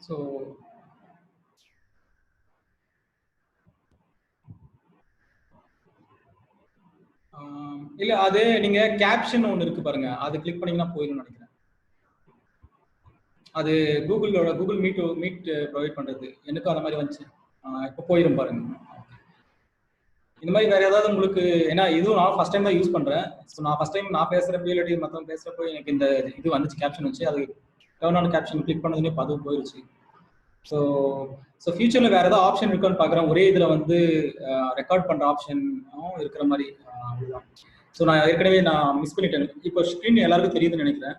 So இல்ல அது நீங்க கேப்ஷன் ஒன்று இருக்கு பாருங்க, அது கிளிக் பண்ணீங்கன்னா போயிடும் நினைக்கிறேன். அது கூகுள் மீட் ப்ரொவைட் பண்றது. எனக்கும் அந்த மாதிரி வந்துச்சு. இப்போ போயிடும் பாருங்க. இந்த மாதிரி வேற ஏதாவது உங்களுக்கு, ஏன்னா இதுவும் நான் ஃபர்ஸ்ட் டைம் தான் யூஸ் பண்றேன். ஸோ நான் ஃபர்ஸ்ட் டைம் நான் பேசுறப்போ இல்லாட்டி மற்றவங்க பேசுறப்போ எனக்கு இந்த இது வந்துச்சு, கேப்ஷன் வந்துச்சு. அது டர்ன் கேப்ஷன் கிளிக் பண்ணதுமே அதுவும் போயிடுச்சு. ஸோ ஃபியூச்சர்ல வேற ஏதாவது ஆப்ஷன் இருக்குன்னு பார்க்குறேன். ஒரே இதில் வந்து ரெக்கார்ட் பண்ற ஆப்ஷனும் இருக்கிற மாதிரி. ஸோ நான் ஏற்கனவே மிஸ் பண்ணிட்டேன். இப்போ ஸ்க்ரீன் எல்லாருக்கும் தெரியுதுன்னு நினைக்கிறேன்.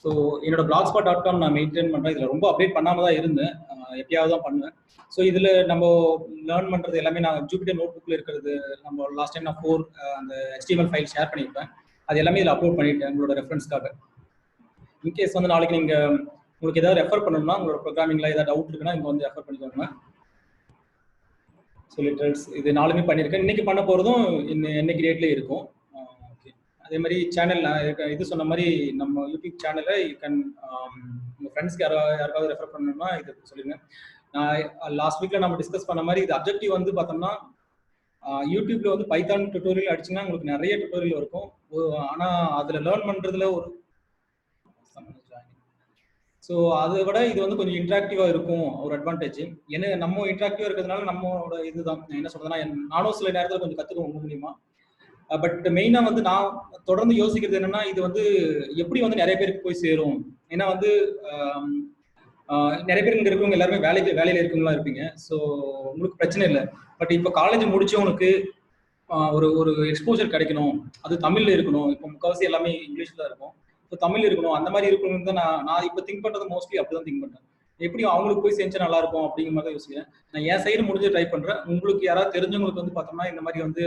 ஸோ என்னோட blogspot.com நான் மெயின்டைன் பண்ணுறேன். இதில் ரொம்ப அப்டேட் பண்ணாமல் தான் இருந்தேன், எப்பயாவது தான் பண்ணுவேன். ஸோ இதில் நம்ம லேர்ன் பண்ணுறது எல்லாமே நான் ஜூபிட்டர் நோட் புக்கில் இருக்கிறது. நம்ம லாஸ்ட் டைம் நான் 4 அந்த HTML ஃபைல் ஷேர் பண்ணியிருப்பேன். அது எல்லாமே இதில் அப்லோட் பண்ணிட்டேன் உங்களோட ரெஃபரன்ஸ்க்காக. இன்கேஸ் வந்து நாளைக்கு நீங்கள் உங்களுக்கு ஏதாவது ரெஃபர் பண்ணணும்னா, உங்களோட ப்ரோக்ராமிங்கில் ஏதாவது டவுட் இருக்குன்னா இங்கே வந்து ரெஃபர் பண்ணிக்கோங்க. ஸோ லிட்டரல்ஸ் இது நாலுமே பண்ணியிருக்கேன். இன்னைக்கு பண்ண போகிறதும் இன்னைக்கு டேட்லேயே இருக்கும். அதே மாதிரி சேனல் இது சொன்ன மாதிரி நம்ம யூடியூப் சேனலை யூ கேன் உங்கள் ஃப்ரெண்ட்ஸ்க்கு யாருக்காவது ரெஃபர் பண்ணணும்னா இது சொல்லுங்க. நான் லாஸ்ட் வீக்ல நம்ம டிஸ்கஸ் பண்ண மாதிரி இது அப்ஜெக்டிவ் வந்து பார்த்தோம்னா யூடியூப்ல வந்து பைத்தான் டுட்டோரியல் அடிச்சிங்கன்னா உங்களுக்கு நிறைய டுட்டோரியல் இருக்கும். ஆனால் அதில் லேர்ன் பண்ணுறதுல ஒரு ஸோ அதை விட இது வந்து கொஞ்சம் இன்ட்ராக்டிவாக இருக்கும் ஒரு அட்வான்டேஜ். ஏன்னா நம்ம இன்ட்ராக்டிவாக இருக்கிறதுனால நம்மளோட இதுதான் என்ன சொல்றதுன்னா, நானும் சில நேரத்தில் கொஞ்சம் கற்றுக்க முடியுமா. பட் மெயினாக வந்து நான் தொடர்ந்து யோசிக்கிறது என்னன்னா, இது வந்து எப்படி வந்து நிறைய பேருக்கு போய் சேரும். ஏன்னா வந்து நிறைய பேர் இங்கே இருக்கவங்க எல்லாருமே வேலையில் இருக்கவங்களா இருப்பீங்க. ஸோ உங்களுக்கு பிரச்சனை இல்லை. பட் இப்போ காலேஜ் முடிச்சவனுக்கு ஒரு எக்ஸ்போஜர் கிடைக்கணும், அது தமிழில் இருக்கணும். இப்போ முக்கால்வாசி எல்லாமே இங்கிலீஷில் தான் இருக்கும். ஸோ தமிழ் இருக்கணும். அந்த மாதிரி இருக்கணும் தான் நான் இப்போ திங்க் பண்ணுறது மோஸ்ட்லி அப்படி தான் திங்க் பண்ணுறேன். எப்படி அவங்களுக்கு போய் செஞ்சா நல்லா இருக்கும் அப்படிங்கிற மாதிரி தான் யோசிக்கிறேன். நான் என் சைடு முடிஞ்சு ட்ரை பண்ணுறேன். உங்களுக்கு யாராவது தெரிஞ்சவங்களுக்கு வந்து பார்த்தோம்னா இந்த மாதிரி வந்து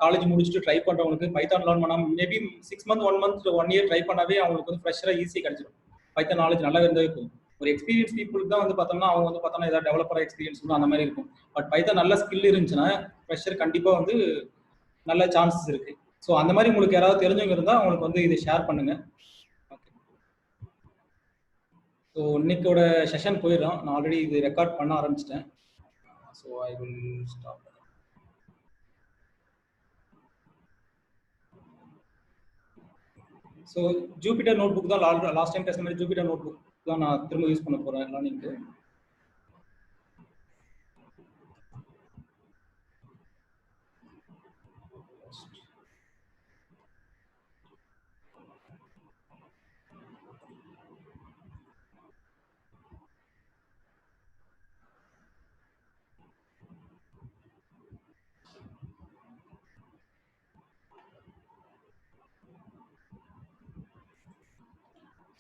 காலேஜ் முடிச்சுட்டு ட்ரை பண்றவங்களுக்கு பைத்தான் லேர்ன் பண்ணாம maybe 6 months 1 month 1 year try பண்ணாவே அவங்களுக்கு வந்து ஃப்ரெஷராக ஈஸியாக கிடைச்சிடும். பைத்தான் நாலேஜ் நல்லா இருந்தாவே போதும். ஒரு எக்ஸ்பீரியன்ஸ் பீப்புளுக்கு தான் வந்து பார்த்தோம்னா அவங்க வந்து பார்த்தோம்னா ஏதாவது டெவலப்பராக எக்ஸ்பீரியன்ஸ் அந்த மாதிரி இருக்கும். பட் பைத்தான் நல்ல ஸ்கில் இருந்துச்சுன்னா ஃப்ரெஷர் கண்டிப்பாக வந்து நல்ல சான்சஸ் இருக்கு. ஸோ அந்த மாதிரி உங்களுக்கு யாராவது தெரிஞ்சவங்க இருந்தால் அவங்களுக்கு வந்து இதை ஷேர் பண்ணுங்க. ஓகே, ஸோ இன்னைக்கோட செஷன் போயிடும். நான் ஆல்ரெடி இது ரெக்கார்ட் பண்ண ஆரம்பிச்சிட்டேன். So I will stop. So Jupiter notebook தான் லாஸ்ட் டைம் பேசுன மாதிரி ஜூபிட்டர் நோட் புக் தான் நான் திரும்ப யூஸ் பண்ண போகிறேன் லேர்னிங்க்கு.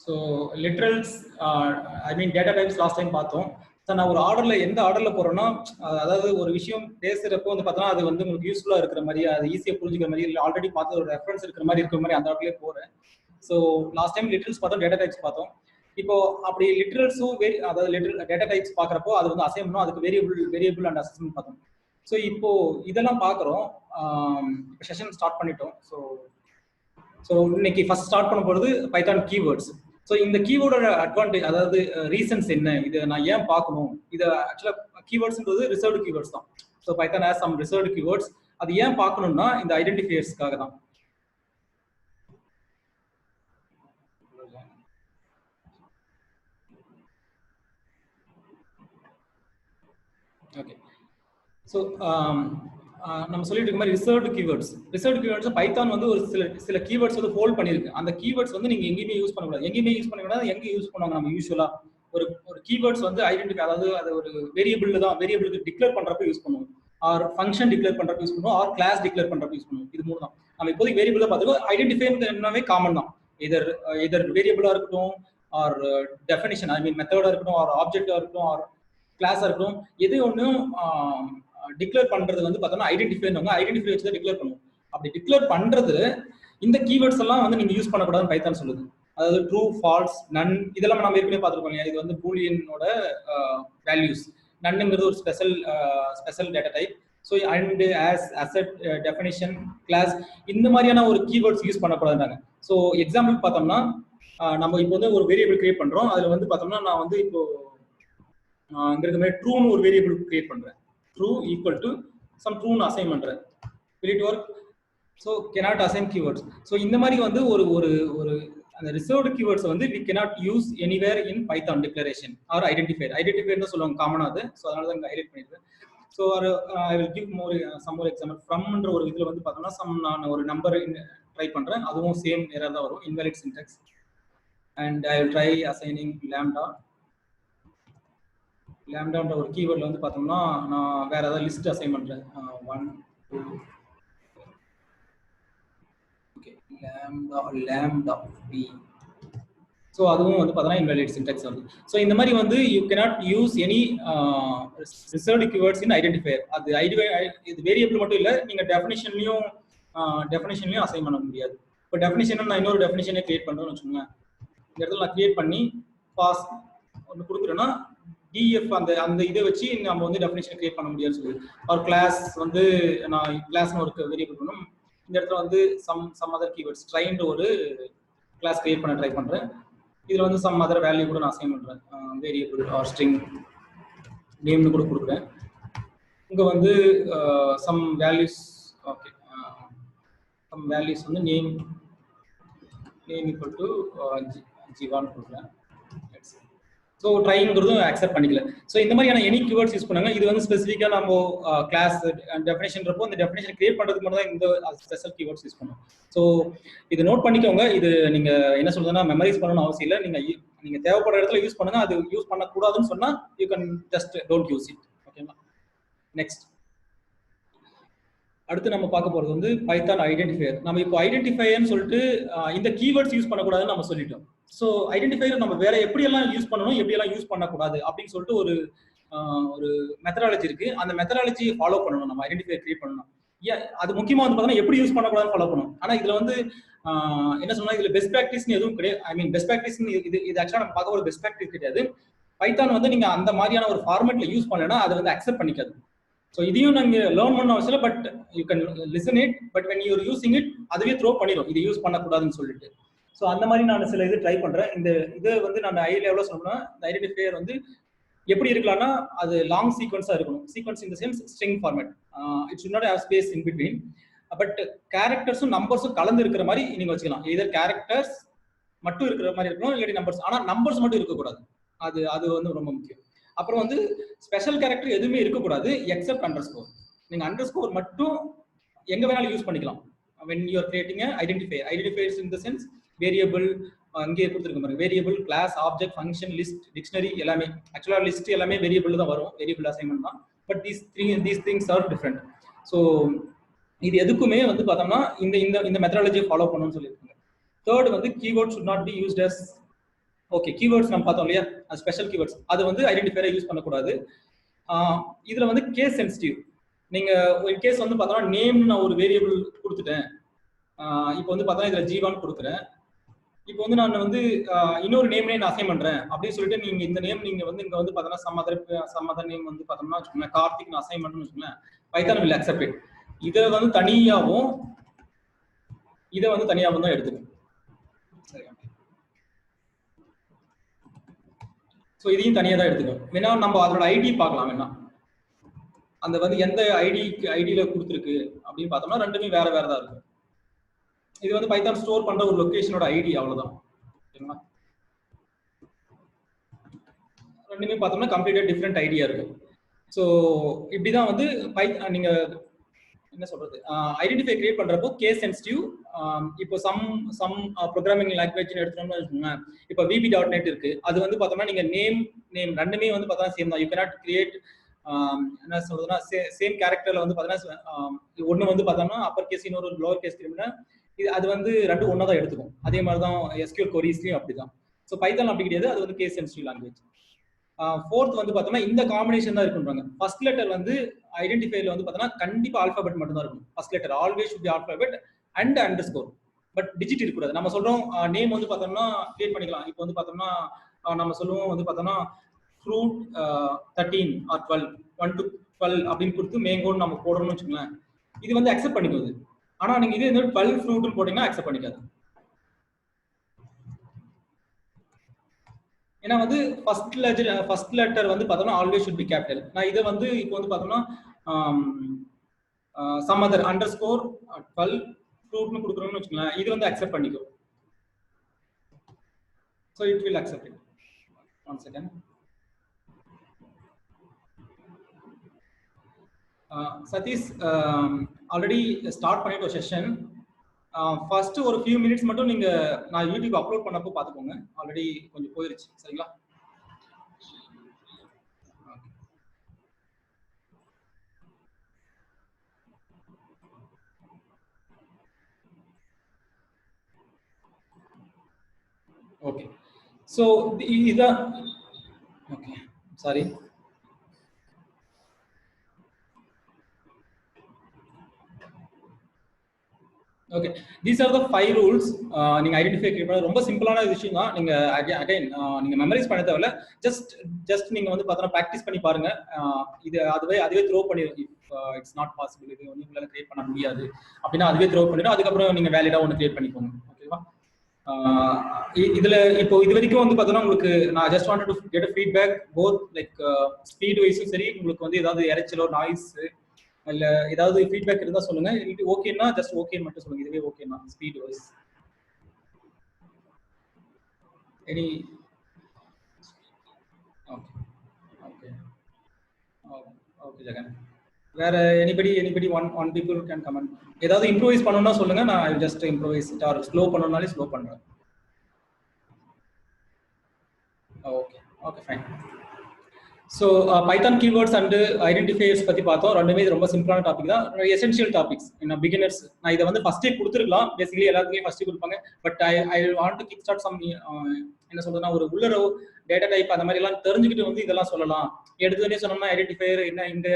ஸோ லிட்ரல்ஸ் ஐ மீன் டேட்டா டைப்ஸ் லாஸ்ட் டைம் பார்த்தோம். சார் நான் ஒரு ஆர்டரில் எந்த ஆர்டரில் போகிறேன்னா, அதாவது ஒரு விஷயம் பேசுகிறப்போ வந்து பார்த்தோன்னா அது வந்து உங்களுக்கு யூஸ்ஃபுல்லாக இருக்கிற மாதிரி, அது ஈஸியாக புரிஞ்சுக்கிற மாதிரி, இல்லை ஆல்ரெடி பார்த்து ஒரு ரெஃபரன்ஸ் இருக்கிற மாதிரி அந்த ஆர்டர்லேயே போகிறேன். ஸோ லாஸ்ட் டைம் லிட்ரல்ஸ் பார்த்தோம், டேட்டா டைப்ஸ் பார்த்தோம். இப்போ அப்படி லிட்ரல்ஸும் அதாவது டேட்டா டைப்ஸ் பார்க்குறப்போ அது வந்து அசைன் பண்ணும், அதுக்கு வேரியபிள் அண்ட் அசஸ்மெண்ட் பார்த்தோம். ஸோ இப்போ இதெல்லாம் பார்க்குறோம். இப்போ செஷன் ஸ்டார்ட் பண்ணிட்டோம். ஸோ இன்னைக்கு ஃபர்ஸ்ட் ஸ்டார்ட் பண்ண போகிறது பைத்தான் கீவேர்ட்ஸ். ஸோ இந்த கீவேர்டோட அட்வான்டேஜ், அதாவது ரீசன்ஸ் என்ன, இதை நான் ஏன் பார்க்கணும். இதை ஆக்சுவலாக கீவேர்ட்ஸ்ன்றது ரிசர்வ்டு கீவேர்ட்ஸ் தான். So Python has some reserved keywords. அது ஏன் பார்க்கணும்னா இந்த ஐடென்டிஃபையர்ஸ்க்காக தான். ஓகே, ஸோ நம்ம சொல்லிட்டு இருக்க மாதிரி ரிசர்வ்டு கீவேர்ட்ஸ் பைத்தான் வந்து ஒரு சில கீவேர்ட்ஸ் வந்து ஹோல்ட் பண்ணிருக்கு. அந்த கீவேர்ட்ஸ் வந்து நீங்க எங்கேயுமே யூஸ் பண்ணக்கூடாது. எங்க யூஸ் பண்ணுவாங்க நம்ம யூஸ்வலா ஒரு கீவேர்ட்ஸ் வந்து ஐடென்டிஃபை, அதாவது அது ஒரு வேரியபிளுக்கு டிக்ளேர் பண்றப்ப யூஸ் பண்ணுவோம், ஆர் ஃபங்க்ஷன் டிக்ளேர் பண்றப்ப யூஸ் பண்ணுவோம், ஆர் கிளாஸ் டிக்ளேர் பண்றப்ப யூஸ் பண்ணுவோம். இது மூணு தான் நம்ம இப்போதைக்கு வேரியபிளா பார்த்துக்கோ. ஐடென்டிஃபை என்னவே காமன் தான். இதர் வேரியபிளா இருக்கட்டும், ஆர் டெஃபினிஷன் ஐ மீன் மெத்தடா இருக்கட்டும், ஆர் ஆப்ஜெக்டா இருக்கட்டும், ஆர் கிளாஸா இருக்கட்டும், எது ஒன்றும் டிக்ளேர் பண்றது வந்து பார்த்தோம்னா ஐடென்டிஃபை வச்சு தான் டிக்ளேர் பண்ணுவோம். அப்படி டிக்ளேர் பண்றது இந்த கீவேர்ட்ஸ் எல்லாம் வந்து நீங்க யூஸ் பண்ணக்கூடாதுன்னு பைத்தான் சொல்லுது. அதாவது ட்ரூ, ஃபால்ஸ், நன், இதெல்லாம் நம்ம ஏற்கனவே பார்த்துருக்கோம். இது வந்து பூலியனோட வேல்யூஸ். நன்னுங்கிறது ஒரு special data type. So and as, assert, definition, class, இந்த மாதிரியான ஒரு கீவேர்ட்ஸ் யூஸ் பண்ணக்கூடாதுனாங்க. ஸோ எக்ஸாம்பிள் பார்த்தோம்னா நம்ம இப்போ வந்து ஒரு வேரியபிள் கிரியேட் பண்றோம். அதுல வந்து பார்த்தோம்னா நான் வந்து இப்போ இங்க இருக்க மாதிரி ட்ரூன்னு ஒரு வேரியபிள் கிரியேட் பண்றேன். ட்ரூ ஈக்குவல் டு சம் ட்ரூன்னு அசைன் பண்றேன். will it work? So cannot assign keywords. So இந்த மாதிரி வந்து ஒரு ஒரு ஒரு அந்த ரிசர்வ்டு கீவேர்ட்ஸ் வந்து we cannot use anywhere in Python declaration or identifier. Identifier னு சொல்லுவாங்க காமனா அது. சோ அதனால தான் ஹைலைட் பண்ணிருக்கேன். So I will give some more example. from ன்ற ஒரு இதுல வந்து பார்த்தோம்னா நான் ஒரு நம்பர் ட்ரை பண்றேன். அதுவும் சேம் எரர் தான் வரும், invalid syntax. And I will try assigning lambda ன்ற ஒரு கீவேர்ட்ல வந்து பார்த்தோம்னா நான் வேற ஏதாவது லிஸ்ட் அசைன் பண்றேன். 1 2 ஓகே lambda b. ஸோ அதுவும் வந்து பார்த்தோன்னா invalid syntax வந்து. ஸோ இந்த மாதிரி வந்து you cannot use any reserved keywords in identifier. அது இது வேரியபிள் மட்டும் இல்லை, நீங்கள் டெஃபினிஷன்லையும் அசைன் பண்ண முடியாது. இப்போ டெஃபினிஷன் நான் இன்னொரு டெஃபினிஷனே கிரியேட் பண்ணுறேன்னு வச்சுக்கோங்க. இந்த இடத்துல நான் கிரியேட் பண்ணி பாஸ் ஒன்று கொடுக்குறேன்னா டிஎஃப் அந்த இதை வச்சு நம்ம வந்து டெஃபினிஷன் கிரியேட் பண்ண முடியாதுன்னு சொல்லி ஒரு கிளாஸ் வந்து நான் கிளாஸ்னு ஒரு வேரியபிள் பண்ணும். இந்த இடத்துல வந்து சம் அதர் கீவேர்ட்ஸ் ட்ரைன்ற ஒரு கிளாஸ் கிரியேட் பண்ண ட்ரை பண்ணுறேன். இதில் வந்து சம் அதர் வேல்யூ கூட நான் அசைன் பண்ணுறேன். வேரியபிள் ஆர் ஸ்ட்ரிங் நேம்னு கூட கொடுக்குறேன். இங்கே வந்து some values okay some values வந்து நேம் ஈக்குவல் டு ஜீவான்னு கொடுக்குறேன். ஸோ ட்ரைங்கிறதும் அக்செப்ட் பண்ணிக்கல. ஸோ இந்த மாதிரியான எனி கீவேர்ட்ஸ் யூஸ் பண்ணாங்க. இது வந்து ஸ்பெசிஃபிக்காக நம்ம கிளாஸ் டெஃபினேஷன்றப்போ இந்த டெஃபினேஷன் கிரியேட் பண்ணுறதுக்கு மட்டும் தான் இந்த ஸ்பெஷல் கீவேர்ட்ஸ் யூஸ் பண்ணுவோம். ஸோ இது நோட் பண்ணிக்கோங்க. இது நீங்கள் என்ன சொல்றதுன்னா மெமரைஸ் பண்ணணும்னு அவசியம் இல்லை. நீங்கள் தேவைப்படுற இடத்துல யூஸ் பண்ணுங்க. அது யூஸ் பண்ணக்கூடாதுன்னு சொன்னால் you can just don't use it. ஓகேங்களா? நெக்ஸ்ட் அடுத்து நம்ம பார்க்க போகிறது வந்து பைத்தான் ஐடென்டிஃபையர். நம்ம இப்போ ஐடென்டிஃபையர்னு சொல்லிட்டு இந்த கீவேர்ட்ஸ் யூஸ் பண்ணக்கூடாதுன்னு நம்ம சொல்லிட்டோம். ஸோ ஐடென்டிஃபையர் நம்ம வேற எப்படியெல்லாம் யூஸ் பண்ணணும், எப்படியெல்லாம் யூஸ் பண்ணக்கூடாது அப்படின்னு சொல்லிட்டு ஒரு மெத்தடாலஜி இருக்கு. அந்த மெத்தடாலஜி ஃபாலோ பண்ணணும். நம்ம ஐடென்டிஃபையர் கிரியேட் பண்ணணும். அது முக்கியமாக வந்து பார்த்தீங்கன்னா எப்படி யூஸ் பண்ணக்கூடாதுன்னு ஃபாலோ பண்ணணும். ஆனால் இதுல வந்து என்ன சொன்னா இதுல பெஸ்ட் ப்ராக்டிஸ்னு எதுவும் கிடையாது. ஐ மீன் பெஸ்ட் ப்ராக்டிஸ் இது ஆக்சுவலாக நம்ம பார்க்க ஒரு பெஸ்ட் ப்ராக்டிஸ் கிடையாது. பைத்தான் வந்து நீங்க அந்த மாதிரியான ஒரு ஃபார்மேட்ல யூஸ் பண்ணலன்னா அது வந்து அக்செப்ட் பண்ணிக்காது. ஸோ இதையும் நாங்க லேர்ன் பண்ண அவசியம் இல்லை. But you can listen it. But when you're using it அதுவே த்ரோ பண்ணிடும் இது யூஸ் பண்ணக்கூடாதுன்னு சொல்லிட்டு. ஸோ அந்த மாதிரி நான் சில இது ட்ரை பண்றேன். இந்த இது வந்து நான் ஐ லெவலில் சொன்னோம்னா இந்த ஐடென்டிஃபையர் வந்து எப்படி இருக்கலாம்னா அது லாங் சீக்வன்ஸா இருக்கணும். Sequence in the sense string format. It should not have space in between. But கேரக்டர்ஸும் நம்பர்ஸும் கலந்து இருக்கிற மாதிரி நீங்க வச்சுக்கலாம். இதர் கேரக்டர்ஸ் மட்டும் இருக்கிற மாதிரி இருக்கணும், இல்லாட்டி நம்பர்ஸ். ஆனா நம்பர்ஸ் மட்டும் இருக்கக்கூடாது. அது வந்து ரொம்ப முக்கியம். அப்புறம் வந்து ஸ்பெஷல் கேரக்டர் எதுவுமே இருக்கக்கூடாது எக்ஸப்ட் அண்டர்ஸ்கோர். நீங்க அண்டர்ஸ்கோர் மட்டும் எங்க வேணாலும் யூஸ் பண்ணிக்கலாம். when you are creating a identifiers in the sense variable அங்கே கொடுத்துருக்க பாருங்க variable, class, object, function, list, dictionary எல்லாமே. ஆக்சுவலா லிஸ்ட் எல்லாமே வேரியபிள் தான் வரும், வேரியபிள் அசைன்மெண்ட் தான். But these things are different. So இது எதுக்குமே வந்து பார்த்தோம்னா இந்த மெத்தடாலஜியை ஃபாலோ பண்ணணும்னு சொல்லியிருக்காங்க. தேர்ட் வந்து keyword should not be used as okay keywords நம்ம பார்த்தோம் இல்லையா, ஸ்பெஷல் கீவேர்ட்ஸ் அது வந்து ஐடென்டிஃபையரை யூஸ் பண்ணக்கூடாது. இதுல வந்து கேஸ் சென்சிட்டிவ். நீங்க ஒரு கேஸ் வந்து பார்த்தோம்னா நேம் நான் ஒரு வேரியபிள் கொடுத்துட்டேன். இப்போ வந்து பார்த்தோம்னா இதுல ஜீவான் கொடுக்குறேன். இப்போ வந்து நான் வந்து இன்னொரு நேம்னே நான் அசைன் பண்றேன் அப்படின்னு சொல்லிட்டு நீங்க இந்த நேம் நீங்க வந்து இங்க வந்து பார்த்தோம்னா சம் அதர் நேம் வந்து பார்த்தோம்னா வச்சுக்கோங்க கார்த்திக் நான் அசைன் பண்ணணும்னு வச்சுக்கோங்களேன், பைத்தான் will accept it. இதை வந்து தனியாகவும் இதை வந்து தனியாகவும் தான் எடுத்துக்கணும். சரியா? ஸோ இதையும் தனியாக தான் எடுத்துக்கணும். வேணா நம்ம அதோட ஐடி பார்க்கலாம். வேணா அந்த வந்து எந்த ஐடியில கொடுத்துருக்கு அப்படின்னு பார்த்தோம்னா ரெண்டுமே வேற வேற தான் இருக்கும். இது வந்து பைத்தான் ஸ்டோர் பண்ற ஒரு லொகேஷனோட ஐடி, அவ்வளவுதான். சரிங்களா? ரெண்டுமே பார்த்தோம்னா கம்ப்ளீட்டா டிஃப்ரெண்ட் ஐடியா இருக்கும். ஸோ இப்படிதான் வந்து நீங்க என்ன சொல்றது ஐடென்டிஃபை கிரியேட் பண்றப்போ கேஸ் சென்சிட்டிவ். இப்போ சம் ப்ரோக்ராமிங் லாங்குவேஜ் எடுத்தோம்னா வச்சுக்கோங்க, இப்போ VB.NET இருக்கு. அது வந்து பார்த்தோம்னா நீங்க நேம் ரெண்டுமே வந்து பார்த்தா சேம் தான். யூ கேனாட் கிரியேட் என்ன சொல்றதுன்னா சேம் கேரக்டர்ல வந்து பார்த்தோம்னா ஒன்று வந்து பார்த்தோம்னா அப்பர் கேஸ் இன்னொரு லோவர் கேஸ் கிரியேட்னா அது வந்து ரெண்டும் ஒன்றா தான் எடுத்துக்கும். அதே மாதிரி தான் SQL கொரீஸ்லயும் அப்படிதான். ஸோ பைத்தான் அப்படி கிடையாது, அது வந்து கேஸ் சென்சிட்டிவ் லாங்குவேஜ். ஃபோர்த் வந்து பார்த்தோம்னா இந்த காம்பினேஷன் தான் இருக்குன்றாங்க. ஃபர்ஸ்ட் லெட்டர் வந்து ஐடென்டிஃபைல வந்து பார்த்தோம்னா கண்டிப்பா ஆல்பாபெட் மட்டும் தான் இருக்கும். First letter always should be alphabet and underscore. But digit இருக்கக்கூடாது. நம்ம சொல்றோம் நேம் வந்து பார்த்தோம்னா கிரியேட் பண்ணிக்கலாம். இப்போ வந்து பார்த்தோம்னா நம்ம சொல்லுவோம் வந்து பார்த்தோம்னா ஃப்ரூட் 13 or 12 1 to 12 அப்படின்னு கொடுத்து மேங்கோன்னு நம்ம போடுறோம்னு வச்சுக்கோங்களேன், இது வந்து அக்செப்ட் பண்ணிக்குது. ஆனா நீங்க இது 12 ஃப்ரூட்னு போட்டீங்கன்னா அக்செப்ட் பண்ணிக்காது. ஏன்னா வந்து ஃபர்ஸ்ட் லெட்டர் வந்து பார்த்தோம்னா ஆல்வேஸ் ஷுட் பி கேபிட்டல். நான் இதை வந்து இப்போ வந்து பார்த்தோம்னா சம் அதர் அண்டர்ஸ்கோர் 12 ஃப்ரூட்னு கொடுக்குறோம்னு வச்சுக்கலாம், இது வந்து அக்செப்ட் பண்ணிக்கோ. So it will accept it. One second. Sathish already start பண்ணிட்டு ஒரு செஷன். ஃபர்ஸ்ட் ஒரு ஃபியூ மினிட்ஸ் மட்டும் நீங்க நான் யூடியூப் அப்லோட் பண்ணப்போ பார்த்துக்கோங்க. ஆல்ரெடி கொஞ்சம் போயிருச்சு, சரிங்களா? ஓகே. ஸோ இதான் okay, sorry. Okay, these are the 5 rules. நீங்க ஐடென்டிஃபை பண்ண ரொம்ப சிம்பிளான விஷயம் தான். நீங்க அகைன் நீங்க மெமரைஸ் பண்ண தேவையில்ல. ஜஸ்ட் நீங்க வந்து பார்த்தா ப்ராக்டிஸ் பண்ணி பாருங்க. இது அதுவே த்ரோ பண்ணிடும். இட்ஸ் நாட் பாசிபிள், இது வந்து உங்களால கிரியேட் பண்ண முடியாது அப்படின்னா அதுவே த்ரோ பண்ணிடும். அதுக்கப்புறம் நீங்க வேலிடா ஒன்று கிரியேட் பண்ணிக்கோங்க. ஓகேவா? இதுல இப்போ இது வரைக்கும் வந்து பார்த்தோன்னா உங்களுக்கு நான் just wanted to get a feedback both like speed வைஸும் சரி, உங்களுக்கு வந்து ஏதாவது இறைச்சலோ நாய்ஸ் இல்ல ஏதாவது ஃபீட்பேக் இருந்தா சொல்லுங்க. இது ஓகேன்னா ஜஸ்ட் ஓகேன்னு மட்டும் சொல்லுங்க. இதுவே ஓகேனா speed wise any. Okay okay okay Jagan. வேற anybody one people can comment. ஏதாவது இம்ப்ரூவைஸ் பண்ணணும்னா சொல்லுங்க, நான் ஜஸ்ட் இம்ப்ரூவைஸ் ஆர் ஸ்லோ பண்ணணும்னாலே ஸ்லோ பண்றேன். Okay okay fine. So Python keywords and identifiers பற்றி பார்த்தோம். ரெண்டுமே இது ரொம்ப சிம்பிளான டாபிக் தான், எசென்ஷியல் டாபிக்ஸ். என்ன பிகினர்ஸ் நான் இதை வந்து ஃபர்ஸ்டே கொடுத்துருக்கலாம், பேசிக்கலி எல்லாத்துலேயும் ஃபர்ஸ்டே கொடுப்பாங்க. But I want to kick start some என்ன சொல்றதுன்னா ஒரு உள்ளரோ டேட்டா டைப் அந்த மாதிரி எல்லாம் தெரிஞ்சுக்கிட்டு வந்து இதெல்லாம் சொல்லலாம். எடுத்துக்கிட்டே சொன்னோம்னா ஐடென்டிஃபையர் என்ன, இந்த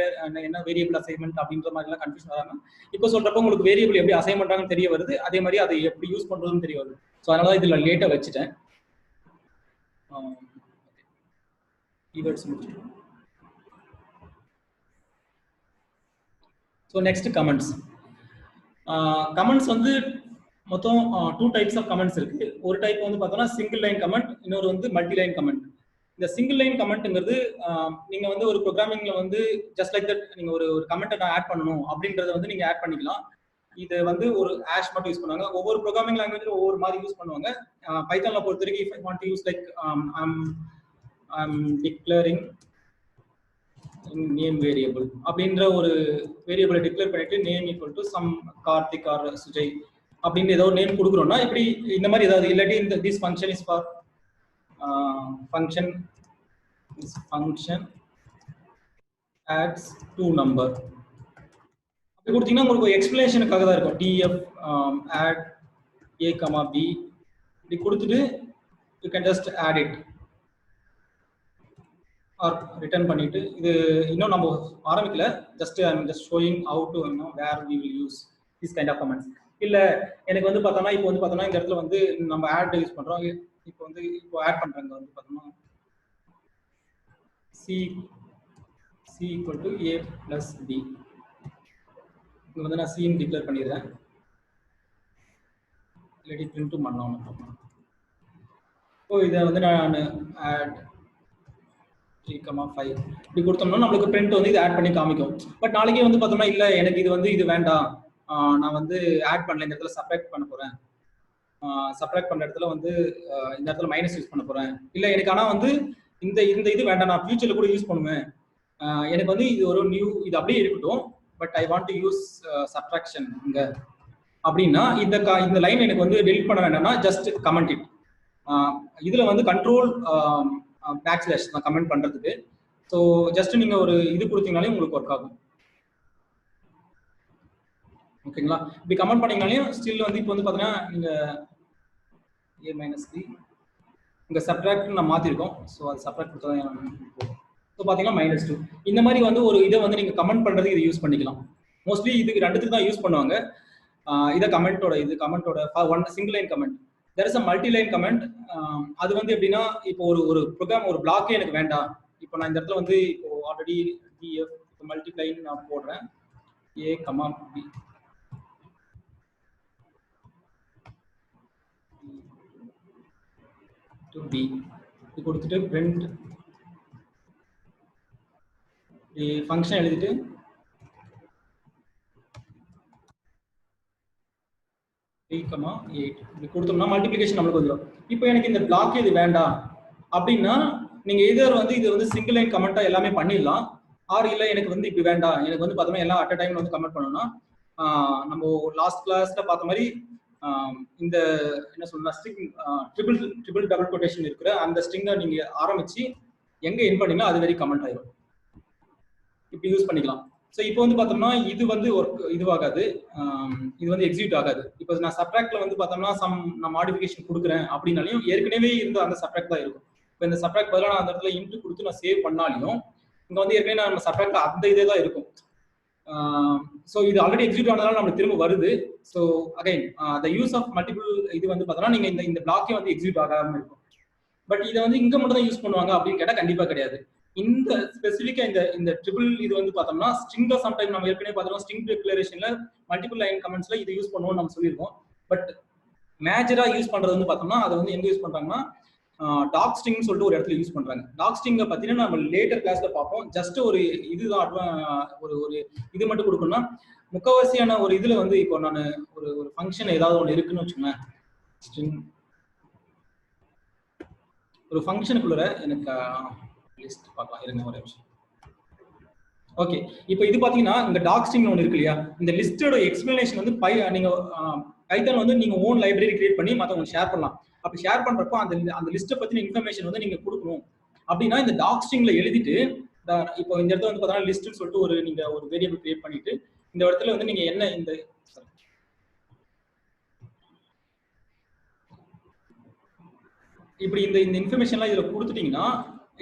என்ன வேரியபிள் அசைன்மெண்ட் அப்படின்ற மாதிரி எல்லாம் கன்ஃபியூஷன் வராங்க. இப்போ சொல்றப்போ உங்களுக்கு வேரியபிள் எப்படி அசைன் பண்றாங்கன்னு தெரிய வருது, அதே மாதிரி அதை எப்படி யூஸ் பண்றதுன்னு தெரிய வருது. ஸோ அதனால தான் இதில் லேட்டாக வச்சுட்டேன். கீவேர்ட்ஸ் முடிச்சிட்டோம். So next comments. கமெண்ட்ஸ் வந்து மொத்தம் 2 டைப்ஸ் ஆஃப் கமெண்ட்ஸ் இருக்கு. ஒரு டைப் வந்து பார்த்தோம்னா சிங்கிள் லைன் கமெண்ட், இன்னொரு வந்து மல்டி லைன் கமெண்ட். இந்த சிங்கிள் லைன் கமெண்ட்ங்கிறது நீங்க வந்து ஒரு ப்ரோக்ராமிங்ல வந்து ஜஸ்ட் லைக் தட் நீங்க ஒரு கமெண்ட்டை நான் ஆட் பண்ணணும் அப்படின்றத வந்து நீங்க ஆட் பண்ணிக்கலாம். இது வந்து ஒரு ஹேஷ் மட்டும் யூஸ் பண்ணுவாங்க. ஒவ்வொரு ப்ரோக்ராமிங் லாங்குவேஜ்ல ஒவ்வொரு மாதிரி யூஸ் பண்ணுவாங்க. பைத்தான்ல பொறுத்த வரைக்கும் if I want to use like I'm declaring name variable அப்படின்ற ஒரு வேரியபிளை டிக்ளேர் பண்ணிட்டு name equal to some Karthik or Sujay அப்படின்னு ஏதோ நேம் கொடுக்குறோம்னா இப்படி இந்த மாதிரி ஏதாவது, இல்லாட்டி இந்த this function is for function adds to number அப்படி கொடுத்தீங்கன்னா உங்களுக்கு எக்ஸ்பிளனேஷனுக்காக தான் இருக்கும். Def add a comma b இப்படி கொடுத்துட்டு you can just add it or return பண்ணிட்டு, இது இன்னும் நம்ம ஆரம்பிக்கல, just I am just showing how to where we will use this kind of comments. இல்ல எனக்கு வந்து பார்த்தோம்னா இப்போ வந்து பார்த்தோம்னா இந்த இடத்துல வந்து நம்ம ஆட் யூஸ் பண்றோம். இப்போ ஆட் பண்றாங்க வந்து பார்த்தோம்னா c equal to a plus b. இங்க வந்து நான் c டிக்ளேர் பண்ணிடுறேன், இல்லாட்டி பிரிண்ட் பண்ணலாம். ஓ இதை வந்து நான் ஆட் 3,5 இப்படி கொடுத்தோம்னா நம்மளுக்கு பிரிண்ட் வந்து இது ஆட் பண்ணி காமிக்கும். பட் நாளைக்கே வந்து பார்த்தோம்னா இல்லை எனக்கு இது வந்து இது வேண்டாம், நான் வந்து ஆட் பண்ணல, இந்த இடத்துல சப்ராக்ட் பண்ண போறேன், சப்ராக்ட் பண்ண இடத்துல வந்து இந்த இடத்துல மைனஸ் யூஸ் பண்ண போறேன், இல்லை எனக்கு ஆனால் வந்து இந்த இது வேண்டாம், நான் ஃபியூச்சர்ல கூட யூஸ் பண்ணுவேன், எனக்கு வந்து இது ஒரு நியூ இது அப்படியே இருக்கட்டும், but I want to use subtraction இங்க அப்படின்னா இந்த லைன் எனக்கு வந்து டெலிட் பண்ண வேண்டாம்னா ஜஸ்ட் கமெண்ட் இட். இதுல வந்து கண்ட்ரோல் பேக்ஸ்லாஷ் நான் கமெண்ட் பண்றதுக்கு. ஸோ ஜஸ்ட் நீங்க ஒரு இது கொடுத்தீங்கனாலே உங்களுக்கு ஒர்க் ஆகும். ஓகேங்களா? இப்படி கமெண்ட் பண்ணீங்கனாலையும் ஸ்டில் வந்து இப்போ வந்து பார்த்தீங்கன்னா நீங்க a minus b இங்க சப்ட்ராக்ட் நான் மாத்திருக்கோம். ஸோ அது சப்ட்ராக்ட் கொடுத்தா ஸோ பார்த்தீங்கன்னா -2 இந்த மாதிரி வந்து ஒரு இதை வந்து நீங்க கமெண்ட் பண்றதுக்கு இதை யூஸ் பண்ணிக்கலாம். மோஸ்ட்லி இதுக்கு ரெண்டுத்துக்கு தான் யூஸ் பண்ணுவாங்க. இதை கமெண்டோட one single line comment. There is a multi line comment. அது வந்து எப்படின்னா இப்போ ஒரு ப்ரோக்ராம் ஒரு பிளாக்கே எனக்கு வேண்டாம், இப்போ நான் இந்த இடத்துல வந்து இப்போ ஆல்ரெடி டிஎஃப் மல்டிப்ளைன் நான் போடுறேன் a, b to b இது கொடுத்துட்டு பிரிண்ட் ஃபங்க்ஷன் எழுதிட்டு இப்படி கொடுத்தோம்னா மல்டிபிளிகேஷன் நம்மளுக்கு வந்துடும். இப்போ எனக்கு இந்த பிளாக் இது வேண்டாம் அப்படின்னா நீங்க எதர் வந்து இது வந்து சிங்கிள் லைன் கமெண்டா எல்லாமே பண்ணிடலாம். ஆர் இல்லை எனக்கு வந்து இப்படி வேண்டாம், எனக்கு வந்து பார்த்தோம்னா எல்லாம் அட் அ டைம்ல வந்து கமெண்ட் பண்ணணும்னா நம்ம லாஸ்ட் கிளாஸ்ல பார்த்த மாதிரி இந்த என்ன சொல்லணும்னா ஸ்ட்ரிங் ட்ரிபிள் டபுள் கொட்டேஷன் இருக்கிற அந்த ஸ்ட்ரிங்கை நீங்க ஆரம்பிச்சு எங்க என் பண்ணீங்கன்னா அது வரைக்கும் கமெண்ட் ஆயிடும். இப்படி யூஸ் பண்ணிக்கலாம். ஸோ இப்போ வந்து பார்த்தோம்னா இது வந்து ஒர்க் இதுவாகாது, இது வந்து எக்ஸிக்யூட் ஆகாது. இப்போ நான் சப்ட்ராக்ட்ல வந்து பார்த்தோம்னா நான் மாடிஃபிகேஷன் கொடுக்குறேன் அப்படின்னாலையும் ஏற்கனவே இருந்த அந்த சப்ட்ராக்ட் தான் இருக்கும். இப்போ இந்த சப்ட்ராக்ட் பதிலாக நான் அந்த இடத்துல இன்ட்டு கொடுத்து நான் சேவ் பண்ணாலையும் இங்கே வந்து ஏற்கனவே நம்ம சப்ட்ராக்ட் அந்த இதே தான் இருக்கும். ஸோ இது ஆல்ரெடி எக்ஸிக்யூட் ஆனதால நம்மளுக்கு திரும்ப வருது. So again the use of multiple இது வந்து பார்த்தோம்னா நீங்க இந்த பிளாக்கே வந்து எக்ஸிக்யூட் ஆகாம இருக்கும். பட் இதை வந்து இங்க மட்டும் தான் யூஸ் பண்ணுவாங்க அப்படின்னு கேட்டால் கண்டிப்பா கிடையாது. இந்த ஸ்பெசிஃபிக்கா இந்த ட்ரிபிள் இது வந்து பார்த்தோம்னா ஸ்ட்ரிங்ல சம்டைம் நம்ம ஏற்கனவே பார்த்தோம் ஸ்ட்ரிங் டிக்ளரேஷன்ல மல்டிபிள் லைன் கமெண்ட்ஸ்ல இது யூஸ் பண்ணுவோம்னு நம்ம சொல்லியிருக்கோம். பட் மேஜரா யூஸ் பண்றது வந்து பார்த்தோம்னா அதை வந்து எங்க யூஸ் பண்றாங்கன்னா டாக் ஸ்ட்ரிங் சொல்லிட்டு ஒரு இடத்துல யூஸ் பண்றாங்க. டாக் ஸ்ட்ரிங்கை பார்த்தீங்கன்னா நம்ம லேட்டர் கிளாஸ்ல பார்ப்போம். ஜஸ்ட் ஒரு இதுதான் ஒரு இது மட்டும் கொடுக்கணும்னா முக்கவாசியான ஒரு இதுல வந்து இப்போ நான் ஒரு ஃபங்க்ஷன் ஏதாவது ஒன்று இருக்குன்னு வச்சுக்கோங்களேன். ஸ்ட்ரிங் ஒரு ஃபங்க்ஷனுக்குள்ள எனக்கு லிஸ்ட் பார்க்கலாம் இருங்க ஒரு நிமிஷம். ஓகே, இப்போ இது பாத்தீங்கன்னா இந்த டாக் ஸ்ட்ரிங் ஒன்று இருக்கு இல்லையா, இந்த லிஸ்டோட எக்ஸ்பிளனேஷன் வந்து நீங்க பைத்தான் வந்து நீங்க ஓன் லைப்ரரி கிரியேட் பண்ணி மற்றவங்க ஷேர் பண்ணலாம். அப்படி ஷேர் பண்றப்போ அந்த லிஸ்ட்டை பத்தின இன்ஃபர்மேஷன் வந்து நீங்க கொடுக்கணும் அப்படின்னா இந்த டாக் ஸ்ட்ரிங்ல எழுதிட்டு இப்போ இந்த இடத்துல வந்து பார்த்தீங்கன்னா லிஸ்ட்னு சொல்லிட்டு நீங்க ஒரு வேரியபிள் கிரியேட் பண்ணிட்டு இந்த இடத்துல வந்து நீங்க என்ன இந்த இப்படி இந்த இன்ஃபர்மேஷன்லாம் இதுல கொடுத்துட்டீங்கன்னா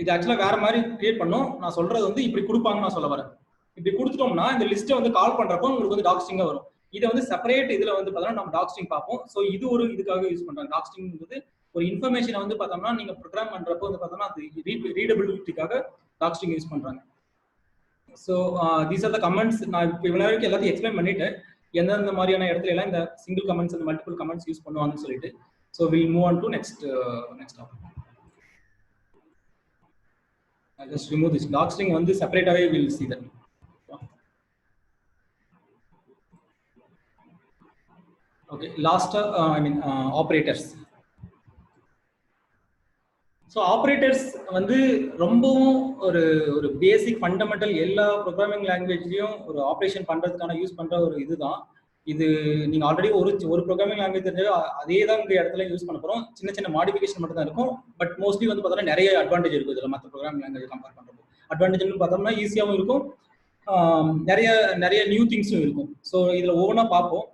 இது ஆக்சுவலா வேற மாதிரி கிரியேட் பண்ணும். நான் சொல்றது வந்து இப்படி கொடுப்பாங்கன்னு நான் சொல்ல வரேன். இப்படி கொடுத்துட்டோம்னா இந்த லிஸ்ட்டை வந்து கால் பண்றப்போ உங்களுக்கு வந்து டாக் ஸ்ட்ரிங்கா வரும். இதை வந்து செப்பரேட் இதுல வந்து பார்த்தோம்னா நம்ம டாக் ஸ்ட்ரிங் பார்ப்போம். ஸோ இது ஒரு இதுக்காக யூஸ் பண்றாங்க. டாக் ஸ்ட்ரிங் வந்து ஒரு இன்ஃபர்மேஷனை வந்து பார்த்தோம்னா நீங்க ப்ரோக்ராம் பண்றப்போ வந்து பார்த்தோம்னா அது ரீடபிலிட்டிக்காக டாக் ஸ்ட்ரிங் யூஸ் பண்றாங்க. So these are the comments. நான் இப்போ இவ்வளவு வரைக்கும் எல்லாத்தையும் எக்ஸ்பிளைன் பண்ணிட்டேன் எந்தெந்த மாதிரியான இடத்துல எல்லாம் இந்த சிங்கிள் கமெண்ட்ஸ் அந்த மல்டிபிள் கமெண்ட்ஸ் யூஸ் பண்ணுவாங்கன்னு சொல்லிட்டு. So will move on to next topic. I'll just remove this doc string வந்து செப்பரேட்டாவே we'll see that. Okay, last operators. So operators வந்து ரொம்பவும் ஒரு பேசிக் ஃபண்டமெண்டல் எல்லா ப்ரோக்ராமிங் லாங்குவேஜ்லையும் ஒரு ஆப்ரேஷன் பண்றதுக்கான யூஸ் பண்ற ஒரு இதுதான் இது. நீங்க ஆல்ரெடி ஒரு ப்ரோக்ராமிங் லாங்குவேஜ் தெரிஞ்சு அதே தான் இந்த இடத்துல யூஸ் பண்ண போறோம். சின்ன சின்ன மாடிஃபிகேஷன் மட்டும் தான் இருக்கும். பட் மோஸ்ட்லி வந்து பார்த்தோம்னா நிறைய அட்வான்டேஜ் இருக்கும் இதில் மற்ற ப்ரோக்ராமிங் லாங்குவேஜ் கம்பேர் பண்ணுறப்போ. அட்வான்டேஜ்னு பார்த்தோம்னா ஈஸியாகவும் இருக்கும், நிறைய நியூ திங்ஸும் இருக்கும். ஸோ இதில் ஒவ்வொன்றா பார்ப்போம்.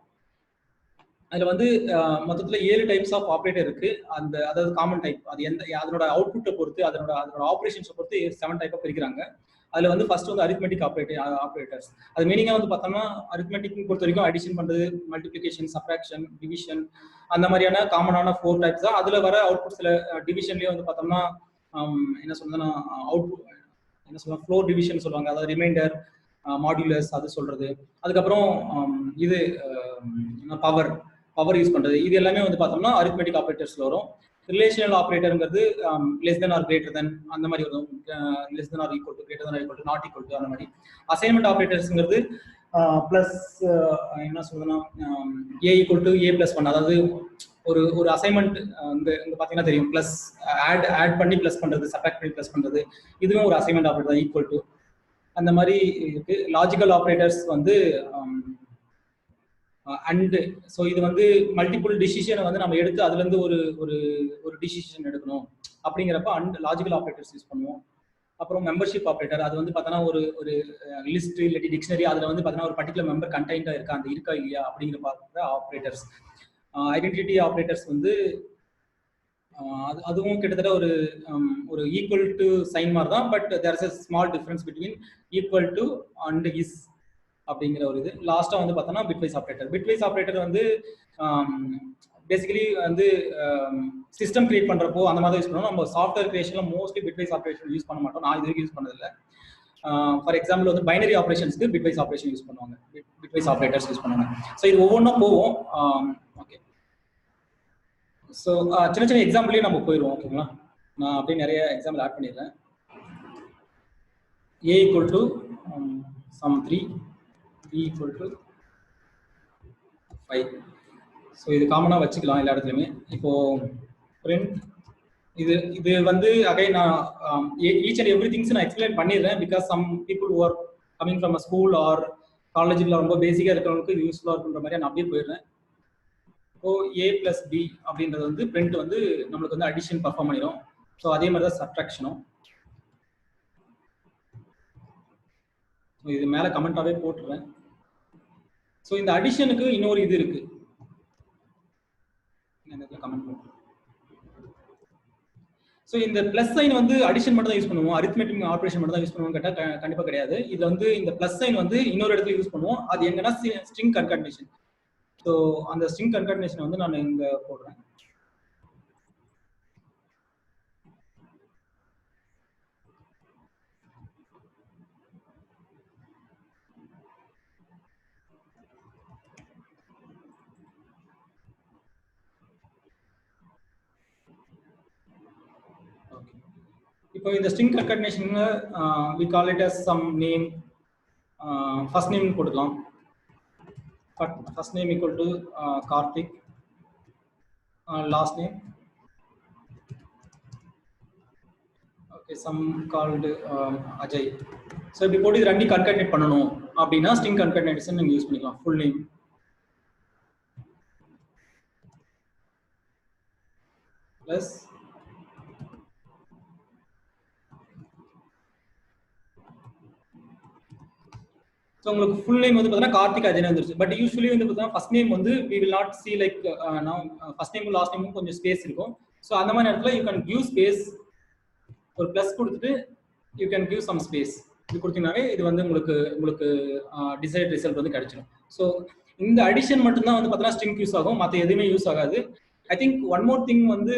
அதில் வந்து மொத்தத்தில் 7 டைப்ஸ் ஆஃப் ஆப்ரேட்டர் இருக்கு. அதாவது காமன் டைப் அது அதனோட அவுட்புட்டை பொறுத்து அதனோட ஆப்ரேஷன்ஸை பொறுத்து 7 டைப்பாக பிரிக்கிறாங்க. அதுல வந்து ஃபர்ஸ்ட் வந்து அரித்மெட்டிக் ஆப்ரேட்டர்ஸ். அது மீனிங்கா வந்து பார்த்தோம்னா அரித்மெட்டிக் பொறுத்த வரைக்கும் அடிஷன் பண்றது, மல்டிபிளிகேஷன், சப்ராக்ஷன், டிவிஷன் அந்த மாதிரியான காமனான 4 டைப்ஸ் தான். அதுல வர அவுட்புட் சில டிவிஷன்லயே வந்து பார்த்தோம்னா என்ன சொல்றதுன்னா ஃப்ளோர் டிவிஷன் சொல்லுவாங்க. அதாவது ரிமைண்டர், மாடுலஸ் அது சொல்றது. அதுக்கப்புறம் இது பவர் யூஸ் பண்றது. இது எல்லாமே வந்து பார்த்தோம்னா அரித்மெட்டிக் ஆப்ரேட்டர்ஸ்ல வரும். ரிலேஷனல் ஆப்ரேட்டர்ங்கிறது less than or greater than அந்த மாதிரி வரும். Less than or equal to, greater than or equal to, not equal to அந்த மாதிரி. அசைன்மெண்ட் ஆப்ரேட்டர்ஸ்ங்கிறது பிளஸ் என்ன சொல்றதுன்னா A equal to A plus 1. அதாவது ஒரு அசைன்மெண்ட் இங்க பாத்தீங்கன்னா தெரியும், பிளஸ் ஆட் பண்ணி பிளஸ் பண்றது, சப்ட்ராக்ட் பண்ணி பிளஸ் பண்றது, இதுவும் ஒரு அசைன்மெண்ட் ஆப்ரேட்டர் தான், ஈக்குவல் டு அந்த மாதிரி இருக்கு. லாஜிக்கல் ஆப்ரேட்டர்ஸ் வந்து அண்ட் ஸோ இது வந்து மல்டிபிள் டிசிஷனை வந்து நம்ம எடுத்து அதுல இருந்து ஒரு டிசிஷன் எடுக்கணும் அப்படிங்கிறப்ப அண்ட் லாஜிக்கல் ஆப்ரேட்டர்ஸ் யூஸ் பண்ணுவோம். அப்புறம் மெம்பர்ஷிப் ஆப்ரேட்டர், அது வந்து பார்த்தோன்னா ஒரு லிஸ்ட் இல்லாட்டி டிக்ஷனரி, அதுல வந்து பார்த்தோன்னா ஒரு பர்டிகுலர் மெம்பர் கண்டெய்ன்டா இருக்கா, அந்த இருக்கா இல்லையா அப்படிங்கிற பார்க்குற ஆப்ரேட்டர்ஸ். ஐடென்டிட்டி ஆப்ரேட்டர்ஸ் வந்து அதுவும் கிட்டத்தட்ட ஒரு ஈக்குவல் டு சைன் மாதிரி தான். But there is a small difference between equal to and is அப்படிங்கிற ஒரு இது. லாஸ்டா வந்து பார்த்தோம்னா பிட்வைஸ் ஆப்ரேட்டர். பிட்வைஸ் ஆப்ரேட்டர் வந்து பேசிக்கலி வந்து சிஸ்டம் கிரியேட் பண்றப்போ அந்த மாதிரி யூஸ் பண்ணுவோம். நம்ம சாஃப்ட்வேர் கிரியேஷன்ல மோஸ்ட்லி பிட்வைஸ் ஆப்ரேஷன் யூஸ் பண்ண மாட்டோம். நான் இது வரைக்கும் யூஸ் பண்ணதில்லை. ஃபார் எக்ஸாம்பிள் வந்து பைனரி ஆப்ரேஷன்ஸ்க்கு பிட்வைஸ் ஆப்ரேஷன் யூஸ் பண்ணுவாங்க, பிட்வைஸ் ஆப்ரேட்டர்ஸ் யூஸ் பண்ணுவாங்க. ஸோ இது ஒவ்வொன்றும் போவோம். ஓகே, ஸோ சின்ன சின்ன எக்ஸாம்பிளே நம்ம போயிடுவோம். ஓகேங்களா? நான் அப்படியே நிறைய எக்ஸாம்பிள் ஆட் பண்ணிடுறேன். a equal to sum 3, b equal to 5. So இது காமனாக வச்சுக்கலாம் எல்லா இடத்துலையுமே. இப்போ print இது வந்து அகைன் நான் ஈச் அண்ட் எவ்ரி திங்ஸ் நான் எக்ஸ்பிளைன் பண்ணிடுறேன். Because some people who are coming from a school or காலேஜில் ரொம்ப பேசிக்காக இருக்கிறவங்களுக்கு இது யூஸ்ஃபுல்லாக இருக்குன்ற மாதிரி நான் அப்படியே போயிடுறேன். இப்போ a plus b அப்படின்றது வந்து print வந்து நம்மளுக்கு வந்து அடிஷன் பர்ஃபார்ம் பண்ணிடும். ஸோ அதே மாதிரி தான் சப்ட்ராக்ஷனும். ஸோ இது மேலே கமெண்டாகவே போட்டுருவேன். ஸோ இந்த அடிஷனுக்கு இன்னொரு இது இருக்கு, கமெண்ட் பண்ணுறேன். ஸோ இந்த பிளஸ் சைன் வந்து அடிஷன் மட்டும் தான் யூஸ் பண்ணுவோம், அரித்மெட்டிக் ஆப்ரேஷன் மட்டும் தான் யூஸ் பண்ணுவோம் கேட்டால் கண்டிப்பாக கிடையாது. இதுல வந்து இந்த பிளஸ் சைன் வந்து இன்னொரு இடத்துல யூஸ் பண்ணுவோம். அது எங்கன்னா ஸ்ட்ரிங் கன்கார்டினேஷன். ஸோ அந்த ஸ்ட்ரிங் கன்கார்டினேஷன் வந்து நான் இங்க போடுறேன். இப்போ இந்த ஸ்ட்ரிங் கன்கார்டினேஷன்ல we call it as some name. First name கொடுக்கலாம். First name equal to Karthik. Last name okay, some called Ajay. So இப்படி போட்டு இது ரெண்டையும் கன்கார்டினேட் பண்ணணும் அப்படின்னா ஸ்ட்ரிங் கன்கார்டினேஷன் நீங்க யூஸ் பண்ணிக்கலாம். ஃபுல் நேம் பிளஸ் ஸோ உங்களுக்கு ஃபுல் நேம் வந்து பார்த்தீங்கன்னா கார்த்திக் அஜய் வந்துருச்சு. பட் யூஸ்வலி வந்து பார்த்தீங்கன்னா ஃபர்ஸ்ட் நேம் வந்து we will not see like first நேமும் லாஸ்ட் நேமும் கொஞ்சம் ஸ்பேஸ் இருக்கும். ஸோ அந்த மாதிரி இடத்துல யூ கேன் கிவ் ஸ்பேஸ், ஒரு ப்ளஸ் கொடுத்துட்டு you can give some space. இது கொடுத்தீங்கன்னாவே இது வந்து உங்களுக்கு டிசைர்ட் ரிசல்ட் வந்து கிடைச்சிடும். ஸோ இந்த அடிஷன் மட்டும்தான் வந்து பார்த்தீங்கன்னா ஸ்ட்ரிங் யூஸ் ஆகும், மற்ற எதுவுமே யூஸ் ஆகாது. I think one more thing வந்து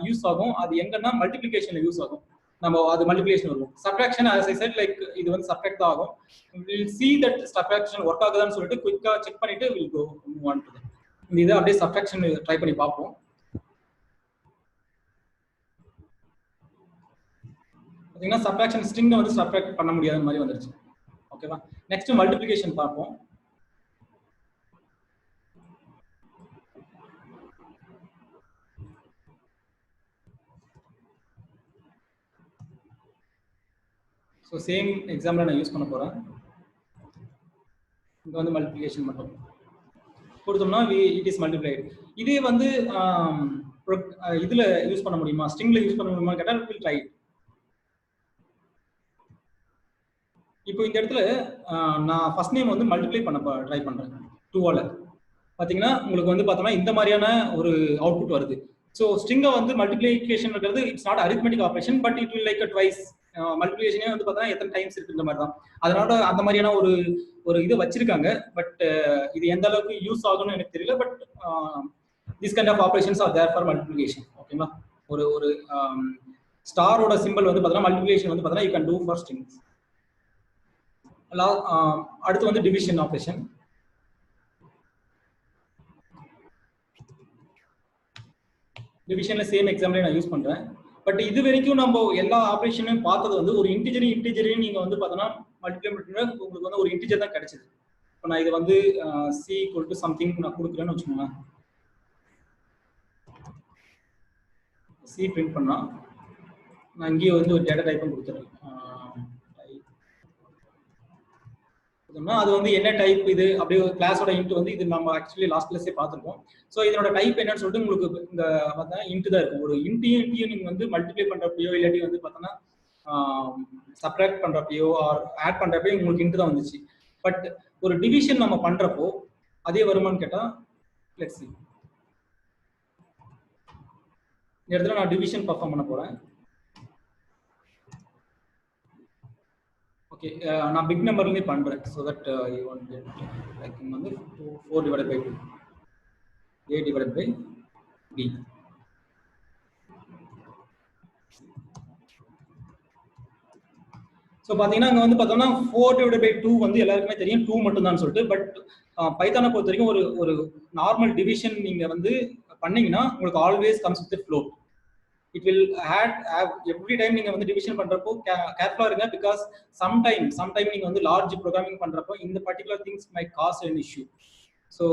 யூஸ் ஆகும், அது எங்கன்னா மல்டிப்ளிகேஷன்ல யூஸ் ஆகும். நம்ம அது மல்டிப்ளிகேஷன் வரும். Subtraction as I said like இது வந்து சப்ட்ராக்ட் தான் ஆகும். we will see that subtraction work ஆகுதான்னு சொல்லிட்டு குயிக்கா செக் பண்ணிட்டு we'll go move on to that. இந்த இதை அப்படியே சப்ட்ராக்ஷன் ட்ரை பண்ணி பார்ப்போம். பாத்தீங்கன்னா சப்ட்ராக்ஷன் ஸ்ட்ரிங் வந்து சப்ட்ராக்ட் பண்ண முடியாத மாதிரி வந்துருச்சு. ஓகேவா? நெக்ஸ்ட் மல்டிப்ளிகேஷன் பார்ப்போம். ஸோ சேம் எக்ஸாம்பிள் நான் யூஸ் பண்ண போகிறேன். இங்கே வந்து மல்டிப்ளிகேஷன் மட்டும் கொடுத்தோம்னா இட் இஸ் மல்டிப்ளைடு. இதே வந்து இதில் யூஸ் பண்ண முடியுமா, ஸ்ட்ரிங்கில் யூஸ் பண்ண முடியுமா கேட்டால் வில் ட்ரை. இப்போ இந்த இடத்துல நான் ஃபர்ஸ்ட் நேம் வந்து மல்டிப்ளை பண்ண ட்ரை பண்ணுறேன் 2ஆல். பார்த்தீங்கன்னா உங்களுக்கு வந்து பார்த்தோம்னா இந்த மாதிரியான ஒரு அவுட்புட் வருது. ஸோ ஸ்ட்ரிங்கை வந்து மல்டிப்ளிகேஷன் இருக்கிறது it's not arithmetic operation, but it will like a twice. மல்டிப்ளிகேஷனே வந்து பார்த்தீங்கன்னா எத்தனை டைம்ஸ் இருக்குன்ற மாதிரி தான். அதனால அந்த மாதிரியான ஒரு இது வச்சிருக்காங்க. பட் இது எந்த அளவுக்கு யூஸ் ஆகும்னு எனக்கு தெரியல. But this kind of operations are there for multiplication. ஓகேங்களா? ஒரு ஸ்டாரோட சிம்பிள் வந்து பார்த்தீங்கன்னா மல்டிப்ளிகேஷன் வந்து பார்த்தீங்கன்னா you can do for strings. அடுத்து வந்து டிவிஷன் ஆப்ரேஷன். டிவிஷன்ல சேம் எக்ஸாம்பிள் நான் யூஸ் பண்றேன். பட் இது வரைக்கும் நம்ம எல்லா ஆப்ரேஷனும் பார்த்தது வந்து ஒரு இன்டிஜரையும் நீங்க வந்து பார்த்தோன்னா மல்டிப்ளை பண்ணுறது உங்களுக்கு வந்து ஒரு இன்டிஜர் தான் கிடைச்சது. இப்போ நான் இது வந்து சி ஈக்குவல் டு சம்திங் நான் கொடுக்குறேன்னு வச்சுக்கோங்களேன். சி பிரிண்ட் பண்ணா நான் இங்கேயே வந்து ஒரு டேட்டா டைப்பும் கொடுத்துறேன். அது வந்து என்ன டைப் இது அப்படியே கிளாஸோட இன்ட் வந்து இது நம்ம ஆக்சுவலி லாஸ்ட் கிளாஸே பார்த்துருக்கோம். ஸோ இதனோட டைப் என்னன்னு சொல்லிட்டு உங்களுக்கு இந்த பார்த்தா இன்ட் தான் இருக்கும். ஒரு இன்ட்டையும் நீங்க வந்து மல்டிப்ளை பண்றப்பயோ இல்லாட்டி வந்து பார்த்தோன்னா சப்ட்ராக்ட் பண்றப்பயோ ஆர் ஆட் பண்றப்பயோ உங்களுக்கு இன்ட் தான் வந்துச்சு. பட் ஒரு டிவிஷன் நம்ம பண்றப்போ அதே வருமானு கேட்டா லெட்ஸ் see. இந்த இடத்துல நான் டிவிஷன் பர்ஃபார்ம் பண்ண போறேன். ஓகே, நான் பிக் நம்பர்லேயே பண்றேன். So that you want get like வந்து 4 divided by 2 a divided by b. So பார்த்தீங்கன்னா அங்கே வந்து பார்த்தோம்னா 4 divided by 2 வந்து எல்லாருக்குமே தெரியும் 2 மட்டும் தான் சொல்லிட்டு. பட் பைத்தானை பொறுத்த வரைக்கும் ஒரு நார்மல் டிவிஷன் நீங்க வந்து பண்ணீங்கன்னா உங்களுக்கு always comes with float. it will have every time நீங்க வந்து டிவிஷன் பண்றப்போ கேர்ஃபுல்லா இருங்க, பிகாஸ் sometime நீங்க வந்து லார்ஜ் ப்ரோக்ராமிங் பண்றப்போ இந்த particular things might cause an issue. So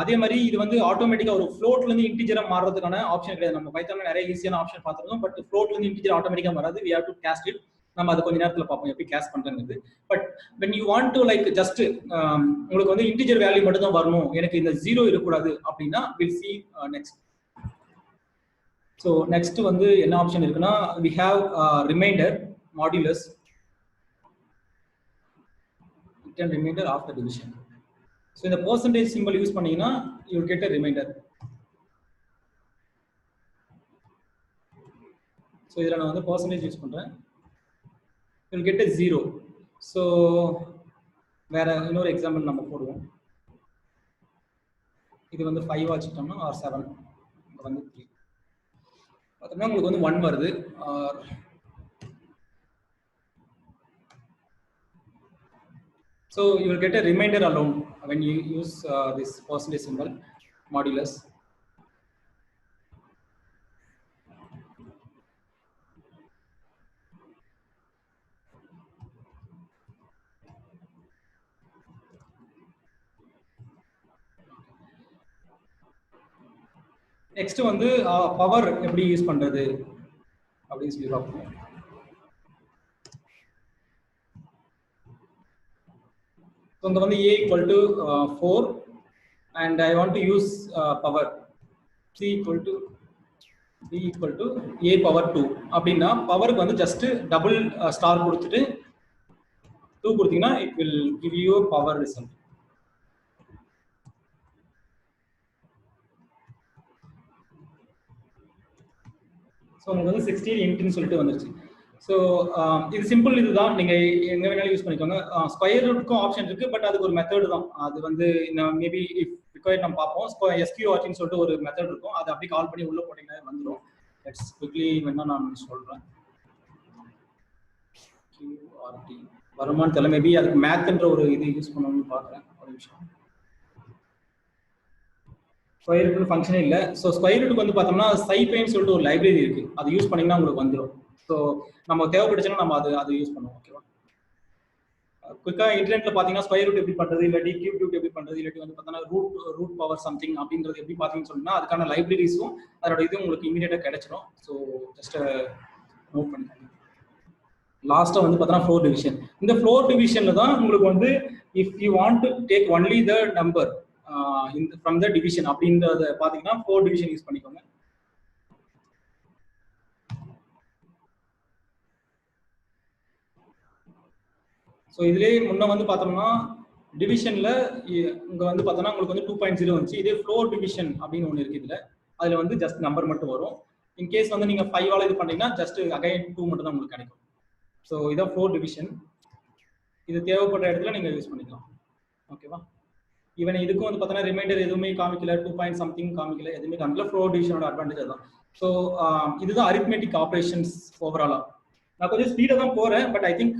அதே மாதிரி இது வந்து ஆட்டோமேட்டிக்கா ஒரு ஃப்ளோட்ல இருந்து இன்டிஜரா மாறதுக்கான ஆப்ஷன் கிடையாது. நம்ம பைத்தான்ல நிறைய ஈஸியான ஆப்ஷன் பார்த்துருக்கோம், பட் ஃப்ளோட்ல இருந்து இன்டிஜர் ஆட்டோமேட்டிக்கா வராது. we have to cast it. நம்ம அது கொஞ்ச நேரத்துல பார்ப்போம் எப்படி கேஸ்ட் பண்றது. But when you want to like just உங்களுக்கு வந்து இன்டிஜர் வேல்யூ மட்டும் தான் வரணும், எனக்கு இந்த 0 இருக்கக்கூடாது அப்படின்னா we'll see next. So next வந்து என்ன ஆப்ஷன் இருக்குன்னா we have remainder modulus, return remainder after division. So இந்த percentage symbol யூஸ் பண்ணீங்கன்னா you will get a remainder. So இதில் நான் வந்து percentage யூஸ் பண்றேன், you will get a 0. So வேற இன்னொரு எக்ஸாம்பிள் நம்ம போடுவோம். இது வந்து 5 வச்சுட்டோம்னா ஆர் 7 வந்து 3 பார்த்தோம்னா உங்களுக்கு வந்து 1 வருது. Or so you will get a remainder alone when you use this percentage symbol modulus. Next வந்து பவர் எப்படி யூஸ் பண்றது அப்படின்னு சொல்லி பார்ப்போம். ஸோ இங்கே வந்து a equal to 4 and I want to use power c equal to b equal to a power 2 அப்படின்னா பவருக்கு வந்து ஜஸ்ட் டபுள் ஸ்டார் கொடுத்துட்டு 2 கொடுத்தீங்கன்னா it will give you a power result. So உங்களுக்கு வந்து 16 இன்ட்னு சொல்லிட்டு வந்துருச்சு. ஸோ இது சிம்பிள், இதுதான் நீங்க எங்க வேணாலும் யூஸ் பண்ணிக்கோங்க. ஸ்கொயர் ரூட்க்கும் ஆப்ஷன் இருக்கு, பட் அதுக்கு ஒரு மெத்தட் தான். அது வந்து மேபி இஃப் ரிக்வயர்ட் நம்ம பார்ப்போம். SQRTன்னு சொல்லிட்டு ஒரு மெத்தட் இருக்கும், அதை அப்படி கால் பண்ணி உள்ள போட்டீங்கன்னா வந்துடும். லெட்ஸ் குவிக்லி வேணா நான் சொல்றேன். QRT வருமானு தெரியல, மேபி அதுக்கு மேத்ன்ற ஒரு இது யூஸ் பண்ணணும்னு பார்க்குறேன். ஒரு நிமிஷம். ஸ்கொயர் ரூட் ஃபங்க்ஷனே இல்லை. ஸோ ஸ்கொயர் ரூட்டுக்கு வந்து பார்த்தோம்னா சைபைன்னு சொல்லிட்டு ஒரு லைப்ரரி இருக்கு, அது யூஸ் பண்ணீங்கன்னா உங்களுக்கு வந்துடும். ஸோ நம்ம தேவைப்பட்டுச்சுன்னா நம்ம அது யூஸ் பண்ணுவோம். ஓகேவா? குயிக்கா இன்டர்நெட்ல பார்த்தீங்கன்னா ஸ்கொயர் ரூட் எப்படி பண்றது, இல்லாட்டி கியூப் ரூட் எப்படி பண்றது, இல்லாட்டி வந்து பார்த்தோன்னா ரூட் பவர் சம்திங் அப்படின்றது எப்படி பார்த்தீங்கன்னு சொன்னா அதுக்கான லைப்ரரிஸும் அதோட இதுவும் உங்களுக்கு இமீடியட்டா கிடைச்சிடும். ஸோ ஜஸ்ட் நோட் பண்ணிக்கோங்க. லாஸ்ட்டாக வந்து பார்த்தோன்னா ஃப்ளோர் டிவிஷன். இந்த ஃப்ளோர் டிவிஷன்ல தான் உங்களுக்கு வந்து if you want to take only the number from the division அப்படின்றத பாத்தீங்கன்னா 4 டிவிஷன் யூஸ் பண்ணிக்கோங்க. ஸோ இதுலேயே முன்ன வந்து பார்த்தோம்னா டிவிஷன்ல இங்க வந்து பார்த்தோம்னா உங்களுக்கு வந்து 2.0 வந்துச்சு. இதே ஃப்ளோர் டிவிஷன் அப்படின்னு ஒன்று இருக்கு, இதுல அதுல வந்து ஜஸ்ட் நம்பர் மட்டும் வரும். இன்கேஸ் வந்து நீங்க 5 இது பண்ணீங்கன்னா ஜஸ்ட் அகைன் 2 மட்டும் தான் உங்களுக்கு கிடைக்கும். ஸோ இதான் ஃப்ளோர் டிவிஷன். இது தேவைப்படுற இடத்துல நீங்க யூஸ் பண்ணிக்கலாம். ஓகேவா? ஈவன் இதுக்கும் வந்து பார்த்தோன்னா ரிமைண்டர் எதுவுமே காமிக்கல, 2 something காமிக்கல, எதுவுமே காமிக்கல. ஃப்ளோர் டிவிஷனோட அட்வான்டேஜ் தான். ஸோ இதுதான் அரித்மெட்டிக் ஆப்ரேஷன்ஸ் ஓவராலா. நான் கொஞ்சம் ஸ்பீடாக தான் போறேன், பட் ஐ திங்க்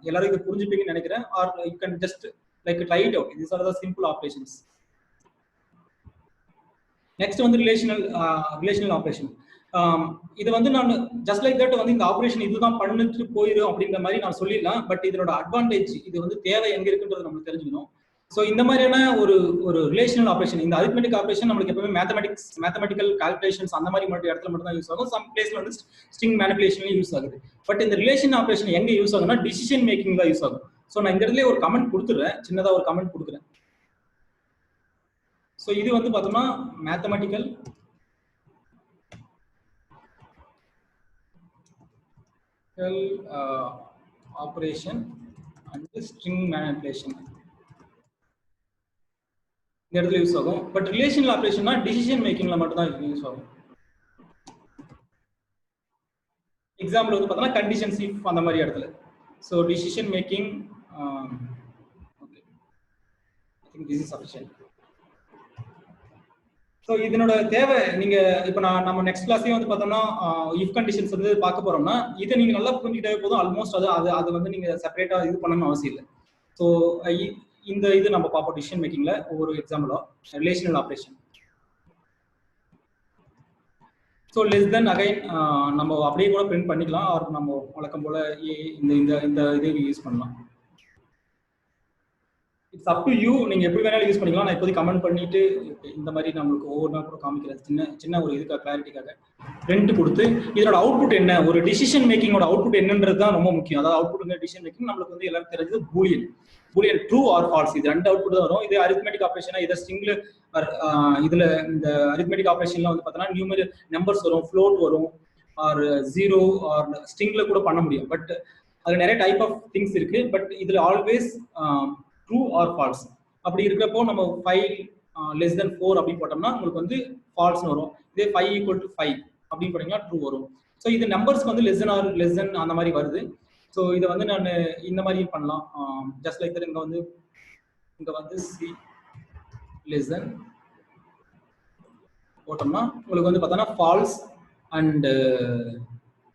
எல்லாரும் இது புரிஞ்சுப்பீங்கன்னு நினைக்கிறேன். Are you can just like try it out. these are the simple operations. Next வந்து ரிலேஷனல் ஆப்ரேஷன். இது வந்து நான் ஜஸ்ட் லைக் தட் வந்து இந்த ஆப்ரேஷன் இதுதான் பண்ணிட்டு போயிடும் அப்படின்ற மாதிரி நான் சொல்லிடலாம். பட் இதனோட அட்வான்டேஜ், இது வந்து தேவை எங்க இருக்குன்றது நமக்கு தெரிஞ்சுக்கணும். ஸோ இந்த மாதிரியான ஒரு ரிலேஷனல் ஆப்ரேஷன், இந்த அரித்மெட்டிக் ஆப்ரேஷன் நம்மளுக்கு எப்பவுமே மேத்தமெட்டிக்கல் கால்குலேஷன்ஸ் அந்த மாதிரி மட்டும் இடத்துல மட்டும் தான் யூஸ் ஆகும். சம் பிளேஸ்ல வந்து ஸ்ட்ரிங் மேனிபுலேஷன்ல யூஸ் ஆகுது. பட் இந்த ரிலேஷன் ஆப்ரேஷன் எங்க யூஸ் ஆகும்னா டிசிஷன் மேக்கிங் தான் யூஸ் ஆகும். ஸோ நான் இந்த இடத்துல ஒரு கமெண்ட் கொடுத்துறேன், சின்னதா ஒரு கமெண்ட் கொடுக்குறேன். ஸோ இது வந்து பார்த்தோம்னா mathematical operation and string manipulation இந்த இடத்துல யூஸ் ஆகும். பட் ரிலேஷனல் ஆப்ரேஷன்னா டிசிஷன் மேக்கிங்ல மட்டும் தான் யூஸ் ஆகும். எக்ஸாம்பிள் வந்து பார்த்தோம்னா கண்டிஷன்ஸ் இஃப் அந்த மாதிரி இடத்துல. So decision making, okay, I think this is sufficient. So இதனோட தேவை நீங்க இப்போ நம்ம நெக்ஸ்ட் கிளாஸ்லயே வந்து பார்த்தோம்னா இஃப் கண்டிஷன்ஸ் வந்து பார்க்க போறோம்னா இதை நீங்க நல்லா புரிஞ்சுக்கிட்டே போதும். ஆல்மோஸ்ட் அது வந்து நீங்க செப்பரேட்டா இது பண்ணணும்னு அவசியம் இல்லை. ஸோ இந்த இது நம்ம பார்ப்போம் டிசிஷன் மேக்கிங்ல ஒவ்வொரு எக்ஸாம்பிளா relational operation. So less than again நம்ம அப்படியே கூட பிரிண்ட் பண்ணிக்கலாம், ஆர் நம்ம வழக்கம் போல இந்த இந்த இந்த இதை யூஸ் பண்ணலாம். இட்ஸ் அப் டு யூ, நீங்க எப்படி வேணாலும் யூஸ் பண்ணிக்கலாம். நான் இப்போதைக்கு கமெண்ட் பண்ணிட்டு இந்த மாதிரி நம்மளுக்கு ஒவ்வொரு நாள் கூட காமிக்கிறது சின்ன ஒரு இதுக்காக கிளாரிட்டிக்காக பிரிண்ட் கொடுத்து இதோட அவுட்புட் என்ன, ஒரு டிசிஷன் மேக்கிங்கோட அவுட்புட் என்னன்றது தான் ரொம்ப முக்கியம். அதாவது அவுட்புட் டிசிஷன் மேக்கிங் நம்மளுக்கு வந்து எல்லாரும் தெரிஞ்சது பூலியன் ட்ரூ ஆர் ஃபால்ஸ், இது ரெண்டு அவுட்புட் தான் வரும். இது அரித்மெட்டிக் ஆப்ரேஷனா இதை ஸ்ட்ரிங்ல இதுல இந்த அரித்மெட்டிக் ஆப்ரேஷன்ல வந்து பார்த்தோன்னா நியூமரி நம்பர்ஸ் வரும், ஃப்ளோட் வரும், ஆர் ஜீரோ ஆர் ஸ்ட்ரிங்ல கூட பண்ண முடியும். பட் அதுல நிறைய டைப் ஆஃப் திங்ஸ் இருக்கு. பட் இதுல ஆல்வேஸ் ட்ரூ ஆர் ஃபால்ஸ் அப்படி இருக்கிறப்போ நம்ம 5 லெஸ் தென் 4 அப்படின்னு போட்டோம்னா உங்களுக்கு வந்து ஃபால்ஸ் வரும். இதே 5 ஈக்குவல் டு 5 அப்படின்னு போட்டீங்கன்னா ட்ரூ வரும். ஸோ இது நம்பர்ஸ்க்கு வந்து less than or less than அந்த மாதிரி வருது. ஸோ இதை வந்து நான் இந்த மாதிரி பண்ணலாம். ஜஸ்ட் லைக் தட் இங்க வந்து சி லெஸ் தென் போட்டோம்னா உங்களுக்கு வந்து பார்த்தோன்னா ஃபால்ஸ் அண்ட்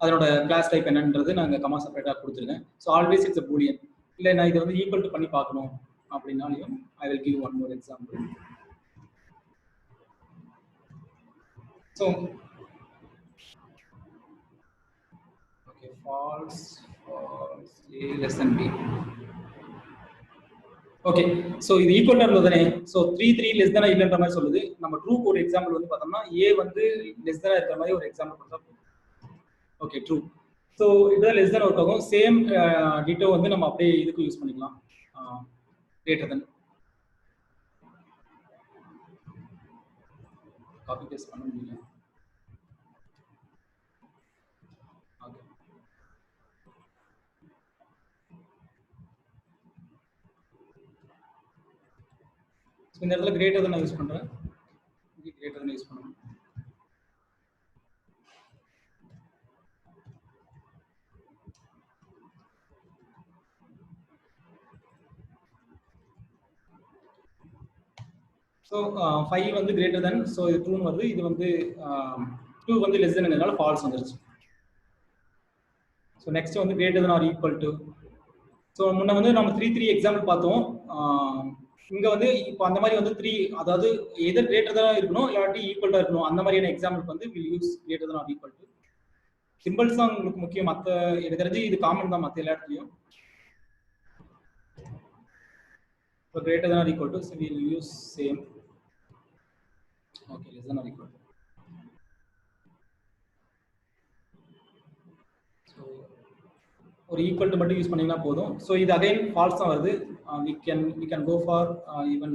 அதனோட கிளாஸ் டைப் என்னன்றது நாங்கள் கமா செப்பரேட்டாக கொடுத்துருக்கேன். So always it's a boolean. இல்லை நான் இதை வந்து ஈக்குவல் டு பண்ணி பார்க்கணும் அப்படின்னாலையும் I will give one more example. So okay, false a less than b. Okay, so இது ஈக்குவல் இருந்தது தானே. ஸோ 3 லெஸ் தானே இல்லைன்ற மாதிரி சொல்லுது. நம்ம ட்ரூக்கு ஒரு எக்ஸாம்பிள் வந்து பார்த்தோம்னா ஏ வந்து லெஸ் தானே இருக்கிற மாதிரி ஒரு எக்ஸாம்பிள் கொடுத்தா ஓகே ட்ரூ. ஸோ இதுதான் லெஸ் தென் ஒர்க் ஆகும். சேம் டிட்டோ வந்து நம்ம அப்படியே இதுக்கு யூஸ் பண்ணிக்கலாம். கிரேட்டர் தென் காப்பி பேஸ்ட் பண்ண முடியல. ஓகே, ஸோ இந்த இடத்துல கிரேட்டர் தென் நான் யூஸ் பண்றேன். கிரேட்டர் தென் யூஸ் பண்ணணும். ஸோ 5 வந்து கிரேட்டர் தென், ஸோ இது 2 வருது. இது வந்து 2 வந்து லெஸ் தென்ங்கிறதுனால ஃபால்ஸ் வந்துருச்சு. ஸோ நெக்ஸ்ட் வந்து greater than or equal to. So முன்ன வந்து நம்ம 3 எக்ஸாம்பிள் பார்த்தோம். இங்க வந்து இப்போ அந்த மாதிரி வந்து 3, அதாவது எதர் கிரேட்டர் தான் இருக்கணும் இல்லாட்டி ஈக்குவல்டா இருக்கணும், அந்த மாதிரியான எக்ஸாம்பிளுக்கு வந்து will use greater than or equal to. Symbols தான் உங்களுக்கு முக்கியம். மற்ற எனக்கு தெரிஞ்சு இது காமன் தான் மற்ற எல்லா இடத்துலையும். So greater than or equal to, so we will use same. Okay, less than or equal to. So or equal to மட்டும் யூஸ் பண்ணீங்கன்னா போதும். So இது again false தான் வருது. We can go for even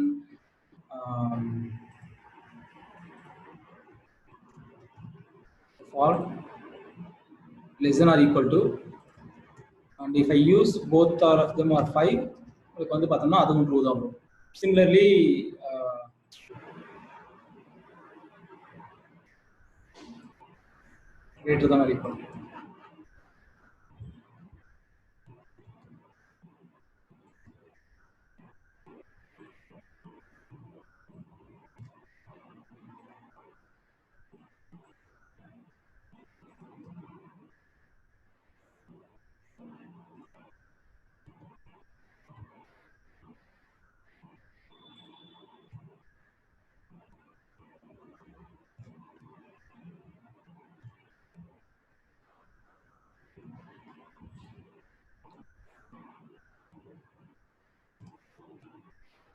for less than or equal to, and if I use both of them are 5, உங்களுக்கு வந்து பார்த்தோம்னா அதுவும் ட்ரூ தான் வரும். Similarly greater than or equal to.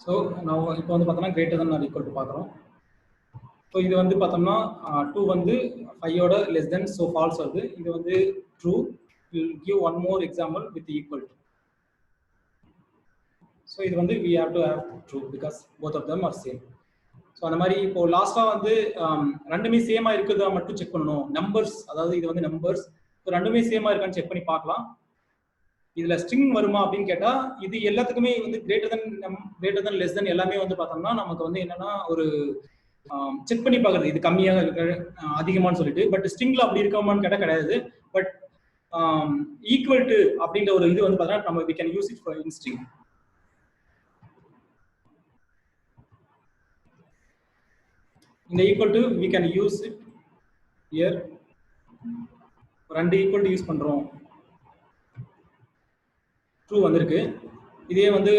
So நான் இப்போ வந்து பார்த்தோம்னா greater than or equal to பார்க்குறோம். ஸோ இது வந்து பார்த்தோம்னா 2 வந்து 5ஓட லெஸ் தென், ஸோ ஃபால்ஸ் வருது. இது வந்து true. Will give one more example with equal to. So இது வந்து we have to have true because both of them are same. So அந்த மாதிரி இப்போ லாஸ்ட்டாக வந்து ரெண்டுமே சேமாக இருக்குதா மட்டும் செக் பண்ணணும். நம்பர்ஸ், அதாவது இது வந்து நம்பர்ஸ், ஸோ ரெண்டுமே சேமாக இருக்கான்னு செக் பண்ணி பார்க்கலாம். இதுல ஸ்ட்ரிங் வருமா அப்படின்னு கேட்டா இது எல்லாத்துக்குமே வந்து கிரேட்டர் தென் லெஸ் தென் எல்லாமே வந்து பார்த்தோம்னா நமக்கு வந்து என்னன்னா ஒரு செக் பண்ணி பார்க்குறது இது கம்மியாக இருக்கு அதிகமானு சொல்லிட்டு. பட் ஸ்ட்ரிங்ல அப்படி இருக்காமான்னு கேட்டால் கிடையாது. பட் ஈக்குவல் டு அப்படின்ற ஒரு இது வந்து பார்த்தோம்னா நம்ம we can use it for in string. இந்த equal to we can use it here. ரெண்டு ஈக்குவல் டு யூஸ் பண்றோம், ட்ரூ வந்திருக்கு. இதே வந்து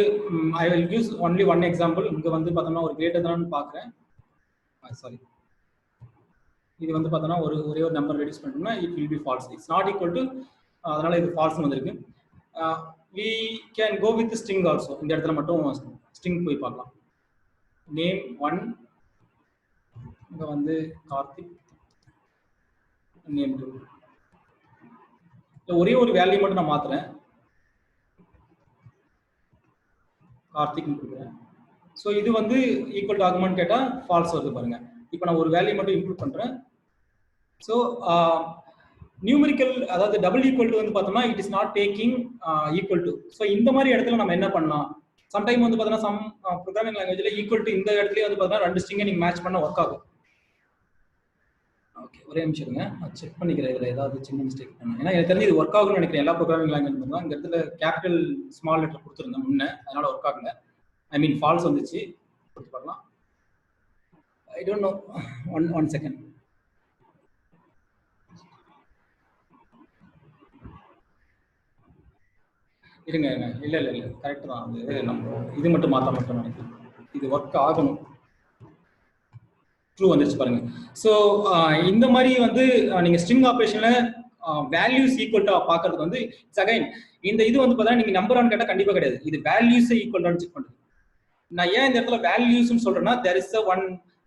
I will use only one example. இங்க வந்து பார்த்தோம்னா ஒரு கிரேட்டர் தான் பார்க்குறேன். சாரி, இது வந்து பார்த்தோன்னா ஒரே ஒரு நம்பர் ரெடியூஸ் பண்ணிட்டோம்னா it will B falls. It's not equal to, அதனால இது ஃபால்ஸ் வந்திருக்கு. we can go with string also. இந்த இடத்துல மட்டும் string போய் பார்க்கலாம். நேம் 1, இங்க வந்து கார்த்திக், நேம் 2. ஒரே ஒரு வேல்யூ மட்டும் நான் மாத்துறேன், கார்த்திக் கொடுக்குறேன். ஸோ இது வந்து ஈக்குவல் டு ஆகுமான்னு கேட்டால் ஃபால்ஸ் வருது பாருங்க. இப்போ நான் ஒரு வேல்யூ மட்டும் இன்க்ளூட் பண்ணுறேன். ஸோ நியூமரிக்கல், அதாவது டபுள் ஈக்குவல் டு வந்து பார்த்தோம்னா it is not taking equal to. So இந்த மாதிரி இடத்துல நம்ம என்ன பண்ணலாம், சம்டைம் வந்து பார்த்தோன்னா சம் ப்ரோக்ராமிங் லாங்குவேஜில் ஈக்குவல் டு இந்த இடத்துல வந்து பார்த்தோன்னா 2 ஸ்ட்ரிங்கை நீங்கள் மேட்ச் பண்ண ஒர்க் ஆகும். ஓகே, ஒரே நிமிஷம் இருங்க, செக் பண்ணிக்கிறேன் இதில் ஏதாவது சின்ன மிஸ்டேக் பண்ணேன். ஏன்னா எனக்கு தெரிஞ்சு இது ஒர்க் ஆகும்னு நினைக்கிறேன் எல்லா ப்ரோக்ராமிங் லாங்குவேஜ் தான். இந்த இடத்துல கேபிட்டல் ஸ்மால் லெட்டர் கொடுத்துருந்தேன் முன்னே, அதனால ஒர்க் ஆகல. ஐ மீன் ஃபால்ஸ் வந்துச்சு. கொடுத்து பார்க்கலாம். ஐ டோன்ட் நோ, ஒன் செகண்ட். இருங்க இல்லை கரெக்ட் தான். அது நம்ம இது மட்டும் மாற்ற மட்டும் நினைக்கிறேன், இது ஒர்க் ஆகணும். ட்ரூ வந்துருச்சு பாருங்க. ஸோ இந்த மாதிரி வந்து நீங்க ஸ்ட்ரிங் ஆப்ரேஷன்ல வேல்யூஸ் ஈக்குவல் டு பார்க்கறதுக்கு வந்து இட்ஸ் அகைன் இந்த இது வந்து பார்த்தா நீங்க நம்பரான்னு கேட்டால் கண்டிப்பாக கிடையாது, இது வேல்யூஸை ஈக்குவல் டான்னு செக் பண்ணுறது. நான் ஏன் இந்த இடத்துல வேல்யூஸ்ன்னு சொல்றேன்னா, there is a one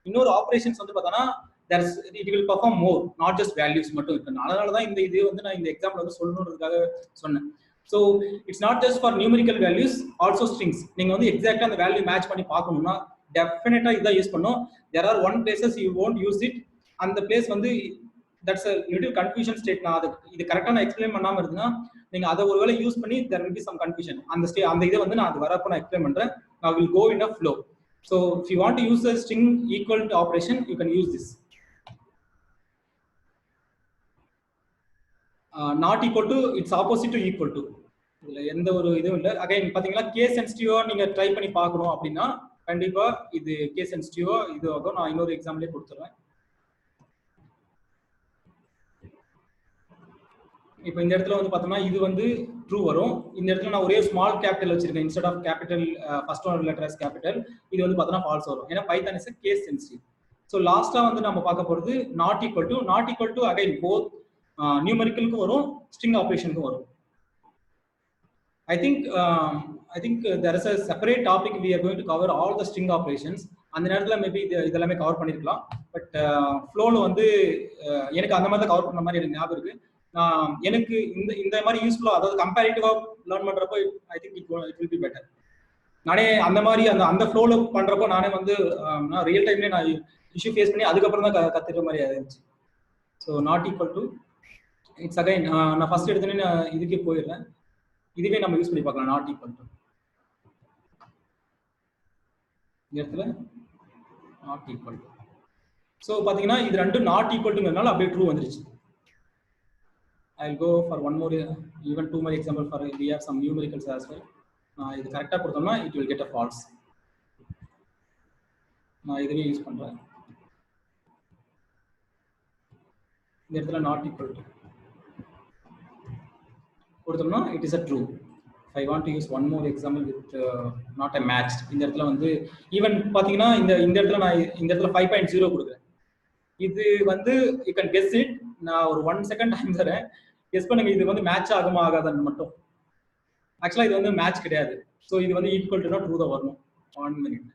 இன்னொரு ஆப்ரேஷன்ஸ் வந்து பார்த்தோன்னா it will perform more, not just values மட்டும் இருக்கு. அதனால தான் இந்த இது வந்து நான் இந்த எக்ஸாம்பிள் வந்து சொல்லணுன்றதுக்காக சொன்னேன். So it's not just for numerical values, also strings. நீங்க வந்து எக்ஸாக்டா அந்த வேல்யூ மேட்ச் பண்ணி பார்க்கணும்னா டெஃபினட்டா இதான் யூஸ் பண்ணும். there are one places you won't use it. அந்த பிளேஸ் வந்து that's a little confusion state. நான் அது இது கரெக்டா நான் எக்ஸ்பிளைன் பண்ணாம இருந்தேன்னா நீங்க அதை ஒருவேளை யூஸ் பண்ணி there will be some confusion. அந்த இதை வந்து நான் அது வரப்போ நான் எக்ஸ்பிளைன் பண்றேன். I will go in a flow. So if you want to use a string equal to operation, you can use this. Not equal to, it's opposite to equal to. இதுல எந்த ஒரு இதுவும் இல்லை. அகைன் பாத்தீங்கன்னா case சென்சிட்டிவா நீங்க try பண்ணி பார்க்கணும் அப்படின்னா கண்டிப்பா இது கேஸ் சென்சிட்டிவா இது ஆகும். நான் இன்னொரு எக்ஸாம்பிளே கொடுத்துறேன். இப்போ இந்த இடத்துல வந்து பார்த்தோம்னா இது வந்து ட்ரூ வரும். இந்த இடத்துல நான் ஒரே ஸ்மால் கேபிட்டல் வச்சிருக்கேன் instead of capital, first one letter as capital. இது வந்து பார்த்தோம்னா ஃபால்ஸ் வரும், ஏன்னா Python is a case sensitive. So லாஸ்டா வந்து நம்ம பார்க்க போறது not equal to again both நியூமரிக்கலுக்கும் வரும், ஸ்ட்ரிங் ஆப்ரேஷனுக்கும் வரும். I think there is a separate topic we are going to cover all the string operations. அந்த நேரத்தில் மேபி இதெல்லாமே கவர் பண்ணிருக்கலாம். பட் ஃப்ளோல வந்து எனக்கு அந்த மாதிரி தான் கவர் பண்ண மாதிரி எனக்கு ஞாபகம் இருக்கு. எனக்கு இந்த மாதிரி யூஸ்ஃபுல்லா, அதாவது கம்பேரிட்டிவா லேர்ன் பண்றப்போ I think it will be better. நானே அந்த மாதிரி அந்த ஃப்ளோல பண்றப்போ நானே வந்து நான் ரியல் டைம்லேயே நான் இஷ்யூ ஃபேஸ் பண்ணி அதுக்கப்புறம் தான் கத்துக்கிற மாதிரி ஆயிடுச்சு. So not equal to it's again நான் ஃபர்ஸ்ட் எடுத்தோன்னே நான் இதுக்கே போயிடுறேன். இதுவே நம்ம யூஸ் பண்ணி பார்க்கலாம். நாட் ஈக்குவல் டு இந்த இடத்துல நாட் ஈக்குவல் டு. ஸோ பார்த்தீங்கன்னா இது ரெண்டும் நாட் ஈக்குவல் டுங்கிறதுனால அப்படியே ட்ரூ வந்துருச்சு. I'll go for one more, even two more example for we have some numericals as well. நான் இது கரெக்டாக கொடுத்தோம்னா it will get a false. நான் இதுவே யூஸ் பண்ணுறேன். இந்த இடத்துல நாட் ஈக்குவல் டு கொடுத்தோம்னா it is a true. If I want to use one more example with not a matched, இந்த இடத்துல வந்து ஈவன் பார்த்தீங்கன்னா இந்த இடத்துல நான் இந்த இடத்துல 5.0 கொடுக்குறேன். இது வந்து யூ கேன் கெஸ் இட். நான் ஒரு 1 செகண்ட் டைம் தரேன், கெஸ் பண்ணுங்க இது வந்து மேட்ச் ஆகுமா ஆகாதான்னு மட்டும். ஆக்சுவலா இது வந்து மேட்ச் கிடையாது. ஸோ இது வந்து ஈக்குவல் டுனா ட்ரூ தான் வரணும். 1 minute.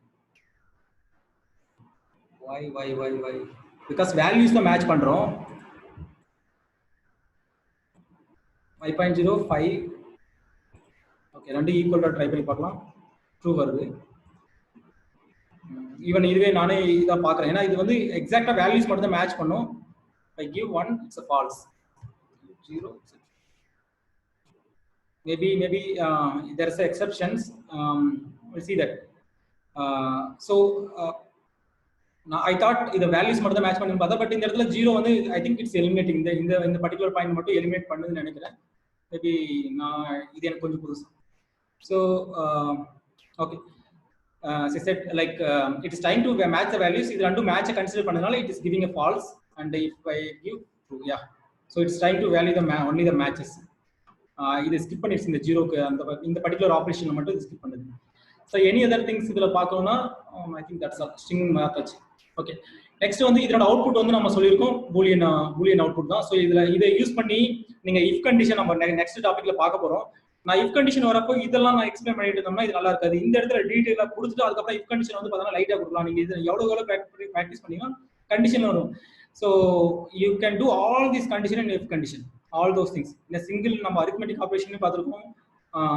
why பிகாஸ் வேல்யூஸ் தான் மேட்ச் பண்றோம். 5.0 5. ஓகே, ரெண்டு ஈக்குவல் ட்ரை பண்ணி பார்க்கலாம். ட்ரூ வருது. ஈவன் இதுவே நானே இதான் பார்க்குறேன், ஏன்னா இது வந்து எக்ஸாக்டா வேல்யூஸ் மட்டும் தான் மேட்ச் பண்ணும். I give 1, it's a false. 0. Maybe there is exceptions. We'll see that. So I thought the values மட்டும் தான் மேட்ச் பண்ணி பார்த்தா, பட் இந்த இடத்துல 0 வந்து I think it's eliminating. இந்த பர்டிகுலர் பாயிண்ட் மட்டும் எலிமினேட் பண்ணுதுன்னு நினைக்கிறேன். மேபி நான் இது எனக்கு கொஞ்சம் புதுசு. So okay. As I said, like it is trying to match the values. இது ரெண்டும் மேட்சை கன்சிடர் பண்ணதுனால it is giving a false, and if I give true, yeah, so it's trying to value only the matches. இது skip பண்ணிடுச்சு இந்த 0க்கு, இந்த particular ஆப்ரேஷன்ல மட்டும் இது ஸ்கிப் பண்ணுது. ஸோ எனி அதர் திங்ஸ் இதில் பார்க்கணும்னா I think that's a string methods. Okay, next வந்து இதோட அவுட்புட் வந்து நம்ம சொல்லியிருக்கோம் பூலியன் அவுட்புட் தான். ஸோ இதை யூஸ் பண்ணி நீங்க இஃப் கண்டிஷன் நம்ம நெக்ஸ்ட் டாபிக்ல பார்க்க போறோம். நான் இஃப் கண்டிஷன் வரப்போ இதெல்லாம் நான் எக்ஸ்பிளைன் பண்ணிட்டு இருந்தோம்னா இது நல்லா இருக்காது. இந்த இடத்துல டீடைலா கொடுத்துட்டு அதுக்கப்புறம் இஃப் கண்டிஷன் வந்து பார்த்தா லைட்டா கொடுக்கலாம். நீங்க இது எவ்வளவு ப்ராக்டிஸ் பண்ணீங்கன்னா கண்டிஷன் வரும். So you can two all this condition and if condition all those things. இந்த சிங்கிள் நம்ம அரித்மெட்டிக் ஆபரேஷன் பார்த்துருக்கோம்.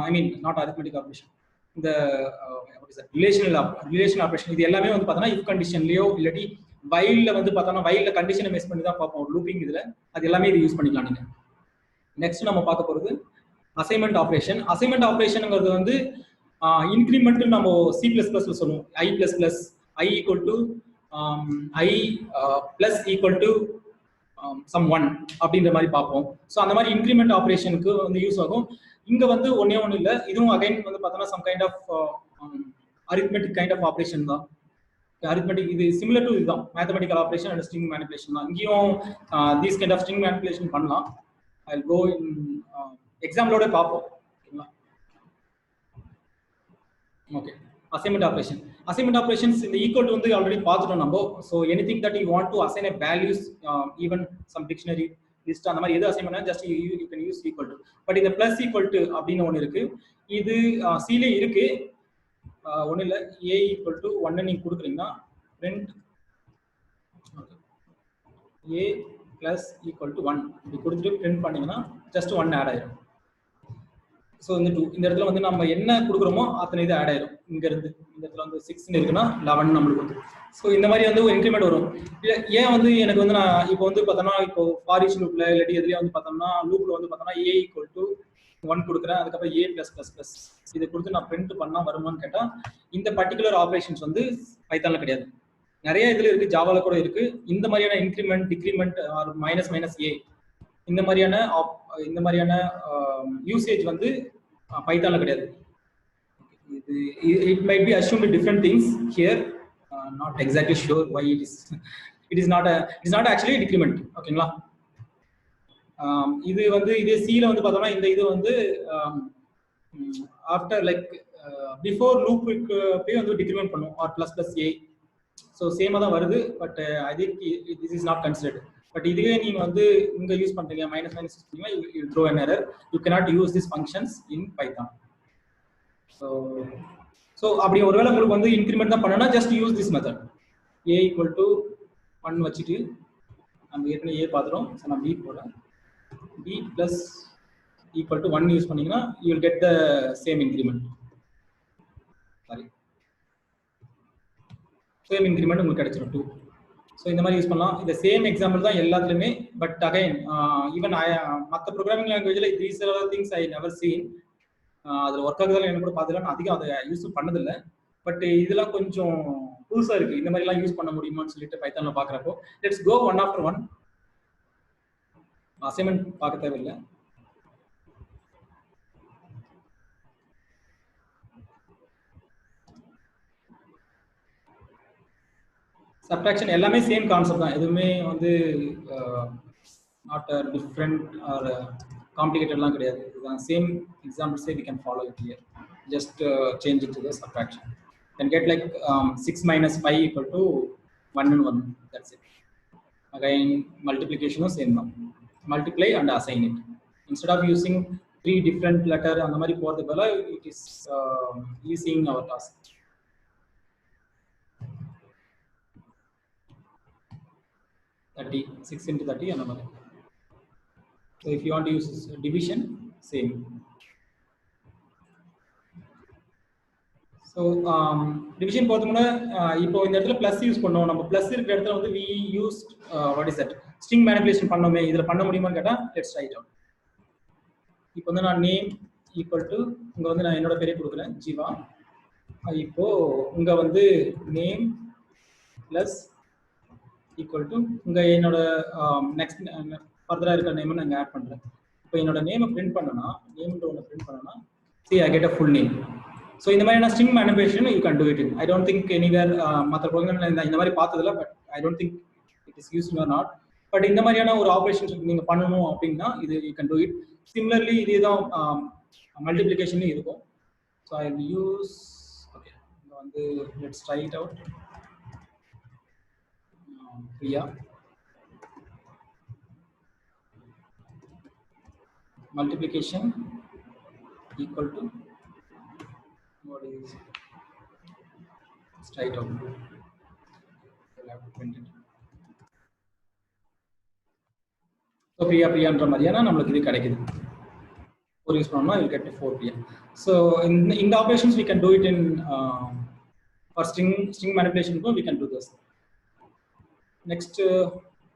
ஐ மீன் நாட் அரித்மெட்டிக் ஆபரேஷன், இந்த ரிலேஷன் ஆபரேஷன் இது எல்லாமே வந்து பார்த்தோன்னா இஃப் கண்டிஷன்லயோ இல்லாட்டி வைல்ல வந்து பார்த்தோம்னா வைல்ல கண்டிஷனை பேஸ் பண்ணி தான் பார்ப்போம் லூப்பிங். இதுல அது எல்லாமே இது யூஸ் பண்ணிக்கலாம் நீங்க. நெக்ஸ்ட் நம்ம பார்க்க போறது அசைன்மெண்ட் ஆபரேஷன். அசைன்மெண்ட் ஆபரேஷன்ங்கிறது வந்து இன்க்ரிமெண்ட் நம்ம C++ சொல்லுவோம். I++, I equal to I plus equal to some 1 அப்படின்ற மாதிரி பார்ப்போம். ஸோ அந்த மாதிரி இன்க்ரிமெண்ட் ஆபரேஷனுக்கு வந்து யூஸ் ஆகும். இங்க வந்து ஒன்னே ஒன்று இல்லை, இதுவும் அகைன் வந்து பார்த்தோம்னா some kind of arithmetic kind of operation தான். அரித்மெட்டிக் இது சிமிலர் டு இதுதான், mathematical operation and string manipulation தான். இங்கேயும் these kind of string manipulation பண்ணலாம். ஐ வில் கோ இன் எக்ஸாம்பிளோட பார்ப்போம். Okay, assignment operation. Assignment operations இந்த ஈக்குவல் டு வந்து ஆல்ரெடி பார்த்துட்டோம் நம்ம. So anything that you want to assign a values, even some dictionary list அந்த மாதிரி எது அசைன் பண்ணா just you can use equal to. But இந்த பிளஸ் ஈக்குவல் டு அப்படின்னு ஒன்று இருக்கு. இது சிலே இருக்கு. ஒன்றும் இல்லை, A ஈக்குவல் டு 1 நீங்க கொடுக்குறீங்கன்னா print A plus equal to 1 இப்படி கொடுத்துட்டு பிரிண்ட் பண்ணீங்கன்னா ஜஸ்ட் 1 ஆட் ஆயிடும். ஸோ இந்த 2 இந்த இடத்துல வந்து நம்ம என்ன கொடுக்குறோமோ அத்தனை இது ஆட் ஆயிடும். இங்க இருந்து இந்த இடத்துல வந்து 6 இருக்குன்னா 11 நம்மளுக்கு வந்து. ஸோ இந்த மாதிரி வந்து ஒரு இன்க்ரிமெண்ட் வரும். ஏன் வந்து எனக்கு வந்து நான் இப்போ வந்து பார்த்தோம்னா இப்போ ஃபார் ஈச் லூப்ல இல்லாட்டி எதுலேயே வந்து பார்த்தோம்னா லூப்ல வந்து பார்த்தோம்னா A ஈக்குவல் டு 1 கொடுக்குறேன், அதுக்கப்புறம் A பிளஸ் பிளஸ் பிளஸ் இதை கொடுத்து நான் பிரிண்ட் பண்ணா வருமானு கேட்டால் இந்த பர்டிகுலர் ஆப்ரேஷன்ஸ் வந்து பைத்தான்ல கிடையாது. நிறைய இதுல இருக்கு, ஜாவால கூட இருக்கு. இந்த மாதிரியான increment decrement or minus minus A இந்த மாதிரியான யூசேஜ் வந்து பைத்தான்ல கிடையாது. இது it might be assumed different things here, not exactly sure why it is not actually decrement. ஓகேங்களா? இது வந்து இதே சில வந்து பார்த்தோம்னா இந்த இது வந்து ஆஃப்டர் லைக் பிஃபோர் லூப்புக்கு போய் வந்து டிக்ரிமெண்ட் பண்ணும் or plus plus A. So சேமாக தான் வருது. But I think this is not considered. But இதுவே நீங்க வந்து இங்க யூஸ் பண்றீங்க மைனஸ் மைனஸ் யூஸ் பண்ணீங்கன்னா you throw an error. You cannot use these functions in Python. So அப்படி ஒருவேளை உங்களுக்கு வந்து இன்க்ரிமெண்ட் தான் பண்ணனா just use this method. A equal to 1 வச்சிட்டு நம்ம ஏற்கனவே A பார்த்துறோம். ஸோ நான் B போடுறேன். B plus equal to 1 use பண்ணீங்கன்னா you will get the same increment. Sorry, same increment உங்களுக்கு கிடைச்சிடும் 2. ஸோ இந்த மாதிரி யூஸ் பண்ணலாம். இந்த சேம் எக்ஸாம்பிள் தான் எல்லாத்துலையுமே. பட் அகைன் ஈவன் மற்ற ப்ரோக்ராமிங் லாங்குவேஜில் these things I never seen. அதில் ஒர்க் ஆகுதல் எனக்கு கூட பார்த்துக்கலாம், நான் அதிகம் அதை யூஸ் பண்ணதில்லை. பட் இதெல்லாம் கொஞ்சம் புதுசாக இருக்குது. இந்த மாதிரிலாம் யூஸ் பண்ண முடியுமான்னு சொல்லிட்டு பைத்தானில் பார்க்குறப்போ let's go one after one. Assignment பார்க்க தேவையில்லை. சப்ட்ராக்ஷன் எல்லாமே சேம் கான்செப்ட் தான். எதுவுமே வந்து நாட் டிஃப்ரெண்ட் ஆர் காம்ப்ளிகேட்டட்லாம் கிடையாது. இதுதான் சேம் எக்ஸாம்பிள்ஸே we can follow it here. Just change it to the subtraction. Can get like 6 minus 5 equal to 1 and 1. That's it. Again multiplication same தான். Multiply and assign it. Instead of using 3 different letter அந்த மாதிரி போறது பதிலா it is easing our task. Thirty 6 into 30 and another. So if you want to use division, same. So division போறதுக்கு இப்போ இந்த இடத்துல plus use பண்ணோம். நம்ம plus இருக்கிற இடத்துல வந்து we used what is that string manipulation பண்ணோமே, இதுல பண்ண முடியுமான்னு கேட்டா let's try it out. இப்போ வந்து நான் name equal to இங்க வந்து நான் என்னோட பேரே கொடுக்குறேன் ஜீவா. இப்போ இங்க வந்து name plus equal to இங்க என்னோட நெக்ஸ்ட் ஃபர்தரா இருக்கிற நேம் நான் ஆட் பண்றேன். இப்போ என்னோட நேமை பிரிண்ட் பண்ணனா நேம்ன்ற ஒன்று பிரிண்ட் பண்ணனா see I get a full name. So இந்த மாதிரியான string manipulation you can do it in. I don't think anywhere மற்ற ப்ரோக்ராம்ல இந்த மாதிரி பார்த்ததில்ல. But I don't think it is useful or not. But இந்த மாதிரியான ஒரு ஆப்ரேஷன்ஸ் நீங்கள் பண்ணணும் அப்படின்னா இது you can do it. Similarly இதே தான் மல்டிப்ளிகேஷன்லையும் இருக்கும். So I will use okay இங்கே வந்து let's try it out. Priya multiplication equal to what is straight out. We'll have to print it. So Priyaன்ற மாதிரியான நமக்கு இது கிடைக்குது. 4 use பண்ணோம்னா you'll get to 4 Priya. So in the operations we can do it in for string manipulation we can do this. Next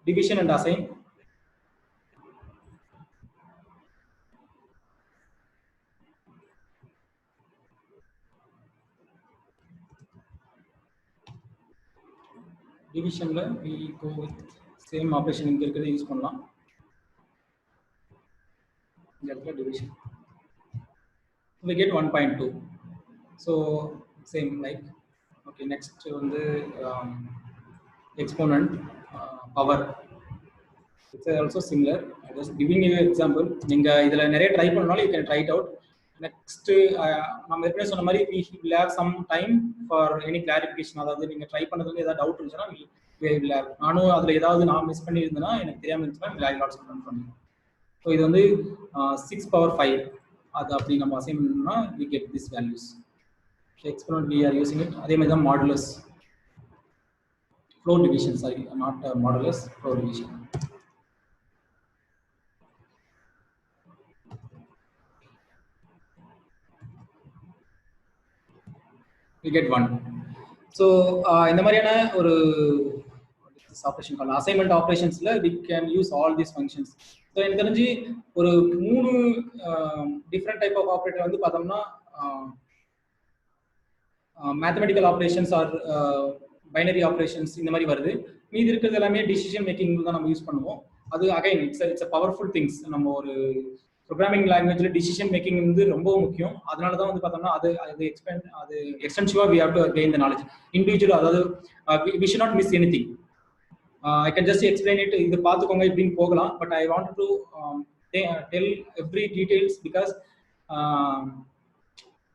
division and assign. Division la we go with same operation இங்க இருக்கிறத use பண்ணலாம். இந்த இடத்துல division we get 1.2. so same like okay. Next வந்து exponent power, it's also similar. I was giving you an example. நீங்க இதல நிறைய try பண்ணனால you can try it out. Next நம்ம ஏற்கனவே சொன்ன மாதிரி we will have some time for any clarification. அதாவது நீங்க ட்ரை பண்ணதுல ஏதாவது டவுட் இருந்துச்சுனா we will have. நானும் அதுல ஏதாவது நான் மிஸ் பண்ணி இருந்தேனா எனக்கு தெரியாம இருந்துச்சுனா I will also confirm. So இது வந்து 6 power 5 அது அப்படி நம்ம அசைன் பண்ணோம்னா we get these values. So exponent we are using it. அதே மாதிரி தான் modulus, floor division, sorry, not modulus, floor division. We get 1. So இந்த மாதிரியான ஒரு operation called assignment operationsல we can use all these functions. So எனக்கு தெரிஞ்சு ஒரு 3 different type of operator வந்து பார்த்தோம்னா mathematical operations or binary operations இந்த மாதிரி வருது. மீதி இருக்கிறது எல்லாமே decision making தான் நம்ம யூஸ் பண்ணுவோம். அது again it's a powerful things. நம்ம ஒரு ப்ரோக்ராமிங் லாங்குவேஜ்ல டிசிஷன் மேக்கிங் வந்து ரொம்ப முக்கியம். அதனால தான் வந்து பார்த்தோம்னா அது எக்ஸ்டென்சிவா we have to gain the knowledge individual. அதாவது we should not miss anything. I can just explain it, இது பார்த்துக்கோங்க இப்படின்னு போகலாம். But I wanted to tell every details because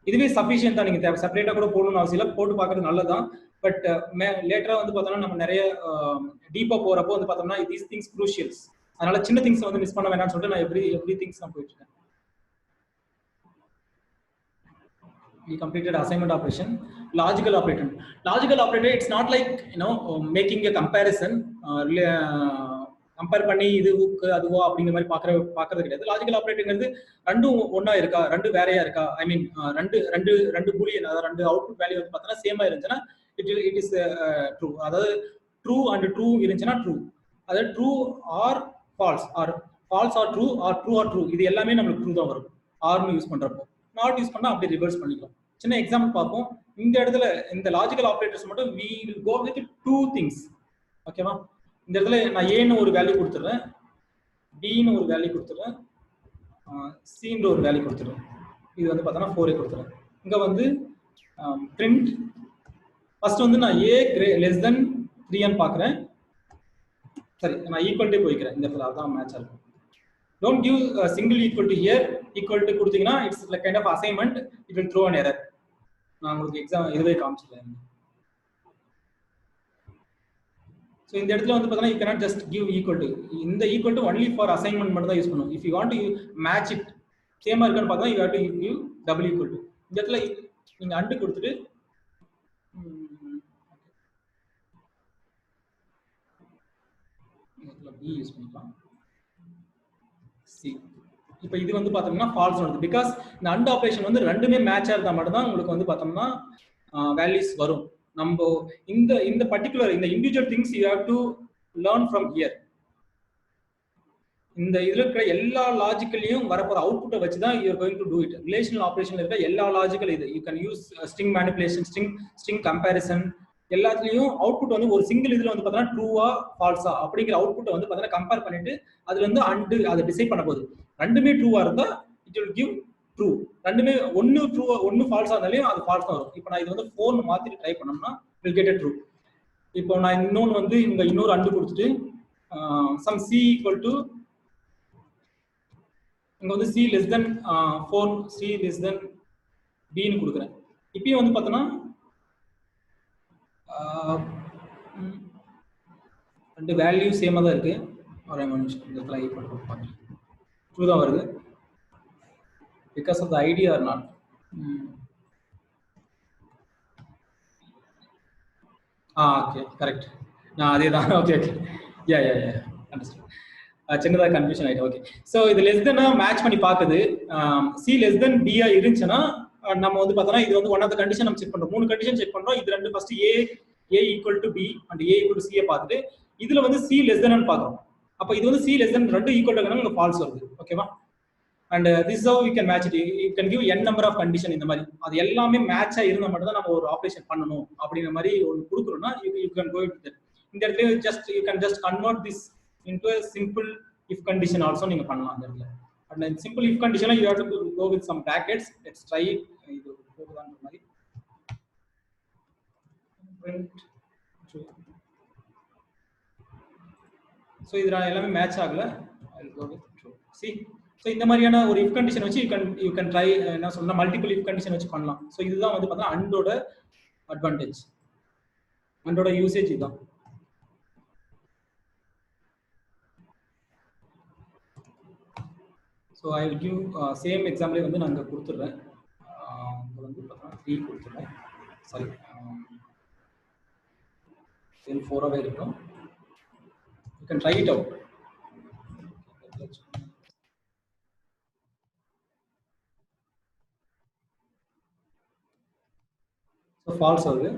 இதுவே சஃபிஷியன்ட் தான். நீங்க செப்பரேட்டா கூட போடணும்னு அவசியம் இல்லை, போட்டு பார்க்கறது நல்லதுதான். பட் லேட்டரா வந்து பார்த்தோம்னா நம்ம நிறைய டீப்பா போறப்போ வந்து பார்த்தோம்னா these things crucials. அதனால சின்ன திங்ஸ் வந்து மிஸ் பண்ண வேணாம்னு சொல்லிட்டு நான் எவ்ரி திங்ஸ் நான் போயிட்டு இருக்கேன். We completed assignment operation. Logical operator. Logical operator, it's not like making a comparison. Compare பண்ணி இதுக்கு அதுவோ அப்படிங்கிற மாதிரி பார்க்கறது கிடையாது. லாஜிக்கல் ஆப்ரேட்டர்ங்கிறது ரெண்டும் ஒன்னா இருக்கா, ரெண்டு வேறையா இருக்கா, ஐ மீன் ரெண்டு பூலியன், அதாவது ரெண்டு அவுட்புட் வேல்யூ வந்து பார்த்தோன்னா சேமா இருந்துச்சுன்னா இட் இஸ் ட்ரூ. அதாவது ட்ரூ அண்ட் ட்ரூ இருந்துச்சுன்னா ட்ரூ. அதாவது true or false or false are true are true are true, இது எல்லாமே நம்மளுக்கு ட்ரூ தான் வரும் ஆர்னு யூஸ் பண்றப்போ. நாட் யூஸ் பண்ணா அப்படியே ரிவர்ஸ் பண்ணிக்கலாம். சின்ன எக்ஸாம்பிள் பார்ப்போம். இந்த இடத்துல இந்த லாஜிக்கல் ஆப்ரேட்டர்ஸ் மட்டும் we will go with two things. ஓகேவா? இந்த இடத்துல நான் ஏன்னு ஒரு வேல்யூ கொடுத்துறேன், பின்னு ஒரு வேல்யூ கொடுத்துறேன், சின்ற ஒரு வேல்யூ கொடுத்துறேன். இது வந்து பார்த்தோன்னா 4 கொடுத்துறேன். இங்க வந்து பிரிண்ட் ஃபர்ஸ்ட் வந்து நான் ஏ லெஸ் தென் 3 பார்க்குறேன். சரி, நான் ஈக்குவல் டு போய்க்கிறேன். இந்த இடத்துல அதான் மேட்ச் ஆகும். Don't give a single equal to here. Equal to கொடுத்தீங்கன்னா it's like kind of assignment. It will throw an error. நான் உங்களுக்கு எக்ஸாம் இதுவே காமிச்சிட்டேன். So இந்த இடத்துல வந்து பார்த்தீங்கன்னா you cannot just give equal to. இந்த equal to only for assignment மட்டும் தான் யூஸ் பண்ணுவோம். If you want to match it சேமா இருக்கான்னு பார்த்தா you have to give double equal to. இந்த இடத்துல நீங்க அண்டு கொடுத்துட்டு b யூஸ் பண்ணிக்கலாம். இப்போ இது வந்து பார்த்தோம்னா ஃபால்ஸ் வருது. பிகாஸ் இந்த அண்ட் ஆப்ரேஷன் வந்து ரெண்டுமே மேட்சாக இருந்தால் மட்டும்தான் உங்களுக்கு வந்து பார்த்தோம்னா வேல்யூஸ் வரும். நம்ம இந்த பர்டிகுலர் இந்த individual things you have to learn from here. இந்த இதில் இருக்கிற எல்லா லாஜிக்கலையும் வரப்போற அவுட்புட்டை வச்சு தான் you are going to do it. Relational ஆப்ரேஷன்ல இருக்கிற எல்லா லாஜிக்கல் இது you can use string manipulation, string comparison, எல்லாத்துலயும் அவுட்புட் வந்து ஒரு சிங்கிள் இதுல வந்து பார்த்தீங்கன்னா ட்ரூவா ஃபால்ஸா அப்படிங்கிற அவுட்புட்டை வந்து பார்த்தீங்கன்னா கம்பேர் பண்ணிட்டு அதுல வந்து அண்டு அதை டிசைட் பண்ண போகுது. ரெண்டுமே ட்ரூவா இருந்தா இட் வில் கிவ் ட்ரூ. ரெண்டுமே ஒன்னு ட்ரூவா ஒன்னு ஃபால்ஸா இருந்தாலும் அது ஃபால்ஸ் தான் வரும். இப்போ நான் இது வந்து 4 மாத்திட்டு ட்ரை பண்ணோம்னா வில் கெட் a ட்ரூ. இப்போ நான் இன்னொன்று வந்து இங்க இன்னொரு அண்டு கொடுத்துட்டு சம் சி ஈக்குவல் டு இங்க வந்து C less than 4 C less than பின்னு கொடுக்குறேன். இப்பயும் வந்து பார்த்தோன்னா ரெண்டு வேல்யூ சேமாக தான் இருக்கு. ஒரே நிமிஷம் இந்த இடத்துல ஈக்குவல் கொடுப்பாங்க. ட்ரூ தான் வருது. Because of the ID or not. Okay correct. நான் அதே தான். Okay okay ya understand. சின்னதாக கன்ஃபியூஷன் ஆகிட்டு. ஓகே ஸோ இது லெஸ் தென்னா மேட்ச் பண்ணி பார்க்குது. சி லெஸ் தென் பியா இருந்துச்சுன்னா நம்ம வந்து பார்த்தோம்னா இது வந்து ஒன் ஆஃப் த கண்டிஷன் நம்ம செக் பண்ணுறோம். 3 கண்டிஷன் செக் பண்ணுறோம். இது ரெண்டு first A equal to B and A equal to சியை பார்த்துட்டு இதில் வந்து சி லெஸ் தென் பார்க்குறோம். அப்போ இது வந்து சி லெஸ் தென் ரெண்டு ஈக்குவல் டு ஃபால்ஸ் வருது. ஓகேவா? And this how you can match it. You can give n number of condition. இந்த மாதிரி அது எல்லாமே மேட்சாக இருந்தால் மட்டும் தான் நம்ம ஒரு ஆப்ரேஷன் பண்ணணும் அப்படிங்கிற மாதிரி ஒன்று கொடுக்குறோம்னா you can go with that. இந்த இடத்துல you can just convert this into a simple if condition also நீங்க பண்ணலாம் அந்த இடத்துல. and simple if condition you have to go with some brackets. Let's try it. இது போகுதான்ற மாதிரி print true. so இதுல எல்லாமே மேட்ச் ஆகல. I'll go with true. see so இந்த மாதிரியான ஒரு if condition வச்சு you can try என்ன சொல்றா multiple if condition வச்சு பண்ணலாம். so இதுதான் வந்து பார்த்தா and ஓட அட்வான்டேஜ், and ஓட யூசேஜ் இதுதான். So I will give same example வந்து நான் இங்க கொடுத்துறேன். இங்க வந்து பார்த்தா 3 கொடுத்துறேன். சாரி then 4 ஆவே இருக்கும். You can try it out. So false ஆகுது.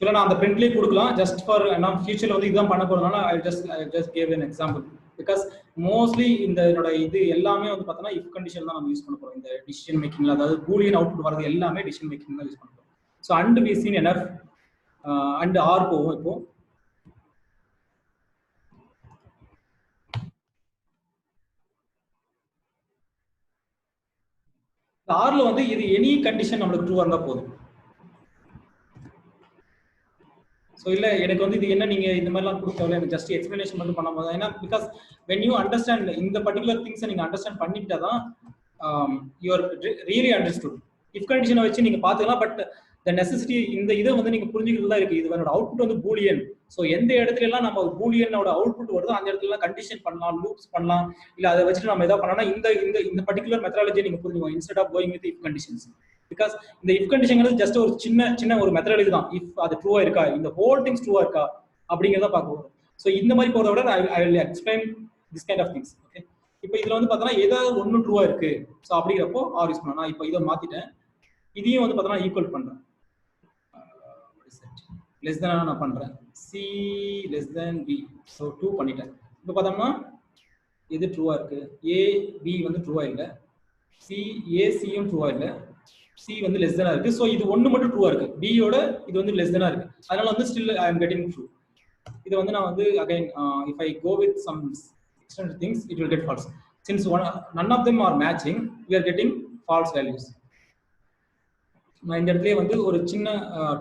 இல்ல நான் அந்த பிரிண்ட்லயே கொடுக்கலாம் ஜஸ்ட் ஃபார் நான் ஃபியூச்சர்ல வந்து இதுதான் பண்ண போறதுனால I just gave an example because mostly இந்த என்னோட இது எல்லாமே வந்து பார்த்தோம்னா if condition தான் நம்ம யூஸ் பண்ண போறோம். இந்த டிசிஷன் மேக்கிங்ல அதாவது பூலியன் அவுட்புட் வரது எல்லாமே டிசிஷன் மேக்கிங் தான் யூஸ் பண்ண போறோம். So and we seen enough and r போகும். இப்போ ஆர்ல வந்து இது எனி கண்டிஷன் நம்மளுக்கு ட்ரூவா இருந்தா போதும். ஸோ இல்லை எனக்கு வந்து இது என்ன நீங்கள் இந்த மாதிரிலாம் கொடுக்கல, எனக்கு ஜஸ்ட் எக்ஸ்பிளனேஷன் மட்டும் பண்ண போதும். ஏன்னா பிகாஸ் வென் யூ அண்டர்ஸ்டாண்ட் இந்த பர்டிகுலர் திங்ஸை நீங்கள் அண்டர்ஸ்டாண்ட் பண்ணிக்கிட்டா தான் யூஆர் ரியலி அண்டர்ஸ்டுட். இஃப் கண்டிஷனை வச்சு நீங்கள் பார்த்துக்கலாம். பட் த நெசசிட்டி இந்த இதை வந்து நீங்கள் புரிஞ்சுக்கிறது தான் இருக்குது. இது என்னோட அவுட்புட் வந்து பூலியன். ஸோ எந்த இடத்துல எல்லாம் நம்ம பூலியனோட அவுட்புட் வருதோ அந்த இடத்துல கண்டிஷன் பண்ணலாம், லூப்ஸ் பண்ணலாம், இல்லை அதை வச்சுட்டு நம்ம எதாவது பண்ணோம்னா இந்த பர்டிகுலர் மெத்தடாலஜி நீங்கள் புரிஞ்சுக்கோங்க instead of going with if conditions. Because இந்த இஃப் கண்டிஷன் ஜஸ்ட் ஒரு சின்ன ஒரு மெத்தடாலஜி தான். இஃப் அது ட்ரூவா இருக்கா, இந்த ஹோல் திங்ஸ் ட்ரூவா இருக்கா அப்படிங்கிறத பார்க்க வரும். ஸோ இந்த மாதிரி போறத விட I will explain this kind of things. Okay, இப்போ இதுல வந்து பார்த்தோன்னா ஏதாவது ஒன்று ட்ரூவா இருக்கு. ஸோ அப்படிங்கிறப்போ ஆர் யூஸ் பண்ணலாம். நான் இப்போ இதை மாத்திட்டேன், இதையும் வந்து பார்த்தோன்னா ஈக்குவல் பண்றேன். லெஸ் தென் நான் பண்றேன் C less than B. So 2 பண்ணிட்டேன். இப்போ பார்த்தோம்னா இது ட்ரூவா இருக்கு, ஏ பி வந்து ட்ரூவா இல்லை, சி ஏசியும் ட்ரூவா இல்லை, சி வந்து லெஸ் தெனா இருக்கு. ஸோ இது ஒன்று மட்டும் ட்ரூவா இருக்கு, பியோட இது வந்து லெஸ் தெனா இருக்கு. அதனால வந்து still I am getting true. இது வந்து நான் வந்து again if I go with some extended things it will get false. Since none of them are matching we are getting false values. நான் இந்த இடத்துல வந்து ஒரு சின்ன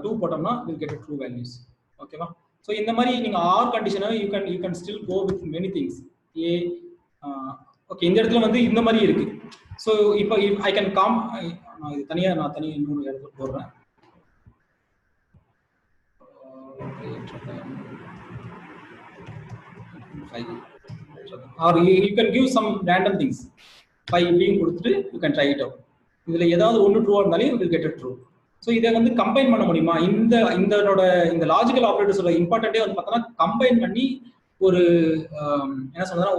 2 போட்டோம்னா வில் கெட் ட்ரூ வேல்யூஸ். ஓகேவா? ஸோ இந்த மாதிரி நீங்க ஆர் கண்டிஷனை you can still go with many things. ஏ ஓகே, இந்த இடத்துல வந்து இந்த மாதிரி இருக்கு. ஸோ இப்போ ஐ கேன் நான் இது தனியாக இன்னொரு இடத்துல போடுறேன். or you can give some random things 5 இப்படியும் கொடுத்துட்டு you can try it out. இதுல ஏதாவது ஒன்று ட்ரூவா இருந்தாலும் will get it true. So இதை வந்து கம்பைன் பண்ண முடியுமா? இந்த லாஜிக்கல் ஆப்ரேட்டர்ஸோட இம்பார்ட்டன்டே வந்து பார்த்தோன்னா கம்பைன் பண்ணி ஒரு என்ன சொல்றதுன்னா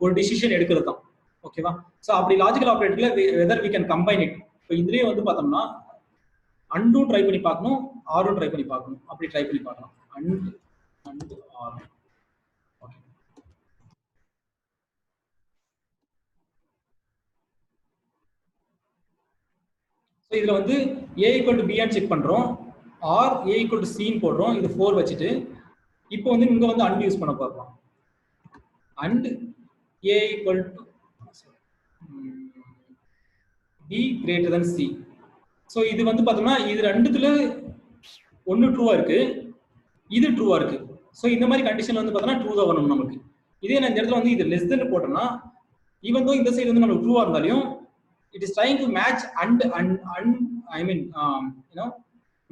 ஒரு டிசிஷன் எடுக்கிறது தான். ஓகேவா? ஸோ அப்படி லாஜிக்கல் ஆப்ரேட்டர்ல whether we can combine it. இப்போ இதுலேயே வந்து பார்த்தோம்னா அண்டும் ட்ரை பண்ணி பார்க்கணும், ஆரும் ட்ரை பண்ணி பார்க்கணும். அப்படி ட்ரை பண்ணி பார்க்கலாம். And R. ஓகே, ஸோ இதில் வந்து ஏ ஈக்குவல் டு பின்னு செக் பண்ணுறோம், ஆர் ஏ ஈக்குவல் டு சின்னு போடுறோம். இது 4 வச்சுட்டு இப்போ வந்து இங்கே வந்து அண்ட் யூஸ் பண்ண பார்க்கலாம். And A equal to B greater than C. So இது வந்து பார்த்தோம்னா இது ரெண்டுத்துல ஒன்று ட்ரூவா இருக்கு, இது ட்ரூவா இருக்கு. ஸோ இந்த மாதிரி கண்டிஷன் வந்து பார்த்தோம்னா ட்ரூ தான் வரணும் நமக்கு. இதே நான் இந்த இடத்துல வந்து இது லெஸ் தென் போட்டோம்னா ஈவன் தோ இந்த சைடு வந்து நமக்கு ட்ரூவா இருந்தாலும் it is trying to match and I mean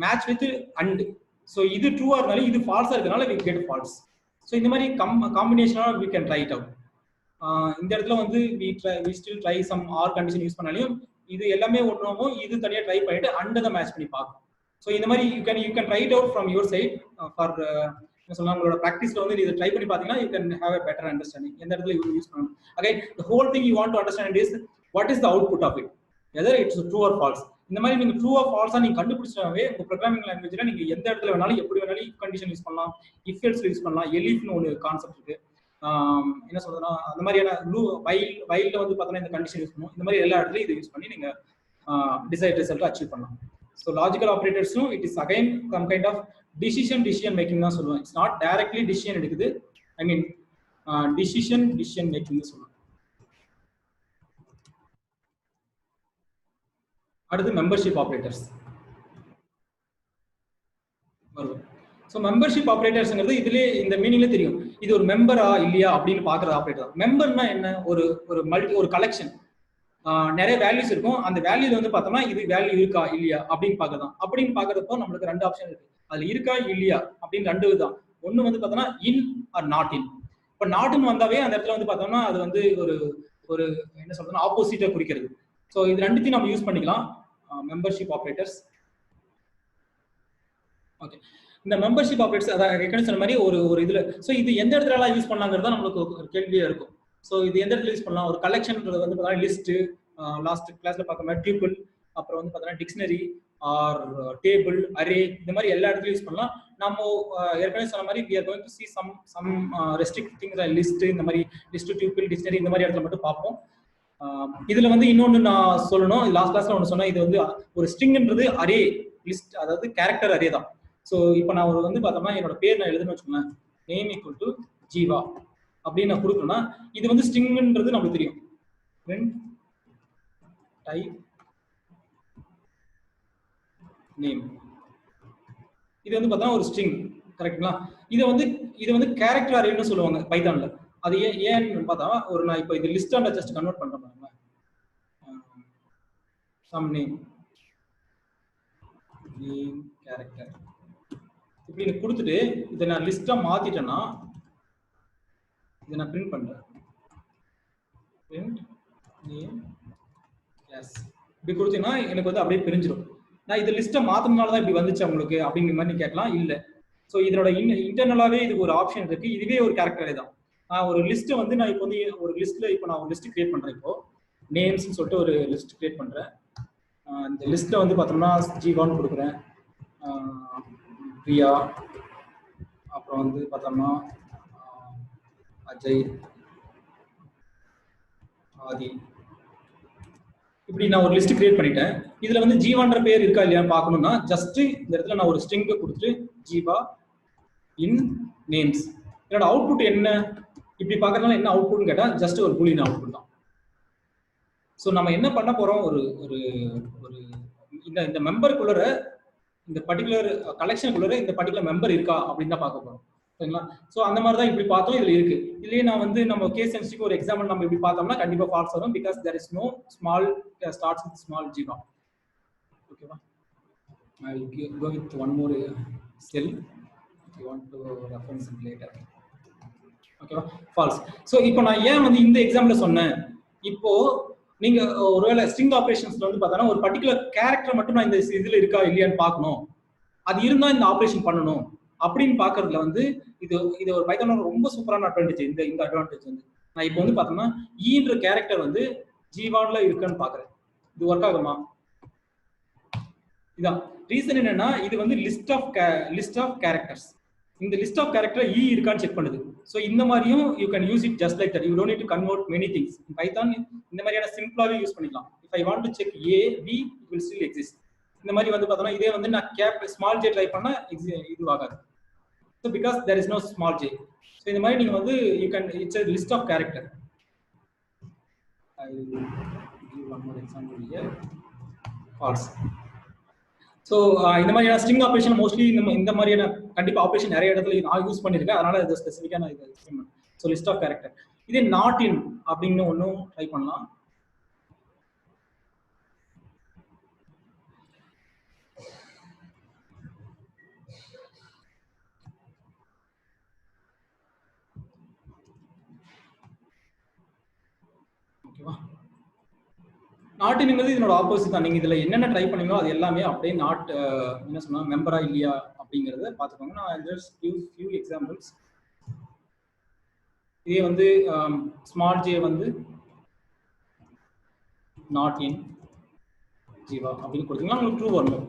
match with and. So இது ட்ரூவா இருந்தாலும் இது ஃபால்ஸா இருக்கனால we get false. ஸோ இந்த மாதிரி காம்பினேஷனாக we can try it out. இந்த இடத்துல வந்து we still try some or condition use பண்ணாலையும் இது எல்லாமே ஒன்றும் இது தனியாக ட்ரை பண்ணிட்டு அண்டை தான் மேட்ச் பண்ணி பார்க்கும். ஸோ இந்த மாதிரி you can try it out from your side for சொல்லலாம். உங்களோட ப்ராக்டிஸ்ல வந்து இதை ட்ரை பண்ணி பார்த்தீங்கன்னா you can have a better understanding. எந்த இடத்துல யூஸ் பண்ணணும். Again, the whole thing you want to understand is what is the output of it, whether it's true or false. இந்த மாதிரி நீங்க ட்ரூ ஆர் ஃபால்ஸா நீங்க கண்டுபிடிச்சாவே உங்க ப்ரோக்ராமிங் லாங்குவேஜ்ல நீங்க எந்த இடத்துல வேணாலும் எப்படி வேணாலும் இஃப் கண்டிஷன் யூஸ் பண்ணலாம், இஃப் எல்ஸ் யூஸ் பண்ணலாம், எலிஃப்னு ஒரு கான்செப்ட் இருக்கு. என்ன சொல்றதுன்னா அந்த மாதிரியான வைல்ல வந்து பார்த்தோன்னா இந்த கண்டிஷன் யூஸ் பண்ணுவோம். இந்த மாதிரி எல்லா இடத்துலையும் இதை யூஸ் பண்ணி நீங்க டிசைட் ரிசல்ட் அச்சீவ் பண்ணலாம். ஸோ லாஜிக்கல் ஆப்ரேட்டர்ஸும் it is again some kind of decision making தான் சொல்லுவேன். இட்ஸ் நாட் டைரக்ட்லி டிசிஷன் எடுக்குது, ஐ மீன் டிசிஷன் மேக்கிங் சொல்லுவேன். அடுத்து மெம்பர்ஷிப் ஆப்ரேட்டர்ஸ் வருவோம். ஸோ மெம்பர்ஷிப் ஆப்ரேட்டர்ஸ்ங்கிறது இதுலேயே இந்த மீனிங்ல தெரியும். இது ஒரு மெம்பரா இல்லையா அப்படின்னு பார்க்குற ஆப்ரேட்டர். மெம்பர்னா என்ன? ஒரு கலெக்ஷன், நிறைய வேல்யூஸ் இருக்கும். அந்த வேல்யூல வந்து பார்த்தோம்னா இது வேல்யூ இருக்கா இல்லையா அப்படின்னு பார்க்கதான். அப்படின்னு பார்க்கறப்போ நம்மளுக்கு ரெண்டு ஆப்ஷன் இருக்கு. அதுல இருக்கா இல்லையா அப்படின்னு ரெண்டு தான். ஒன்று வந்து பார்த்தோம்னா இன் ஆர் நாட் இன். இப்போ நாட்னு வந்தாவே அந்த இடத்துல வந்து பார்த்தோம்னா அது வந்து ஒரு என்ன சொல்றதுன்னா ஆப்போசிட்டை குறிக்கிறது. ஸோ இது ரெண்டுத்தையும் நம்ம யூஸ் பண்ணிக்கலாம் மெம்பர்ஷிப் ஆப்ரேட்டர்ஸ். ஓகே, இந்த மெம்பர்ஷிப் ஆப்ரேட்டர்ஸ் அதான் சொன்ன மாதிரி ஒரு இதுல. ஸோ இது எந்த இடத்துல யூஸ் பண்ணலாங்கிறது நம்மளுக்கு ஒரு கேள்வியா இருக்கும். ஸோ இது எந்த இடத்துல யூஸ் பண்ணலாம்? ஒரு கலெக்ஷன்ன்றது வந்து பார்த்தீங்கன்னா லிஸ்ட், லாஸ்ட் கிளாஸ்ல பார்க்க மாதிரி டியூபிள், அப்புறம் வந்து பார்த்தீங்கன்னா டிக்ஷனரி ஆர் டேபிள், அரே, இந்த மாதிரி எல்லா இடத்துலையும் யூஸ் பண்ணலாம். நம்ம ஏற்கனவே சொன்ன மாதிரி we are going to see some restricted things like list, இந்த மாதிரி லிஸ்ட், டியூபிள், டிக்ஷனரி இந்த மாதிரி இடத்துல மட்டும் பார்ப்போம். இதுல வந்து இன்னொன்று நான் சொல்லணும், லாஸ்ட் கிளாஸ்ல ஒன்று சொன்னேன். இது வந்து ஒரு ஸ்ட்ரிங்ன்றது அரே லிஸ்ட், அதாவது கேரக்டர் அரே தான். ஸோ இப்போ நான் வந்து பார்த்தோம்னா என்னோட பேர் நான் எழுதுன்னு வச்சுக்கோங்களேன், நேம் ஈக்குவல் டு ஜீவா அப்படின்னு நான் கொடுக்கணும்னா இது வந்து ஸ்ட்ரிங்ன்றது நமக்கு தெரியும். பிரிண்ட் டைப் நேம், இது வந்து பார்த்தா ஒரு ஸ்ட்ரிங், கரெக்டுங்களா? இது வந்து கேரக்டர் அரேன்னு சொல்லுவாங்க பைத்தான்ல. அது ஏன்னு பார்த்தா நான் இப்போ இது லிஸ்ட் ஆண்ட ஜஸ்ட் கன்வெர்ட் பண்றேன். சம் நேம் கேரக்டர் இப்படி கொடுத்துட்டு இதை நான் லிஸ்டா மாத்திட்டேன்னா இதை நான் பிரிண்ட் பண்றேன். பிரிண்ட் நேம் எஸ் இப்படி கொடுத்தீங்கன்னா எனக்கு வந்து அப்படியே பிரிஞ்சிடும். நான் இதை லிஸ்ட்டை மாத்தினால தான் இப்படி வந்துச்சு உங்களுக்கு அப்படிங்கிற மாதிரி கேட்கலாம். இல்லை, ஸோ இதோட இன்டர்னலாவே இதுக்கு ஒரு ஆப்ஷன் இருக்கு. இதுவே ஒரு கேரக்டரே தான். நான் ஒரு லிஸ்ட்டை வந்து நான் இப்போ வந்து ஒரு லிஸ்ட்ல இப்போ நான் ஒரு லிஸ்ட் கிரியேட் பண்றேன். இப்போ நேம்ஸ்ன்னு சொல்லிட்டு ஒரு லிஸ்ட் கிரியேட் பண்றேன். இந்த லிஸ்ட்ல வந்து பார்த்தோம்னா ஜீவான்னு கொடுக்குறேன், பிரியா, அப்புறம் வந்து பார்த்தோம்னா அஜய், ஆதி, இப்படி நான் ஒரு லிஸ்ட் கிரியேட் பண்ணிட்டேன். இதுல வந்து ஜீவான்ற பேர் இருக்கா இல்லையான்னு பார்க்கணும்னா ஜஸ்ட் இந்த இடத்துல நான் ஒரு ஸ்ட்ரிங்கை கொடுத்துட்டு ஜீவா இன் நேம்ஸ், என்னோட அவுட்புட் என்ன இப்படி பார்க்கறதுனால என்ன அவுட்புட்னு கேட்டா ஜஸ்ட் ஒரு பூலியன் அவுட்புட் தான். ஸோ நம்ம என்ன பண்ண போறோம், ஒரு ஒரு ஒரு இந்த மெம்பருக்குள்ள இந்த பர்டிகுலர் கலெக்ஷனுக்குள்ள இந்த பர்டிகுலர் மெம்பர் இருக்கா அப்படின்னு தான் பார்க்க போறோம். சரிங்களா? ஸோ அந்த மாதிரி தான் இப்படி பார்த்தோம். இதுல இருக்கு. இதுலயே நான் வந்து நம்ம கேஸ் சென்சிட்டிவ் ஒரு எக்ஸாம்பிள் நம்ம இப்படி பார்த்தோம்னா கண்டிப்பா ஃபால்ஸ் வரும். Because there is no small starts with small Jeeva. ஓகேவா? I will go with one more cell if you want to reference it later. ஓகேவா? ஃபால்ஸ். ஸோ இப்போ நான் ஏன் வந்து இந்த எக்ஸாம்பிள சொன்னேன், இப்போ நீங்க ஒருவேளை ஸ்ட்ரிங் ஆபரேஷன்ஸ்ல வந்து பார்த்தா ஒரு பர்டிகுலர் கேரக்டர் மட்டும் நான் இந்த இதுல இருக்கா இல்லையான்னு பார்க்கணும். அது இருந்தா இந்த ஆபரேஷன் பண்ணணும் அப்படின்னு பாக்குறதுல வந்து இது ஒரு பைத்தானோட ரொம்ப சூப்பரான அட்வான்டேஜ். இந்த அட்வான்டேஜ் வந்து நான் இப்போ வந்து பார்த்தோம்னா ஈன்ற கேரக்டர் வந்து ஜீவான்ல இருக்குன்னு பாக்குறேன். இது ஒர்க் ஆகுமா? இதான் ரீசன். என்னன்னா இது வந்து லிஸ்ட் ஆஃப் கேரக்டர்ஸ். இந்த லிஸ்ட் ஆஃப் கேரக்டர் ஈ இருக்கான்னு செக் பண்ணுது. ஸோ இந்த மாதிரியும் you can use it just like that. You don't need to convert many things. Python இந்த மாதிரியான சிம்பிளாவே யூஸ் பண்ணிக்கலாம். If I want to check A be it will still exist. இந்த மாதிரி வந்து பார்த்தோம்னா இதே வந்து நான் கேப் ஸ்மால் ஜே ட்ரை பண்ணா இது ஆகாது. So because there is no small J. So இந்த மாதிரி நீங்க வந்து you can it's a list of character. I will give one more example here. False. So இந்த மாதிரியான ஸ்ட்ரிங் ஆப்ரேஷன் மோஸ்ட்லி இந்த மாதிரியான கண்டிப்பா ஆப்ரேஷன் நிறைய இடத்துல நான் யூஸ் பண்ணியிருக்கேன். அதனால இதை ஸ்பெசிஃபிக்காக நான் இதை எக்ஸ்பிளைன் பண்ணேன். So list of character. இதே நாட் இன் அப்படின்னு ஒன்றும் ட்ரை பண்ணலாம். ஓகேவா. நாட் இன்ங்கிறது இதனோட ஆப்போசிட் தான். நீங்க இதுல என்னென்ன ட்ரை பண்ணீங்களோ அது எல்லாமே அப்படியே நாட் என்ன சொன்னா மெம்பரா இல்லையா அப்படிங்கறத பாத்துக்கோங்க. நான் ஜஸ்ட் கிவ் ஃபியூ எக்ஸாம்பிள்ஸ். இதே வந்து ஸ்மார்ட் ஜே வந்து நாட் இன் ஜீவா அப்படின்னு கொடுத்தீங்கன்னா உங்களுக்கு ட்ரூ வரணும்.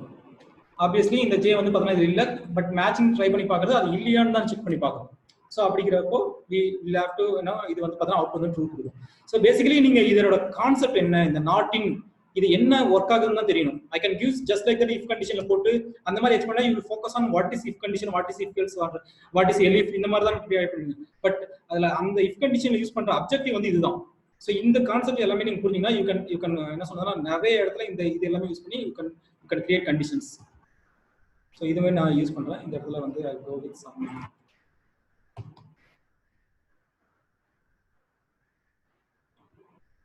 ஆப்வியஸ்லி இந்த ஜே வந்து பார்த்தீங்கன்னா இது இல்லை, பட் மேட்சிங் ட்ரை பண்ணி பார்க்குறது அது இல்லையான்னு தான் செக் பண்ணி பார்க்கணும். ஸோ அப்படிங்கிறப்போ வில் ஹேவ் டு இது வந்து பார்த்தீங்கன்னா அவுட் வந்து ட்ரூ கொடுக்கும். ஸோ பேசிக்கலி நீங்கள் இதோட கான்செப்ட் என்ன, இந்த நாட் இன் இது என்ன ஒர்க் ஆகுதுன்னு தான் தெரியணும். I can use just like that if கண்டிஷன்ல போட்டு அந்த மாதிரி எக்ஸ்பிளைன் பண்ணா you will focus on what is if condition, what is if else, what is elif, இந்த மாதிரி தான் கிரியேட் பண்ணுவீங்க. பட் அதில் அந்த இஃப் கண்டிஷன் யூஸ் பண்ற அப்ஜெக்டிவ் வந்து இதுதான். ஸோ இந்த கான்செப்ட் எல்லாமே நீங்க புரிஞ்சீங்கன்னா யூ கேன் என்ன சொன்னா நிறைய இடத்துல இந்த இது எல்லாமே யூஸ் பண்ணி you can create conditions. So இதுவே நான் யூஸ் பண்றேன். இந்த இடத்துல வந்து ஐ கோ வித் சம்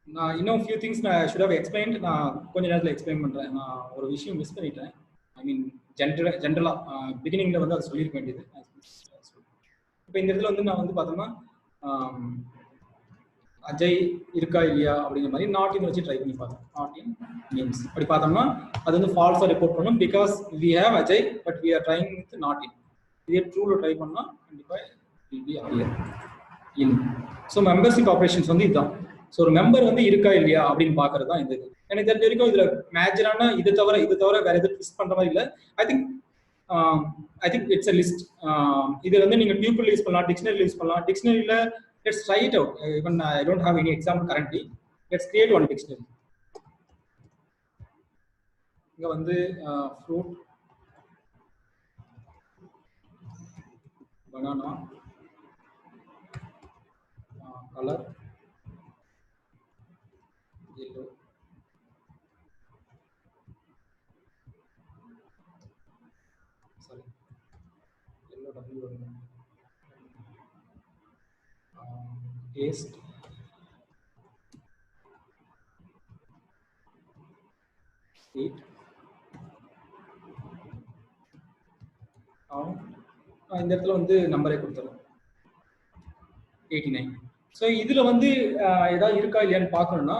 நான் இன்னும் ஃபியூ திங்ஸ் நான் ஷுட் ஹவ் எக்ஸ்பிளைன்ட். நான் கொஞ்ச நேரத்தில் எக்ஸ்பிளைன் பண்றேன். நான் ஒரு விஷயம் மிஸ் பண்ணிட்டேன். ஐ மீன் ஜென்ரலா பிகினிங்ல வந்து அதை சொல்லியிருக்க வேண்டியது. இப்போ இந்த இடத்துல வந்து நான் வந்து பார்த்தோம்னா அஜய் இருக்கா இல்லையா அப்படிங்கிற மாதிரி நாட் இன் வச்சு ட்ரை பண்ணி பார்த்தோம். நாட் இன் நேம்ஸ் அப்படி பார்த்தோம்னா அது வந்து ஃபால்ஸாக ரிப்போர்ட் பண்ணும். Because we have Ajay but we are trying with not in. இதே ட்ரூவில் ட்ரை பண்ணால் கண்டிப்பாக will be appear in. So membership operations வந்து இதுதான். ஸோ ஒரு மெம்பர் வந்து இருக்கா இல்லையா அப்படின்னு பார்க்கறது தான் இந்த இது. எனக்கு தெரிஞ்ச வரைக்கும் இதில் மேஜரான இது தவிர வேற எதுவும் லிஸ்ட் பண்ணுற மாதிரி இல்லை. I think it's a list. இது வந்து நீங்கள் டியூபிள் யூஸ் பண்ணலாம், டிக்ஷனரியில் யூஸ் பண்ணலாம். டிக்ஷனரியில் let's try it out. Even I don't have any example currently. Let's create one dictionary. இங்க வந்து fruit, banana, color yellow, sorry yellow w taste, sweet, இந்த இடத்துல வந்து நம்பரே கொடுத்துருவோம் 89. ஸோ இதுல வந்து ஏதாவது இருக்கா இல்லையான்னு பார்க்கணும்னா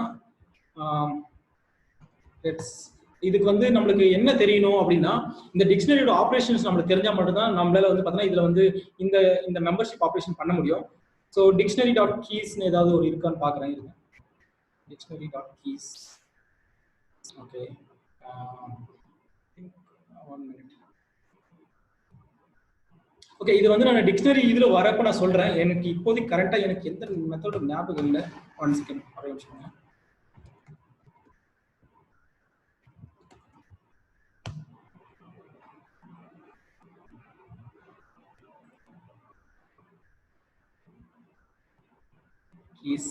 இதுக்கு வந்து நம்மளுக்கு என்ன தெரியணும் அப்படின்னா இந்த டிக்ஷனரியோட ஆப்ரேஷன்ஸ் நம்மளுக்கு தெரிஞ்சா மட்டும்தான் நம்மளால வந்து பார்த்தோன்னா இதுல வந்து இந்த மெம்பர்ஷிப் ஆப்ரேஷன் பண்ண முடியும். ஸோ டிக்ஷனரி டாட் கீஸ்ன்னு ஏதாவது ஒரு இருக்கான்னு பார்க்குறேன். Dictionary dot keys. Okay, 1 minute. Okay, இது வந்து நான் டிக்ஷனரி இதுல வரப்ப நான் சொல்றேன். எனக்கு இப்போதைக்கு கரெக்டா எனக்கு எந்த மெத்தட் ஞாபகம் இல்லை. 1 செகண்ட் ஒரே நிமிஷம். keys.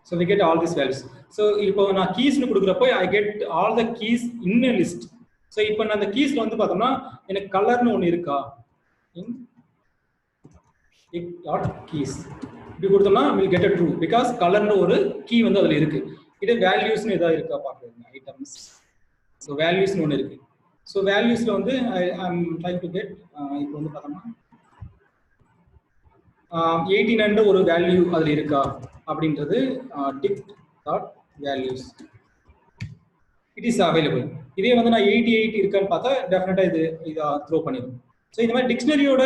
So we get all these values. So இப்போ நான் keysனு கொடுக்குறப்போ I get all the keys in a list. So இப்போ நான் அந்த keysல வந்து பார்த்தோம்னா எனக்கு கலர்னு ஒன்று இருக்கா in dot keys இப்படி கொடுத்தோம்னா we'll get a true because கலர்னு ஒரு key வந்து அதுல இருக்கு. இது valuesனு ஏதாவது இருக்கா பார்க்குறேன். items. So valuesனு ஒன்று இருக்கு. So valuesல வந்து I'm trying to get இப்போ வந்து பார்த்தோம்னா 18 ஒரு வேல்யூ அதுல இருக்கா அப்படின்றது dict dot values it is available. இதே வந்து நான் 88 இருக்கான்னு பார்த்தா டெஃபினட்டா இதை த்ரோ பண்ணிடும். ஸோ இந்த மாதிரி டிக்ஷனரியோட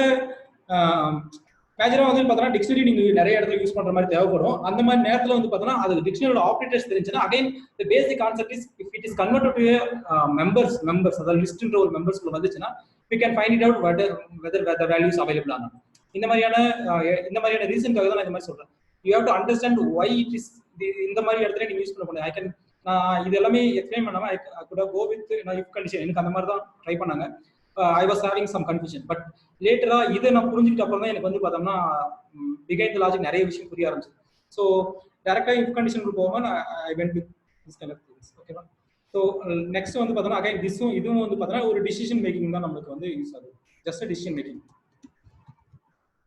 மேஜராக வந்து பார்த்தோன்னா டிக்ஷனரி நீங்கள் நிறைய இடத்துல யூஸ் பண்ணுற மாதிரி தேவைப்படும். அந்த மாதிரி நேரத்தில் வந்து பார்த்தோன்னா அது டிக்ஷனரியோட ஆப்ரேட்டர்ஸ் தெரிஞ்சுன்னா again the basic concept is if it is converted to members அதாவது லிஸ்ட்ன்ற ஒரு மெம்பர்ஸ்குள்ள வந்துச்சுன்னா we can find it out whether the value is available or not. இந்த மாதிரியான ரீசனுக்காக தான் நான் இந்த மாதிரி சொல்றேன். You have to understand why it is இந்த மாதிரி இடத்துல நீங்க யூஸ் பண்ண முடியாது. ஐ கேன் நான் இது எல்லாமே எக்ஸ்பிளைன் பண்ணாம ஐ குட் கோ வித் நான் இஃப் கண்டிஷன் எனக்கு அந்த மாதிரி தான் ட்ரை பண்ணாங்க. I was having some confusion. But லேட்டரா இதை நான் புரிஞ்சுக்கிட்ட அப்புறம் தான் எனக்கு வந்து பார்த்தோம்னா பிஹைண்ட் தி லாஜிக் நிறைய விஷயம் புரிய ஆரம்பிச்சு. ஸோ டேரக்டா இஃப் கண்டிஷனுக்கு போகாம I went with this kind of things. ஓகேவா? ஸோ நெக்ஸ்ட் வந்து பார்த்தோன்னா அகைன் இதுவும் வந்து பார்த்தோன்னா ஒரு டிசிஷன் மேக்கிங் தான் நம்மளுக்கு வந்து யூஸ் ஆகுது. ஜஸ்ட் டிசிஷன் மேக்கிங்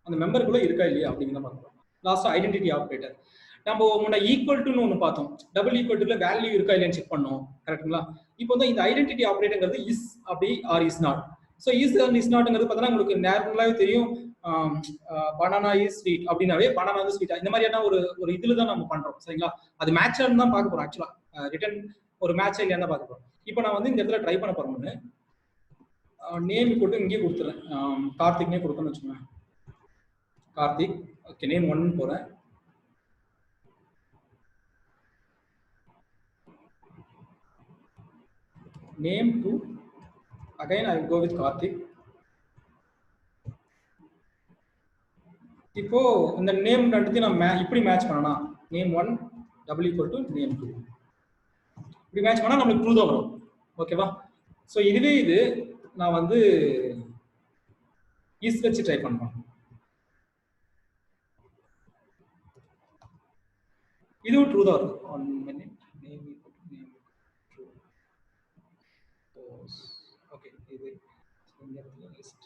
அந்த மெம்பருக்குள்ள இருக்கா இல்லையா அப்படிங்கிறத பார்க்கணும். லாஸ்ட் ஐடென்டிட்டி ஆப்ரேட்டர் நம்ம முன்ன ஈக்குவல் டுன்னு ஒன்று பார்த்தோம். டபுள் ஈக்குவல் டுல வேல்யூ இருக்கா இல்லையான்னு செக் பண்ணோம். கரெக்டுங்களா? இப்போ வந்து இந்த ஐடென்டிட்டி ஆப்ரேட்டர்ங்கிறது இஸ் அப்படி or is not. So is and is நாட்ங்கிறது பார்த்தோன்னா உங்களுக்கு நார்மலாகவே தெரியும். பனானா இஸ் ஸ்வீட் அப்படின்னாவே பனானா வந்து ஸ்வீட்டா இந்த மாதிரியான ஒரு இதுல தான் நம்ம பண்றோம் சரிங்களா. அது மேட்சான்னு தான் பார்க்க போறோம் ஆக்சுவலா. ரிட்டன் ஒரு மேட்ச் இல்லையா தான் பார்க்க போறோம். இப்போ நான் வந்து இந்த இடத்துல ட்ரை பண்ண போறேன். நேம் போட்டு இங்கேயே கொடுத்துறேன். கார்த்திக்னே கொடுக்கணும்னு வச்சுக்கோங்க. கார்த்திக். ஓகே, நேம் 1 போறேன். Name 2 again I will go with Karthik. இப்போ இந்த நேம் ரெண்டுத்தையும் நான் இப்படி மேட்ச் பண்ணனா name 1 double equal to name 2 இப்படி மேட்ச் பண்ணா நமக்கு ட்ரூ தான் வரும். ஓகேவா? ஸோ இதுவே இது நான் வந்து இஸ் வச்சு ட்ரை பண்ணுறேன். இதுவும் ட்ரூ தான் இருக்கும். 1 minute name equal to name true. Okay, இது லிஸ்ட்.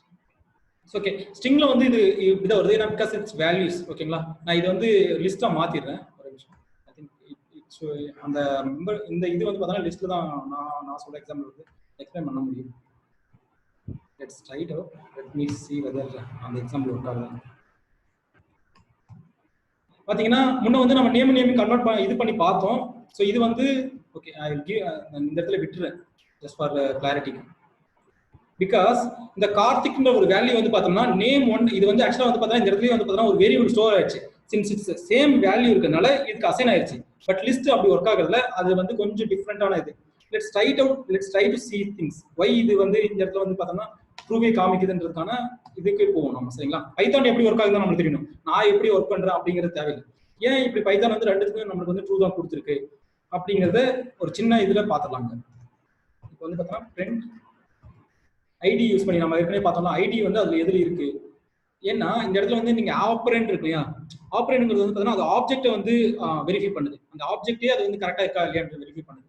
ஓகே, ஸ்ட்ரிங்ல வந்து இது இப்படி வருது ஏன்னா பிகாஸ் இட்ஸ் வேல்யூஸ். ஓகேங்களா? நான் இது வந்து லிஸ்டா மாத்திடுறேன். ஒரு நிமிஷம். ஐ திங்க் இட்ஸ் அந்த மெம்பர் இந்த இது வந்து பார்த்தா லிஸ்ட்ல தான் நான் சொல்ற எக்ஸாம்பிள் வந்து எக்ஸ்பிளைன் பண்ண முடியும். Let's try it out. Let me see whether அந்த எக்ஸாம்பிள் ஒர்க் ஆகுது. பாத்தீங்கன்னா முன்ன வந்து நம்ம நேம் கன்வெர்ட் இது பண்ணி பார்த்தோம். ஸோ இது வந்து ஓகே, ஐ வில் கிவ் இந்த இடத்துல விட்டுறேன் ஜஸ்ட் ஃபார் கிளாரிட்டி. பிகாஸ் இந்த கார்த்திக்ன்ற ஒரு வேல்யூ வந்து பார்த்தோம்னா நேம் 1 இது வந்து ஆக்சுவலா வந்து பார்த்தா இந்த இடத்துல வந்து பார்த்தா ஒரு வேரியபிள் ஸ்டோர் ஆயிடுச்சு. சின்ஸ் இட்ஸ் சேம் வேல்யூ இருக்கனால இதுக்கு அசைன் ஆயிடுச்சு. பட் லிஸ்ட் அப்படி ஒர்க் ஆகுறதுல அது வந்து கொஞ்சம் டிஃப்ரெண்டான இது. Let's try to see things. why இது வந்து இந்த இடத்துல வந்து பார்த்தோம்னா ப்ரூவே காமிக்குதுன்றதுக்கான இதுக்கு போவோம் நம்ம சரிங்களா. பைத்தான் எப்படி ஒர்க் ஆகுதுன்னு நம்மளுக்கு தெரியணும். நான் எப்படி ஒர்க் பண்றேன் அப்படிங்கிறது தேவையில்லை. ஏன் இப்படி பைத்தான் வந்து ரெண்டுத்துக்கும் நம்மளுக்கு வந்து ட்ரூ தான் கொடுத்துருக்கு அப்படிங்கறத ஒரு சின்ன இதுல பாத்துடலாங்க. இப்போ வந்து பார்த்தோம்னா print ஐடி யூஸ் பண்ணி நம்ம ஏற்கனவே பார்த்தோம்னா ஐடி வந்து அதுல எதுல இருக்கு. ஏன்னா இந்த இடத்துல வந்து நீங்க ஆப்பரண்ட் இருக்கு இல்லையா, ஆப்பரண்ட்ங்கிறது வந்து பார்த்தீங்கன்னா அது ஆப்ஜெக்ட்டை வந்து வெரிஃபை பண்ணுது. அந்த ஆப்ஜெக்டே அது வந்து கரெக்டா இருக்கா இல்லையான்னு வெரிஃபை பண்ணுது.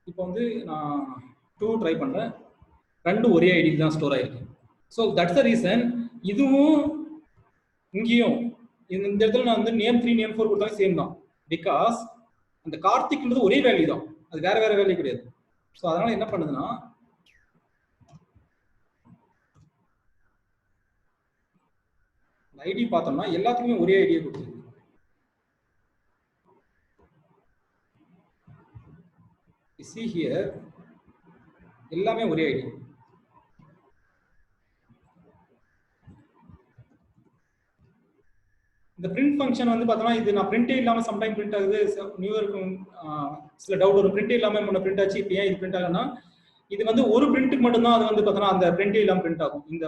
இப்போ வந்து நான் 2 ட்ரை பண்றேன். ரெண்டு ஒரே ஐடி தான் ஸ்டோர் ஆயிருக்கு. ஸோ தட்ஸ் த ரீசன் இதுவும் இங்கேயும் இந்த இடத்துல நான் வந்து நேம் 3 நேம் 4 கொடுத்தாலும் சேம் தான். பிகாஸ் அந்த கார்த்திக்ன்றது ஒரே வேல்யூ தான், அது வேற வேற வேல்யூ கிடையாது. ஸோ அதனால என்ன பண்ணுதுன்னா ஐடி பார்த்தோம்னா எல்லாத்துக்குமே ஒரே ஐடியை கொடுத்துருக்கு. see here எல்லாமே ஒரே ஐடி. இந்த print ஃபங்க்ஷன் வந்து பார்த்தோம்னா இது நான் பிரிண்டே இல்லாம சம்டைம் பிரிண்ட் ஆகுது. நியூ இயர்க்கும் சில டவுட் வரும். பிரிண்டே இல்லாம முன்ன பிரிண்ட் ஆச்சு, இப்போ ஏன் இது பிரிண்ட் ஆகுதுன்னா இது வந்து ஒரு பிரிண்ட்டுக்கு மட்டும் தான் அது வந்து பார்த்தோம்னா அந்த பிரிண்டே இல்லாம பிரிண்ட் ஆகும். இந்த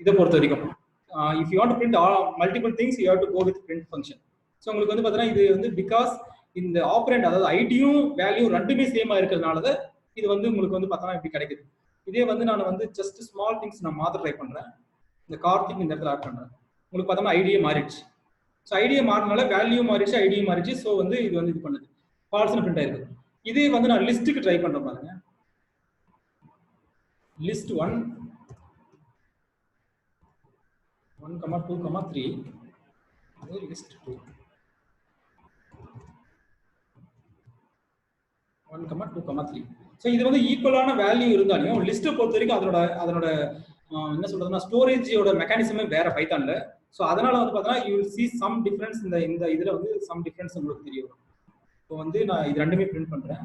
இதை பொறுத்த வரைக்கும் if you want to print all multiple things you have to go with print function. So உங்களுக்கு வந்து பார்த்தோம்னா இது வந்து பிகாஸ் இந்த ஆப்பரண்ட் அதாவது ஐடியும் வேல்யூ ரெண்டுமே சேமா இருக்கிறதுனால இது வந்து உங்களுக்கு வந்து பார்த்தோம்னா இப்படி கிடைக்குது. இதே வந்து நான் வந்து ஜஸ்ட் ஸ்மால் திங்ஸ் நான் மாற்ற ட்ரை பண்றேன். இந்த கார்த்திக் இந்த இடத்துல ஆட் பண்றேன். உங்களுக்கு பார்த்தோம்னா ஐடியே மாறிடுச்சு. ஸோ ஐடியை மாறினால வேல்யூ மாறிடுச்சு, ஐடியும் மாறிடுச்சு. ஸோ வந்து இது வந்து இது பண்ணுது ஃபால்ஸ்னு பிரிண்ட் ஆயிருக்கு. இதே வந்து நான் லிஸ்ட்டுக்கு ட்ரை பண்றேன் பாருங்க. List 1 2 3 list 2 1 2 3. ஸோ இது வந்து ஈக்குவலான வேல்யூ இருந்தாலும் லிஸ்ட்டை பொறுத்த வரைக்கும் அதனோட என்ன சொல்றதுன்னா ஸ்டோரேஜோட மெக்கானிசமே வேற பைத்தான்ல. ஸோ அதனால வந்து பார்த்தீங்கன்னா you will see some difference இந்த இதுல வந்து some difference உங்களுக்கு தெரிய வரும். இப்போ வந்து நான் இது ரெண்டுமே பிரிண்ட் பண்றேன்.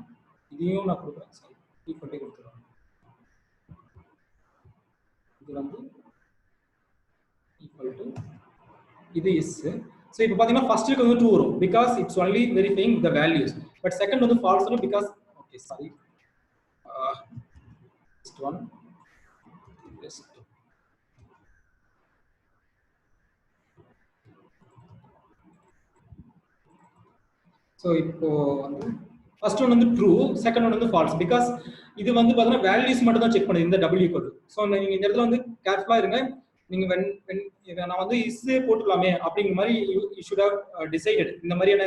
இதையும் நான் கொடுக்குறேன். சரி, ஈக்குவல் கொடுத்துருவேன். இது வந்து ஈக்குவல் டு இது இஸ். ஸோ இப்போ பார்த்தீங்கன்னா ஃபர்ஸ்ட்டுக்கு வந்து 2 வரும் because it's only verifying the values. But second வந்து ஃபால்ஸ் வரும் because okay sorry list 1 list. So இப்போ வந்து ஃபர்ஸ்ட் ஒன் வந்து ட்ரூ, செகண்ட் ஒன் வந்து ஃபால்ஸ். பிகாஸ் இது வந்து பார்த்தீங்கன்னா வேல்யூஸ் மட்டும் தான் செக் பண்ணுது இந்த டபுள் ஈக்குவல். ஸோ நீங்க இந்த இடத்துல வந்து கேர்ஃபுல்லா இருங்க. நீங்க நான் வந்து இஸ்ஸே போட்டுக்கலாமே அப்படிங்கிற மாதிரி யூ ஷுட் ஹவ் டிசைடட். இந்த மாதிரியான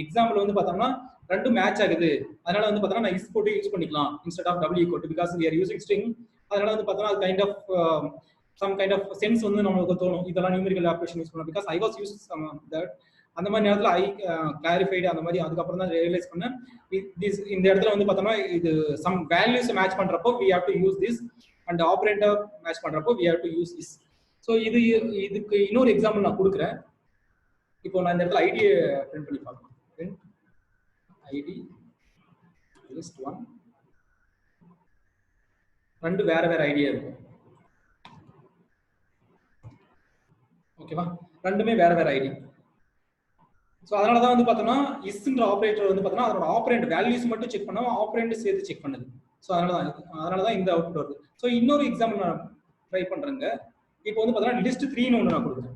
எக்ஸாம்பிள் வந்து பார்த்தோம்னா ரெண்டும் மேட்ச் ஆகுது, அதனால வந்து பார்த்தோம்னா நான் இஸ் போட்டு யூஸ் பண்ணிக்கலாம் instead of double equal because we are using string. அதனால வந்து பார்த்தோம்னா அது kind of some kind of sense வந்து நமக்கு தோணும் இதெல்லாம் நியூமெரிக்கல் ஆப்ரேஷன் யூஸ் பண்ணலாம். Because I was use that அந்த மாதிரி நேரத்தில் ஐ கிளாரிஃபைடு அந்த மாதிரி அதுக்கப்புறம் தான் ரியலைஸ் பண்ணேன் இந்த இடத்துல வந்து பார்த்தோம்னா இது சம் வேல்யூஸ் மேட்ச் பண்றப்போ we have to use this and operator match பண்றப்போ we have to use is. So இதுக்கு இன்னொரு எக்ஸாம்பிள் நான் கொடுக்குறேன். இப்போ நான் இந்த இடத்துல ஐடியை பிரிண்ட் பண்ணி பார்க்கலாம். பிரிண்ட் ஐடி லிஸ்ட் 1 ரெண்டு வேற வேற ஐடியா இருக்கும். ஓகேவா, ரெண்டுமே வேற வேற ஐடி. ஸோ அதனால தான் வந்து பார்த்தோம்னா இஸ்ன்ற ஆப்ரேட்டர் வந்து பார்த்தோம்னா அதோட ஆப்ரேண்ட் வேல்யூஸ் மட்டும் செக் பண்ணாமல் ஆப்ரேண்ட் சேர்த்து செக் பண்ணுது. ஸோ அதனால தான் இந்த அவுட்புட் வருது. ஸோ இன்னொரு எக்ஸாம்பிள் நான் ட்ரை பண்ணுறேங்க. இப்போ வந்து பார்த்தோம்னா லிஸ்ட் 3ன்னு ஒன்று நான் கொடுக்குறேன்.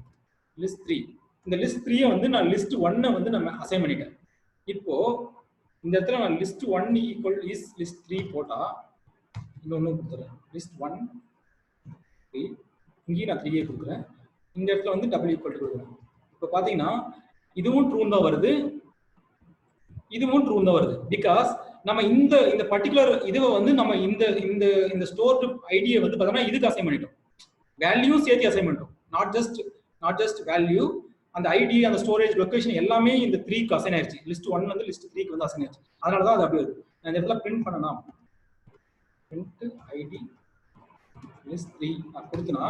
லிஸ்ட் 3, இந்த லிஸ்ட் 3 வந்து நான் லிஸ்ட் 1 வந்து நம்ம அசைன் பண்ணிட்டேன். இப்போ இந்த இடத்துல நான் லிஸ்ட் 1 ஈக்குவல் இஸ் லிஸ்ட் 3 போட்டா இன்னொன்று கொடுத்துறேன். லிஸ்ட் 1 3, இங்கேயும் நான் 3 கொடுக்குறேன். இந்த இடத்துல வந்து டபுள் ஈக்குவல் கொடுக்குறேன். இப்போ பார்த்தீங்கன்னா இதுவும் ட்ரூ தான் வருது, இதுவும் ட்ரூ தான் வருது. பிகாஸ் நம்ம இந்த பர்டிகுலர் இதுவை வந்து நம்ம இந்த ஸ்டோர்டு ஐடியை வந்து பார்த்தோம்னா இதுக்கு அசைன் பண்ணிட்டோம், வேல்யூ சேர்த்து அசைன் பண்ணிட்டோம். நாட் ஜஸ்ட் வேல்யூ, அந்த ஐடி அந்த ஸ்டோரேஜ் லொகேஷன் எல்லாமே இந்த 3க்கு அசைன் ஆயிடுச்சு. லிஸ்ட் 1 வந்து லிஸ்ட் 3க்கு வந்து அசைன் ஆயிடுச்சு. அதனால தான் அது அப்படி வருது. நான் இந்த இடத்துல பிரிண்ட் பண்ணலாம். பிரிண்ட் ஐடி லிஸ்ட் 3 நான் கொடுத்தனா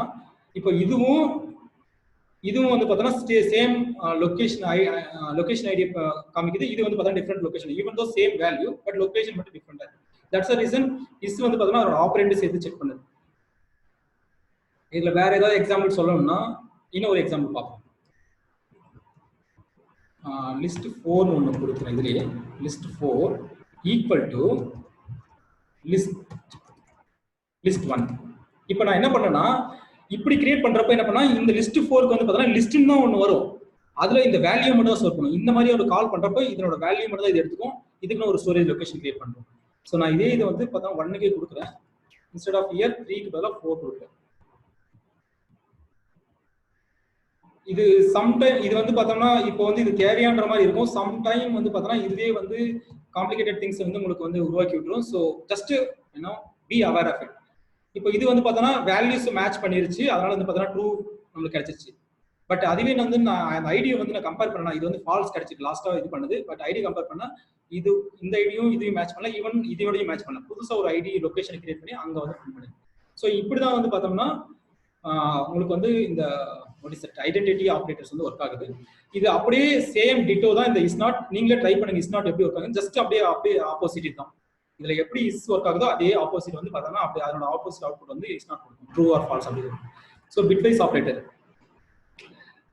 இப்போ இதுவும் வந்து பார்த்தோன்னா சேம் லொகேஷன் ஐடி காமிக்குது. இது வந்து பார்த்தா different location, even though same value but location மட்டும் டிஃப்ரெண்டா இருக்கு. தட்ஸ் த ரீசன் இஸ் வந்து பார்த்தோன்னா அதோட ஆப்ரேண்ட் சேர்த்து செக் பண்ணுது. இதுல வேற ஏதாவது எக்ஸாம்பிள் சொல்லணும்னா இன்னொரு எக்ஸாம்பிள் பார்ப்போம். லிஸ்ட் 4 ஒன்று கொடுக்குறேன். இதுலேயே லிஸ்ட் 4 ஈக்குவல் டு லிஸ்ட் 1. இப்போ நான் என்ன பண்ணேன்னா இப்படி கிரியேட் பண்றப்ப என்ன பண்ணா இந்த லிஸ்ட் 4க்கு வந்து பார்த்தீங்கன்னா லிஸ்ட்னு தான் ஒன்று வரும், அதுல இந்த வேல்யூ மட்டும் தான் ஸ்டோர் பண்ணும். இந்த மாதிரி ஒரு கால் பண்றப்ப இதனோட வேல்யூ மட்டும் தான் இது எடுத்துக்கும். இதுக்கு ஒரு ஸ்டோரேஜ் லொகேஷன் கிரியேட் பண்றோம். ஸோ நான் இதை வந்து பார்த்தா 1க்கே கொடுக்குறேன். இன்ஸ்டெட் ஆஃப் இயர் 3க்கு பதிலாக 4 கொடுக்குறேன். இது சம்டைம் இது வந்து பார்த்தோம்னா இப்போ வந்து இது தேவையான்ற மாதிரி இருக்கும். சம்டைம் வந்து பார்த்தோம்னா இதுவே வந்து காம்ப்ளிகேட்டட் திங்ஸ் வந்து உங்களுக்கு வந்து உருவாக்கி விட்டுரும். So just be aware of it. இப்போ இது வந்து பார்த்தோன்னா வேல்யூஸ் மேட்ச் பண்ணிருச்சு, அதனால வந்து பார்த்தோன்னா ட்ரூ நம்மளுக்கு கிடைச்சிருச்சு. பட் அதுவே வந்து நான் அந்த ஐடியை வந்து நான் கம்பேர் பண்ணா இது வந்து ஃபால்ஸ் கிடைச்சிட்டு லாஸ்ட்டாக இது பண்ணுது. பட் ஐடி கம்பேர் பண்ணா இந்த ஐடியும் இதையும் மேட்ச் பண்ணல, ஈவன் இதோடையும் மேட்ச் பண்ணல. புதுசாக ஒரு ஐடி லொகேஷன் கிரியேட் பண்ணி அங்கே வந்து ஃபில் பண்ணி. ஸோ இப்படி தான் வந்து பார்த்தோம்னா உங்களுக்கு வந்து இந்த ஐடென்டிட்டி ஆப்ரேட்டர்ஸ் வந்து ஒர்க் ஆகுது. இது அப்படியே சேம் டிட்டோ தான் இந்த இஸ் நாட். நீங்களே ட்ரை பண்ணுங்க இஸ் நாட் எப்படி ஒர்க் ஆகுது. ஜஸ்ட் அப்படியே ஆப்போசிட் தான். இதுல எப்படி இஸ் ஒர்க் ஆகுதோ அதே ஆப்போசிட் வந்து பார்த்தோம்னா அப்படி அதோட ஆப்போசிட் அவுட்புட் வந்து இஸ் நாட் கொடுக்கும், ட்ரூ ஆர் ஃபால்ஸ் அப்படி இருக்கும். So bitwise operator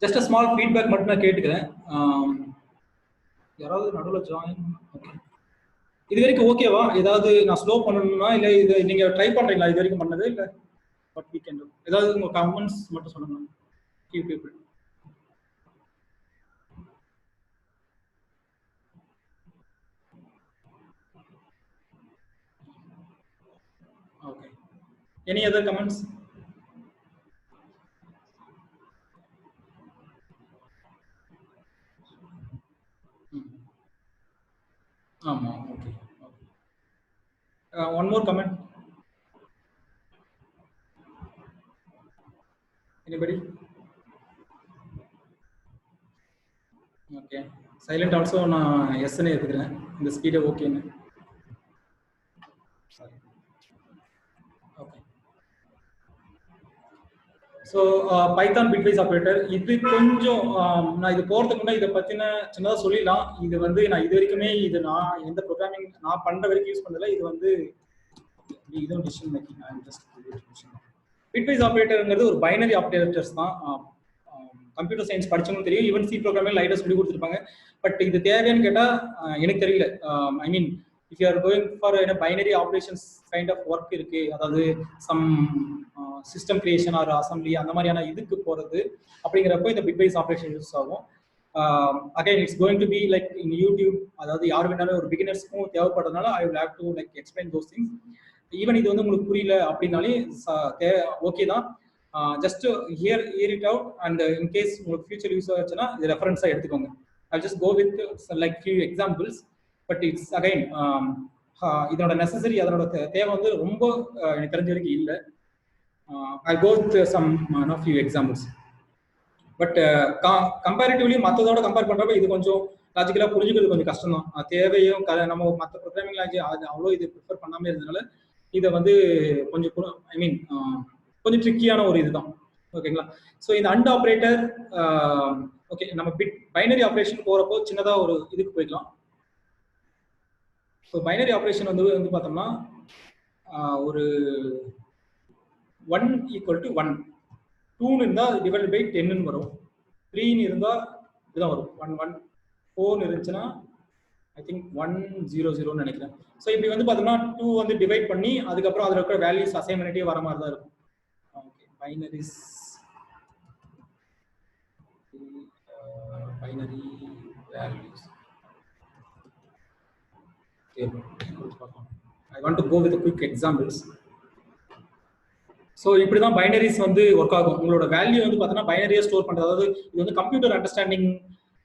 just a small feedback மட்டும் நான் கேட்டுக்கிறேன். யாராவது நடுவில் ஜாயின். ஓகே, இது வரைக்கும் ஓகேவா? ஏதாவது நான் ஸ்லோ பண்ணணும்னா இல்லை இது நீங்க ட்ரை பண்றீங்களா இது வரைக்கும் பண்ணது இல்லை? வாட் வி கேன் டு, ஏதாவது உங்க கமெண்ட்ஸ் மட்டும் சொல்லுங்க. few people. Okay, any other comments? Okay. One more comment. Anybody? Okay, silent also na yes ne edukren the speed okay ne. Okay, so python bitwise operator இது கொஞ்சம் நான் இது போறதுக்கு முன்னாடி இத பத்தின சின்னதா சொல்லிடலாம். இது வந்து நான் இது வரைக்குமே இது நான் எந்த ப்ரோக்ராமிங் நான் பண்ற வரைக்கும் யூஸ் பண்ணல. இது வந்து இதுவும் decision making I just bitwise operatorங்கிறது ஒரு பைனரி ஆபரேட்டர்ஸ் தான். கம்ப்யூட்டர் சயின்ஸ் படிச்சவங்க தெரியும், ஈவன் சி ப்ரோக்ராமிங் லைட்டா சொல்லி கொடுத்துருப்பாங்க. பட் இது தேவையான்னு கேட்டா எனக்கு தெரியல. I mean if you are going for binary operations kind of work இருக்கு, அதாவது some system creation or assembly அந்த மாதிரியான இதுக்கு போறது அப்படிங்கிறப்போ இந்த bitwise ஆப்ரேஷன் யூஸ் ஆகும். Again it's going to be like in YouTube, அதாவது யார் வேணாலும் ஒரு பிகினர்ஸ்க்கும் தேவைப்படுறதுனால I will have to like explain those things. Even இது வந்து உங்களுக்கு புரியல அப்படின்னாலே ஓகே தான். Just hear it out and in case உங்களுக்கு ஃபியூச்சர் யூஸ் ஆச்சுன்னா இது ரெஃபரன்ஸாக எடுத்துக்கோங்க. I just go with like few examples. But it's again இதனோட நெசசரி அதனோட தேவை வந்து ரொம்ப எனக்கு தெரிஞ்ச வரைக்கும் இல்லை. I go with some few examples. But comparatively மற்றதோட கம்பேர் பண்ணுறப்ப இது கொஞ்சம் லாஜிக்கலாக புரிஞ்சுக்கிறது கொஞ்சம் கஷ்டம் தான். தேவையும் நம்ம மற்ற ப்ரோக்ராமிங் லாங்குவேஜ் அது அவ்வளோ இது ப்ரிஃபர் பண்ணாமல் இருந்ததுனால இதை வந்து கொஞ்சம் ஐ மீன் கொஞ்சம் ட்ரிக்கியான ஒரு இதுதான். ஓகேங்களா? ஸோ இந்த அண்ட் ஆப்ரேட்டர் ஓகே, நம்ம பிட் பைனரி ஆப்ரேஷன் போறப்போ சின்னதா ஒரு இதுக்கு போய்க்கலாம். ஸோ பைனரி ஆப்ரேஷன் வந்து பார்த்தோம்னா ஒரு 1 ஈக்குவல் டு 1, 2ன்னு இருந்தால் டிவைட் பை 10ன்னு வரும், 3ன்னு இருந்தால் இதுதான் வரும் 1 1, 4 இருந்துச்சுன்னா ஐ திங்க் 100ன்னு நினைக்கிறேன். ஸோ இப்படி வந்து பார்த்தோம்னா 2 வந்து டிவைட் பண்ணி அதுக்கப்புறம் அதில் இருக்கிற வேல்யூஸ் அசைன் பண்ணிட்டே வர மாதிரி தான் இருக்கும். Okay, binaries binary values. Okay, I want to go with a quick examples. So இப்படி தான் பைனரிஸ் வந்து ஒர்க் ஆகும். உங்களோட வேல்யூ வந்து பார்த்தீங்கன்னா பைனரியை ஸ்டோர் பண்ணுறது, அதாவது இது வந்து கம்ப்யூட்டர் அண்டர்ஸ்டாண்டிங்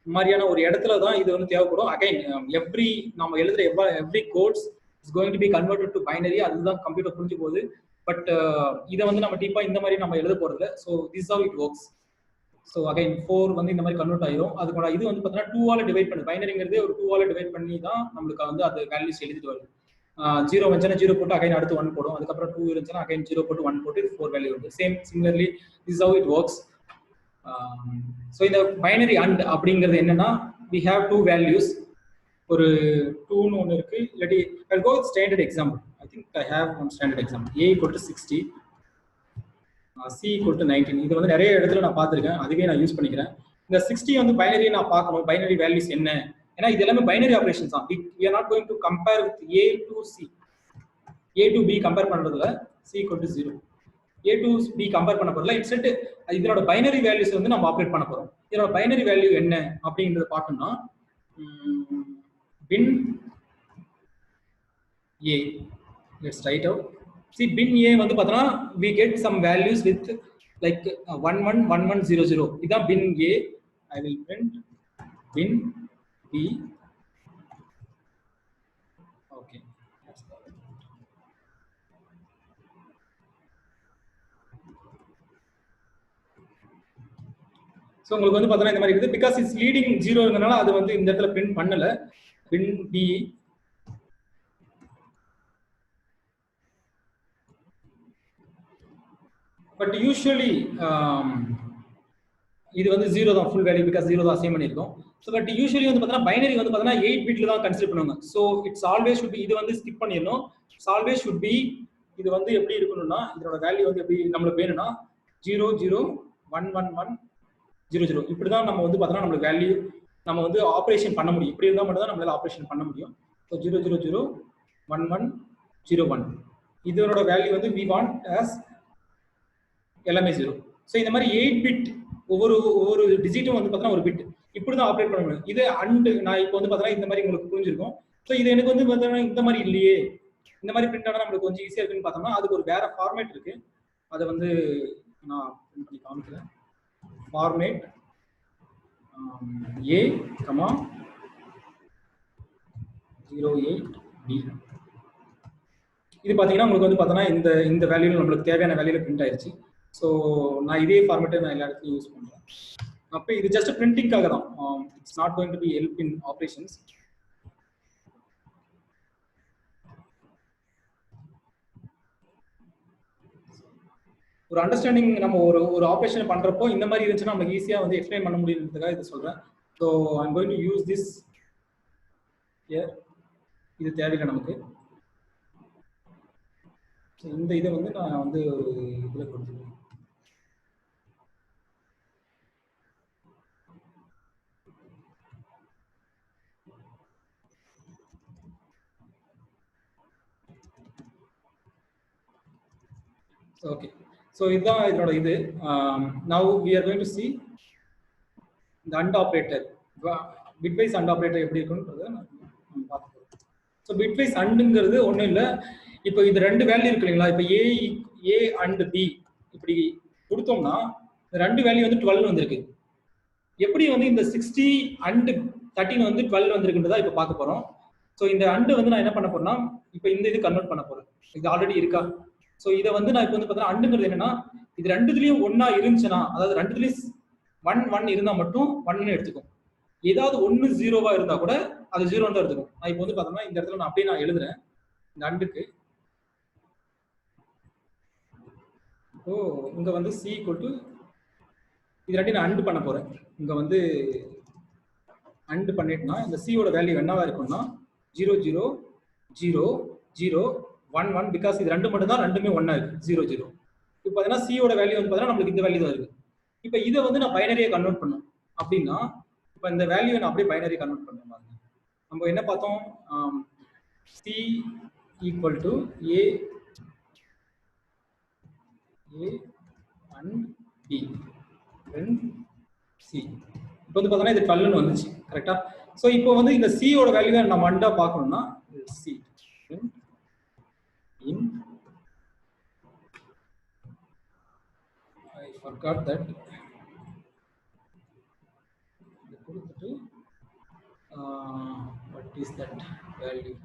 மாதிரியான ஒரு இடத்துல தான் இது வந்து தேவைப்படும். அகைன் எவ்ரி நம்ம எழுதுற every codes is going to be converted to binary. அதுதான் கம்ப்யூட்டர் புரிஞ்சு போகுது. பட் இதை வந்து நம்ம டீப்பாக இந்த மாதிரி நம்ம எழுத போகிறது. So this how it works. So again 4 வந்து இந்த மாதிரி கன்வெர்ட் ஆயிரும். அதுக்கூட இது வந்து பார்த்தீங்கன்னா 2ஆல டிவைட் பண்ணு, பைனரிங்கிறது ஒரு 2ஆல டிவைட் பண்ணி தான் நம்மளுக்கு வந்து அது வேல்யூஸ் எழுதிட்டு வருது. 0 வந்துச்சுன்னா 0 போட்டு அகைன் அடுத்து 1 போடும், அதுக்கப்புறம் 2 இருந்துச்சுன்னா அகைன் 0 போட்டு 1 போட்டு 4 வேல்யூ வருது. Similarly this how it works. So இந்த பைனரி அண்ட் அப்படிங்கிறது என்னன்னா, we have 2 values, ஒரு 2ன்னு ஒன்று இருக்கு. இல்லாட்டி I'll go with standard example. I think I have one standard example. A equal to 60, C equal to 19. இது வந்து நிறைய இடத்துல நான் பார்த்துருக்கேன், அதுவே நான் யூஸ் பண்ணிக்கிறேன். இந்த 60 வந்து பைனரி நான் பார்க்கணும், பைனரி வேல்யூஸ் என்ன, ஏன்னா இது எல்லாமே பைனரி ஆப்ரேஷன்ஸ் தான். we are not going to compare with A to C, A to B compare பண்றதுல C equal to 0, A to B compare பண்ண போறதுல இன்ஸ்டன்ட் இதனோட பைனரி வேல்யூஸ் வந்து நம்ம ஆப்ரேட் பண்ண போறோம். இதனோட பைனரி வேல்யூ என்ன அப்படின்றத பார்க்கணும்னா bin A, let's write out. See, bin A வந்து பார்த்தோம்னா we get some values with like 111100. இதான் bin A. I will print bin B. Okay. So உங்களுக்கு வந்து பார்த்தோன்னா இந்த மாதிரி இருக்குது. பிகாஸ் இட்ஸ் லீடிங் 0ங்கிறனால அது வந்து இந்த இடத்துல பிரிண்ட் பண்ணல. bin B. பட் யூஸ்வலி இது வந்து 0 தான் ஃபுல் வேல்யூ, பிகாஸ் 0 தான் அசைன் பண்ணியிருக்கோம். ஸோ பட் யூஸ்வலி வந்து பார்த்தீங்கன்னா பைனரி வந்து பார்த்தீங்கன்னா 8 பிட்ல தான் கன்சிடர் பண்ணுவாங்க. So it's always should be, இது வந்து ஸ்கிப் பண்ணிடணும். இட்ஸ் ஆல்வேஸ் ஷுட் பி, இது வந்து எப்படி இருக்கணும்னா இதோட வேல்யூ வந்து எப்படி நம்மளுக்கு வேணும்னா 001110 இப்படி தான் நம்ம வந்து பார்த்தோன்னா நம்மளுக்கு வேல்யூ நம்ம வந்து ஆப்ரேஷன் பண்ண முடியும். இப்படி இருந்தால் மட்டும் தான் நம்மளால ஆப்ரேஷன் பண்ண முடியும். ஸோ 000110 இதோட வேல்யூ வந்து வி வாண்ட் ஆஸ் எல்லாமே 0. ஸோ இந்த மாதிரி 8 பிட் ஒவ்வொரு டிஜிட்டும் வந்து பார்த்தீங்கன்னா ஒரு பிட் இப்படி தான் ஆப்ரேட் பண்ண முடியும். இது அண்ட் நான் இப்போ வந்து பார்த்தீங்கன்னா இந்த மாதிரி உங்களுக்கு புரிஞ்சிருக்கும். ஸோ இது எனக்கு வந்து பார்த்தீங்கன்னா இந்த மாதிரி இல்லையே, இந்த மாதிரி பிரிண்ட் ஆனால் நம்மளுக்கு கொஞ்சம் ஈஸியாக இருக்குன்னு பார்த்தோம்னா அதுக்கு ஒரு வேற ஃபார்மேட் இருக்கு. அதை வந்து நான் பிரிண்ட் பண்ணி காமிக்கிறேன். Format A, 08B. இது பார்த்தீங்கன்னா உங்களுக்கு வந்து பார்த்தோன்னா இந்த வேல்யூல நம்மளுக்கு தேவையான வேல்யூல பிரிண்ட் ஆயிடுச்சு. ஸோ நான் இதே ஃபார்மேட்டை நான் எல்லா இடத்துலையும் யூஸ் பண்ணுறேன். அப்போ இது ஜஸ்ட் பிரிண்டிங்காக தான், it's not going to B help in operations. ஒரு அண்டர்ஸ்டாண்டிங் நம்ம ஒரு ஆப்ரேஷன் பண்ணுறப்போ இந்த மாதிரி இருந்துச்சுன்னா நமக்கு ஈஸியாக வந்து எக்ஸ்பிளைன் பண்ண முடியுன்றதுக்காக இதை சொல்கிறேன். So I'm going to use this here. இது தேவையில்லை நமக்கு. ஸோ இந்த இதை வந்து நான் வந்து ஒரு இதில் கொடுத்துருக்கேன். ஓகே, ஸோ இதுதான் இதனோட இது. Now we are going to see இந்த and operator, bitwise and operator எப்படி இருக்குன்றத நம்ம பார்க்க போகிறோம். ஸோ பிட்வைஸ் அண்டுங்கிறது ஒன்றும் இல்லை. இப்போ இது 2 வேல்யூ இருக்கு இல்லைங்களா, இப்போ ஏ அண்ட் பி இப்படி கொடுத்தோம்னா இந்த 2 வேல்யூ வந்து 12 வந்திருக்கு. எப்படி வந்து இந்த 60 அண்ட் 13 வந்து 12 வந்திருக்குன்றதா இப்போ பார்க்க போகிறோம். ஸோ இந்த அண்டு வந்து நான் என்ன பண்ண போறேன்னா இப்போ இந்த இது கன்வெர்ட் பண்ண போறேன். இது ஆல்ரெடி இருக்கா? ஸோ இதை வந்து நான் இப்போ வந்து பார்த்தீங்கன்னா அண்டுங்கிறது என்னன்னா, இது 2துலயும் 1 இருந்துச்சுன்னா, அதாவது 2துலயும் 1 இருந்தா மட்டும் 1ன்னு எடுத்துக்கும். ஏதாவது 1 0வா இருந்தா கூட அது 0 தான் எடுத்துக்கும். நான் இப்போ வந்து பார்த்தோம்னா இந்த இடத்துல நான் அப்படியே நான் எழுதுறேன் இந்த அண்டுக்கு. ஓ இங்க வந்து c ஈக்குவல் டு இது ரெண்டையும் நான் அண்ட் பண்ண போறேன். இங்க வந்து அண்ட் பண்ணிட்டேன்னா இந்த c ஓட வேல்யூ என்னவா இருக்கும்னா 0 0 0 0 1 1 பிகாஸ் இது ரெண்டு மட்டும் தான் ரெண்டுமே ஒண்ணா இருக்கு 0 0. இப்போ பார்த்தீங்கன்னா c ஓட வேல்யூ வந்து பார்த்தீங்கன்னா நமக்கு இந்த வேல்யூ தான் இருக்கு. இப்போ இதை வந்து நான் பைனரியை கன்வெர்ட் பண்ணணும் அப்படின்னா இப்போ இந்த வேல்யூ நான் அப்படியே பைனரி கன்வெர்ட் பண்ணணும். நம்ம என்ன பார்த்தோம், c equal to a and b then c. இப்போ வந்து பார்த்தோன்னா இது 12 வந்துச்சு கரெக்டா. ஸோ இப்போ வந்து இந்த c ஓட வேல்யூவை நம்ம அண்டா பார்க்கணும்னா c in I forgot that what is that value?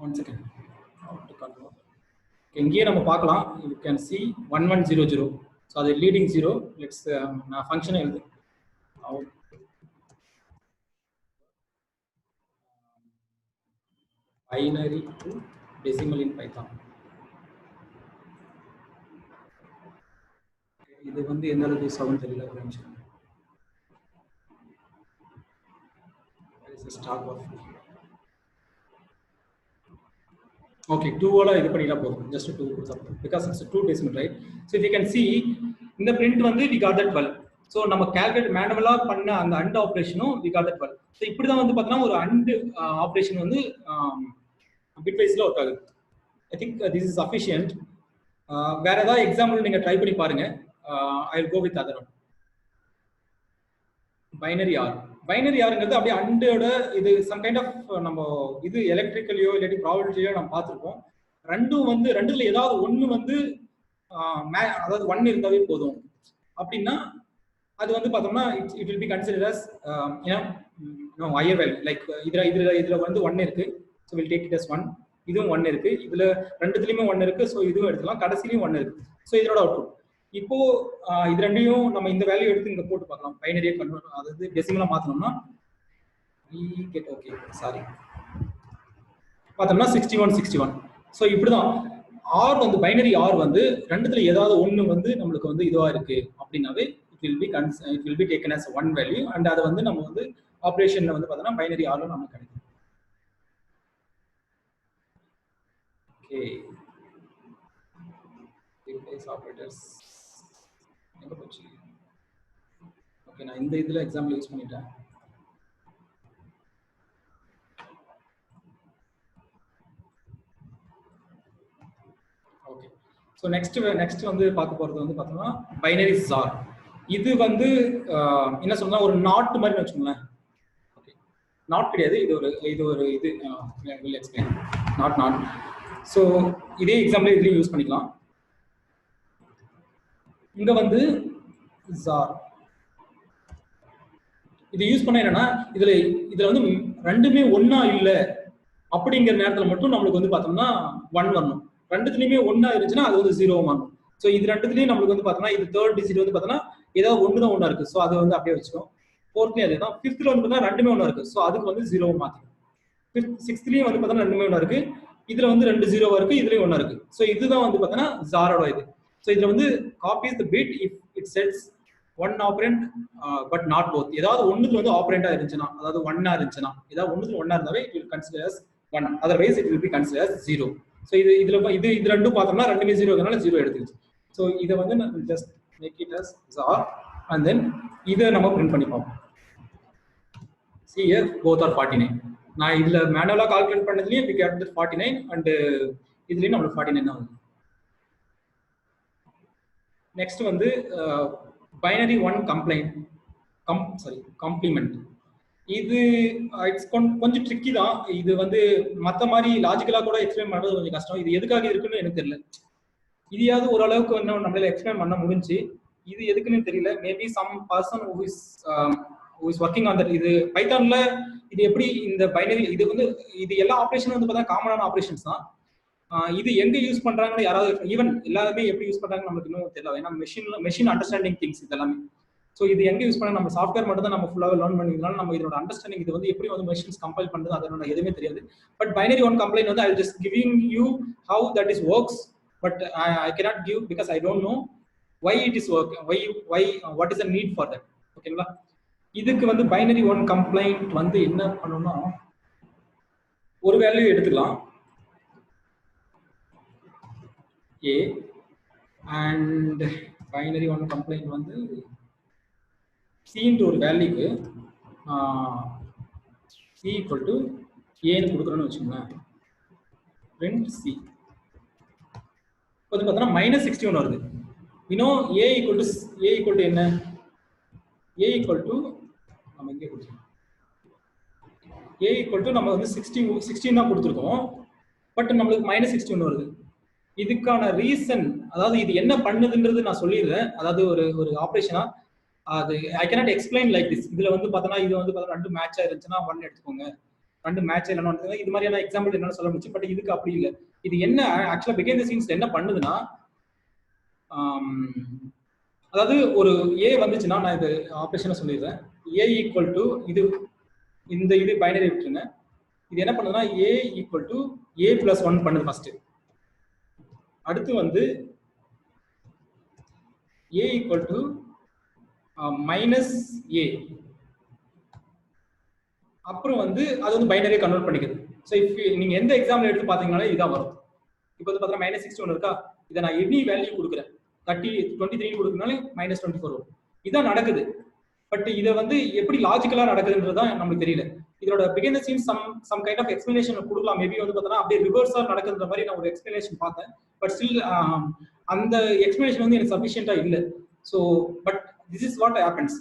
One second. இங்கேயே நம்ம பார்க்கலாம். You can see 1100. So அது leading 0. Let's நான் ஃபங்க்ஷனை எழுது. Binary to decimal in Python. இது வந்து எந்த அளவுக்கு சவுண்ட் தெரியல ஒரு நிமிஷம். Okay, 2 ஓட இது பண்ணிட்டா போதும். Just 2 because it's a 2 decimal, right? So if you can see in the print வந்து we got that 12. So நம்ம calculate manually பண்ண அந்த AND ஆபரேஷனும் we got that 12. So இப்படி தான் வந்து பார்த்தா ஒரு AND ஆபரேஷன் வந்து bitwiseல ஒர்க் ஆகுது. I think this is sufficient. வேற ஏதாவது எக்ஸாம்பிள் நீங்க ட்ரை பண்ணி பாருங்க. I will go with other one. Binary R. Binary Rங்கிறது அப்படியே அண்டோட இது சம் கைண்ட் ஆஃப் நம்ம இது எலக்ட்ரிக்கலியோ இல்லாட்டி ப்ராபபிலிட்டியோ நம்ம பார்த்துருப்போம். ரெண்டும் வந்து ரெண்டுல ஏதாவது ஒன்று வந்து அதாவது 1 இருந்தாவே போதும் அப்படின்னா அது வந்து பார்த்தோம்னா it will be consider as higher value. Like இதுல வந்து 1 இருக்கு, so will take it as 1. இதுவும் 1 இருக்கு, இதுல ரெண்டுத்துலயுமே 1 இருக்கு, ஸோ இதுவும் எடுத்துக்கலாம். கடைசிலையும் 1 இருக்கு, ஸோ இதோட அவுட்புட். இப்போ இது ரெண்டையும் நம்ம இந்த வேல்யூ எடுத்து இங்க போட்டு பார்க்கலாம். பைனரியை கன்வெர்ட் அதாவது டெசிமலா மாத்தணும்னா ஓகே சாரி பார்த்தோம்னா 61 61. ஸோ இப்படிதான் ஆர் வந்து பைனரி ஆர் வந்து ரெண்டுத்துல ஏதாவது ஒன்று வந்து நம்மளுக்கு வந்து இதுவா இருக்கு அப்படின்னாவே it will be taken as 1 value and அதை வந்து நம்ம வந்து ஆப்ரேஷன்ல வந்து பார்த்தோம்னா பைனரி ஆர்ல நமக்கு கிடைக்கும். ஓகே ஆபரேட்டர்ஸ் எங்க போச்சு? ஓகே நான் இந்த இதுல எக்ஸாம்பிள் யூஸ் பண்ணிட்டேன். ஓகே ஸோ நெக்ஸ்ட் வந்து பார்க்க போறது வந்து பார்த்தோம்னா பைனரி ஜார். இது வந்து என்ன சொல்லலாம் ஒரு நாட் மாதிரி வச்சுக்கோங்களேன். ஓகே நாட் கிடையாது, இது ஒரு இது வில் எக்ஸ்பிளைன் நாட். ஸோ இதே எக்ஸாம்பிள் இதுலயும் யூஸ் பண்ணிக்கலாம். இங்க வந்து ஜார் இது யூஸ் பண்ண என்னன்னா இதுல வந்து ரெண்டுமே ஒன்னா இல்ல அப்படிங்கிற நேரத்துல மட்டும் நம்மளுக்கு வந்து பார்த்தோம்னா 1 வரணும். ரெண்டுத்துலயுமே ஒன்னா இருந்துச்சுன்னா அது வந்து 0 வரணும். ஸோ இது ரெண்டுத்துலயும் நம்மளுக்கு வந்து பார்த்தோம்னா இது தேர்ட் டிஜிட் வந்து பார்த்தோம்னா ஏதாவது ஒன்று தான் ஒன்றா இருக்கு, ஸோ அது வந்து அப்படியே வச்சுக்கோம். ஃபோர்த்லயும் அதே தான். ஃபிஃப்த்ல வந்து பார்த்தா ரெண்டுமே ஒன்றா இருக்கு, ஸோ அதுக்கு வந்து 0 மாத்திக்கும். சிக்ஸ்த்லயும் வந்து பார்த்தோம்னா ரெண்டுமே ஒன்றா இருக்கு, இதுல வந்து 2 0 இருக்கு, இதுலயும் ஒன்றா இருக்கு. ஸோ இதுதான் வந்து பார்த்தோம்னா ஜாரோட இது. ஸோ இதுல வந்து copies the bit if it sets 1 operand but not both. ஏதாவது ஒண்ணுல வந்து ஆப்பரண்டா இருந்துச்சுன்னா, அதாவது 1 இருந்துச்சுன்னா, ஏதாவது ஒண்ணுல 1 இருந்தாவே it will consider as 1, otherwise it will be consider as 0. So இது ரெண்டும் பார்த்தோம்னா ரெண்டுமே 0னால 0 எடுத்துக்கிச்சு. ஸோ இதை வந்து நம்ம just make it as jar and then இதை நம்ம பிரிண்ட் பண்ணி பார்ப்போம். See here both are 49. நான் இதுல மேனுவலா கால்குலேட் பண்ணதுலயும் we get 49 அண்ட் இதுலயும் நம்மளுக்கு 49 ஆகுது. நெக்ஸ்ட் வந்து பைனரி 1 காம்ப்ளிமெண்ட். இது இட்ஸ் கொஞ்சம் ட்ரிக்கி தான். இது வந்து மற்ற மாதிரி லாஜிக்கலா கூட எக்ஸ்பிளைன் பண்றது கொஞ்சம் கஷ்டம். இது எதுக்காக இருக்குன்னு எனக்கு தெரியல. இதையாவது ஓரளவுக்கு இன்னும் நம்மளால எக்ஸ்பிளைன் பண்ண முடிஞ்சு, இது எதுக்குன்னு தெரியல. Maybe some person who is working on that. இது பைத்தான்ல இது எப்படி இந்த பைனரி இது வந்து இது எல்லா ஆப்ரேஷனும் வந்து பார்த்தா காமனான ஆப்ரேஷன்ஸ் தான். இது எங்க யூஸ் பண்றாங்கன்னு யாராவது ஈவன் எல்லாருமே எப்படி யூஸ் பண்றாங்கன்னு நமக்கு இன்னும் தெரியல. ஏன்னா மெஷின் அண்டர்ஸ்டாண்டிங் திங்ஸ் இதெல்லாமே. ஸோ இது எங்கே யூஸ் பண்ண நம்ம சாஃப்ட்வேர் மட்டும் தான் நம்ம ஃபுல்லாக லேர்ன் பண்ணிக்கிறதுனால நம்ம இதோட அண்டர்ஸ்டாண்டிங் இது வந்து எப்படி வந்து மெஷின்ஸ் கம்பைல் பண்ணுறது அதனோட எதுவுமே தெரியாது. பட் பைனரி ஒன் கம்ப்ளைண்ட் வந்து I just giving you how that is works, but I cannot give because I don't no why it is work, why what is the need for that. ஓகேங்களா? இதுக்கு வந்து binary one complaint வந்து என்ன பண்ணணும்னா ஒரு value எடுத்துக்கலாம் a and binary one complaint வந்து c ன்ற ஒரு வேல்யூக்கு c equal to a ன்னு கொடுக்குறோம்னு வச்சுக்கோங்களேன். print c வந்து பார்த்தோன்னா -61 வருது. we know a equal to என்ன a equal to நம்ம இங்கே கொடுத்துருக்கோம் a equal to நம்ம வந்து 16 தான் கொடுத்துருக்கோம். பட் நம்மளுக்கு -61 வருது. இதுக்கான ரீசன், அதாவது இது என்ன பண்ணுதுன்றது நான் சொல்லிடுறேன். அதாவது ஒரு ஆப்ரேஷனா அது I cannot explain like this. இதுல வந்து பார்த்தோன்னா இது வந்து பார்த்தா 2 மேட்ச் ஆயிருந்துச்சுன்னா 1 எடுத்துக்கோங்க, 2 மேட்ச் இல்லைன்னா இது மாதிரியான எக்ஸாம்பிள் என்னால சொல்ல முடிச்சு. பட் இதுக்கு அப்படி இல்லை. இது என்ன ஆக்சுவலா பிகைண்ட் தி சீன்ஸ் என்ன பண்ணுதுன்னா, அதாவது ஒரு a வந்துச்சுன்னா நான் இது ஆப்ரேஷனை சொல்லிடுறேன். a ஈக்குவல் டு இது பைனரி விட்டுருங்க. இது என்ன பண்ணுதுன்னா a ஈக்குவல் டு a + 1 பண்ணுது ஃபர்ஸ்ட். அடுத்து வந்து a ஈக்குவல் டு -a, அப்புறம் வந்து அது வந்து பைனரியை கன்வெர்ட் பண்ணிக்குது. ஸோ நீங்க எந்த எக்ஸாம்பிள் எடுத்து பார்த்தீங்கன்னாலே இதான் வரும். இப்போ வந்து பார்த்தீங்கன்னா -61 இருக்கா, இதை நான் எனி வேல்யூ கொடுக்குறேன் 23 கொடுக்கறதுனால -24 வரும். இதான் நடக்குது. பட் இதை வந்து எப்படி லாஜிக்கலா நடக்குதுன்றது தான் நமக்கு தெரியல. இதோட behind the scenes some kind of explanation கொடுக்கலாம். மேபி வந்து பார்த்தோன்னா அப்படியே ரிவர்ஸா நடக்குதுன்ற மாதிரி நான் ஒரு எக்ஸ்பிளனேஷன் பார்த்தேன். பட் ஸ்டில் அந்த எக்ஸ்பிளனேஷன் வந்து எனக்கு சஃபிஷியண்டா இல்லை. So but this is what happens.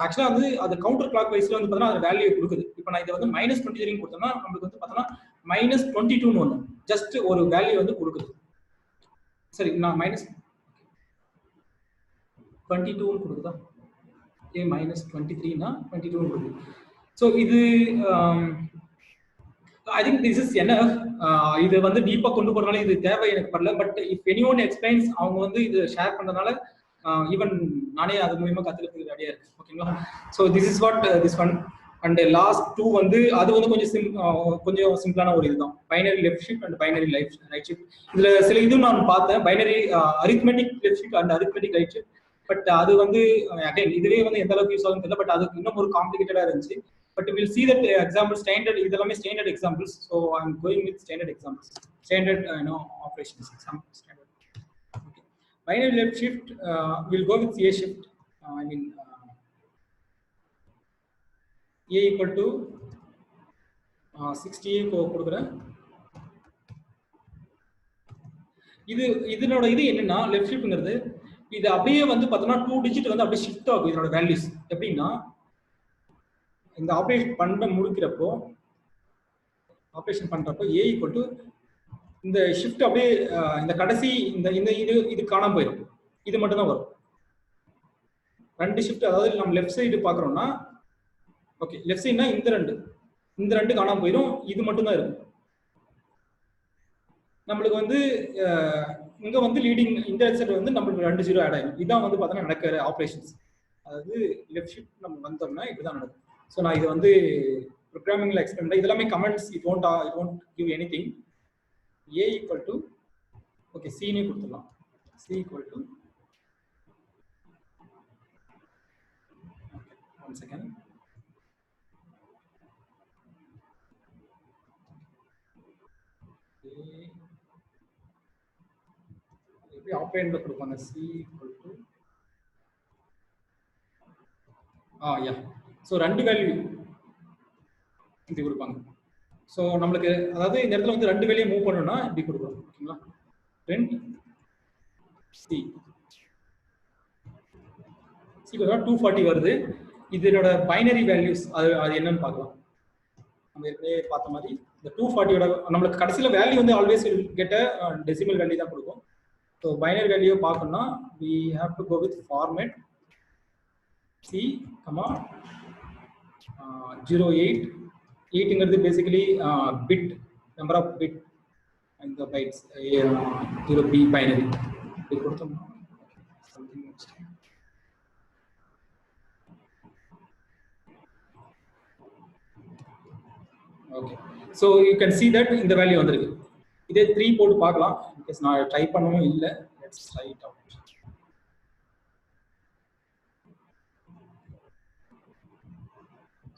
ஆக்சுவலா வந்து அது கவுண்டர் கிளாக் வைஸ்ல வந்து பார்த்தோன்னா அது வேல்யூ கொடுக்குது. இப்போ நான் இதை வந்து -23 கொடுத்தோம்னா நம்மளுக்கு வந்து பார்த்தோன்னா -22 ஒன்று ஜஸ்ட் ஒரு வேல்யூ வந்து கொடுக்குது. சரி, நான் -22 கொடுக்குதா, -23னா 22 கொடுக்குது. ஸோ இது ஐ திங்க் திஸ் இஸ் என்ன இது வந்து டீப்பா கொண்டு போறதுனால இது தேவை எனக்கு படல. But if any one explains அவங்க வந்து இது ஷேர் பண்றதுனால ஈவன் நானே அது மூலமா கத்துக்கிறதுக்கு ரெடியா இருக்கு. ஓகேங்களா? So this is what this one. And last 2 வந்து அது வந்து கொஞ்சம் சிம்பிளான ஒரு இதுதான், binary left shift and binary right shift. இதுல சில இதுவும் நான் பார்த்தேன், binary arithmetic left shift and arithmetic right shift. But அது வந்து அகைன் இதுவே வந்து எந்த அளவுக்கு யூஸ் ஆகும் தெரியல. பட் அது இன்னும் ஒரு காம்ப்ளிகேட்டடா இருந்துச்சு. But we'll see that example standard இதெல்லாமே standard examples. So I'm going with standard examples, standard operations, some standard. Okay. Binary left shift, we'll go with a shift. I mean a equal to 60 கொடுக்குறேன். இதனோட இது என்னன்னா left ஷிஃப்ட்ங்கிறது இது அப்படியே வந்து பார்த்தோம்னா 2 digit வந்து அப்படியே ஷிஃப்ட் ஆகும். இதனோட வேல்யூஸ் எப்படின்னா இந்த ஆபரேஷன் முடிக்கிறப்போ a ஈக்குவல் டு இந்த ஷிஃப்ட் அப்படியே இந்த கடைசி இது காணாம போயிடும். இது மட்டும் தான் வரும். 2 ஷிஃப்ட், அதாவது நம்ம லெஃப்ட் சைடு பாக்குறோம்னா ஓகே, லெஃப்ட் சைடுனா இந்த ரெண்டு காணாம போயிடும். இது மட்டும் தான் இருக்கும். நம்மளுக்கு வந்து இங்க வந்து லீடிங் இந்த சைடு வந்து நம்மளுக்கு 2 0 ஆட் ஆகும். இதான் வந்து பார்த்தோன்னா நடக்கிற ஆப்ரேஷன்ஸ். அதாவது லெஃப்ட் ஷிஃப்ட் நம்ம வந்தோம்னா இப்படிதான் நடக்கும். ஸோ நான் இது வந்து ப்ரோக்ராமிங்ல எக்ஸ்பிளைன் பண்ணேன். இதெல்லாமே comments, it won't give anything. a equal to okay c னே கொடுத்துடலாம். c equal to one second. எப்படி ஆப்ரேண்ட்ல கொடுப்பாங்க, c equal to yeah. So 2 value இப்படி கொடுப்பாங்க. ஸோ நம்மளுக்கு அதாவது இந்த இடத்துல வந்து 2 வேல்யூ மூவ் பண்ணணும்னா இப்படி கொடுக்குறோம். ஓகேங்களா? print c 240 வருது. இதனோட பைனரி வேல்யூஸ் அது என்னன்னு பார்க்கலாம். நம்ம ஏற்கனவே பார்த்த மாதிரி இந்த 240யோட நம்மளுக்கு கடைசியில் வேல்யூ வந்து ஆல்வேஸ் கெட்ட டெசிமல் வேல்யூ தான் கொடுக்கும். ஸோ பைனரி வேல்யூ பார்க்கணும்னா we have to go with format c, 08. 8ங்கிறது basically bit, number of bit and the bytes 0b binary. இப்படி கொடுத்தோம்னா something next okay, so you can see that இந்த value வந்திருக்கு. இதே 3 போட்டு பார்க்கலாம். பிகாஸ் நான் ட்ரை பண்ணவும் இல்லை. Let's try it out.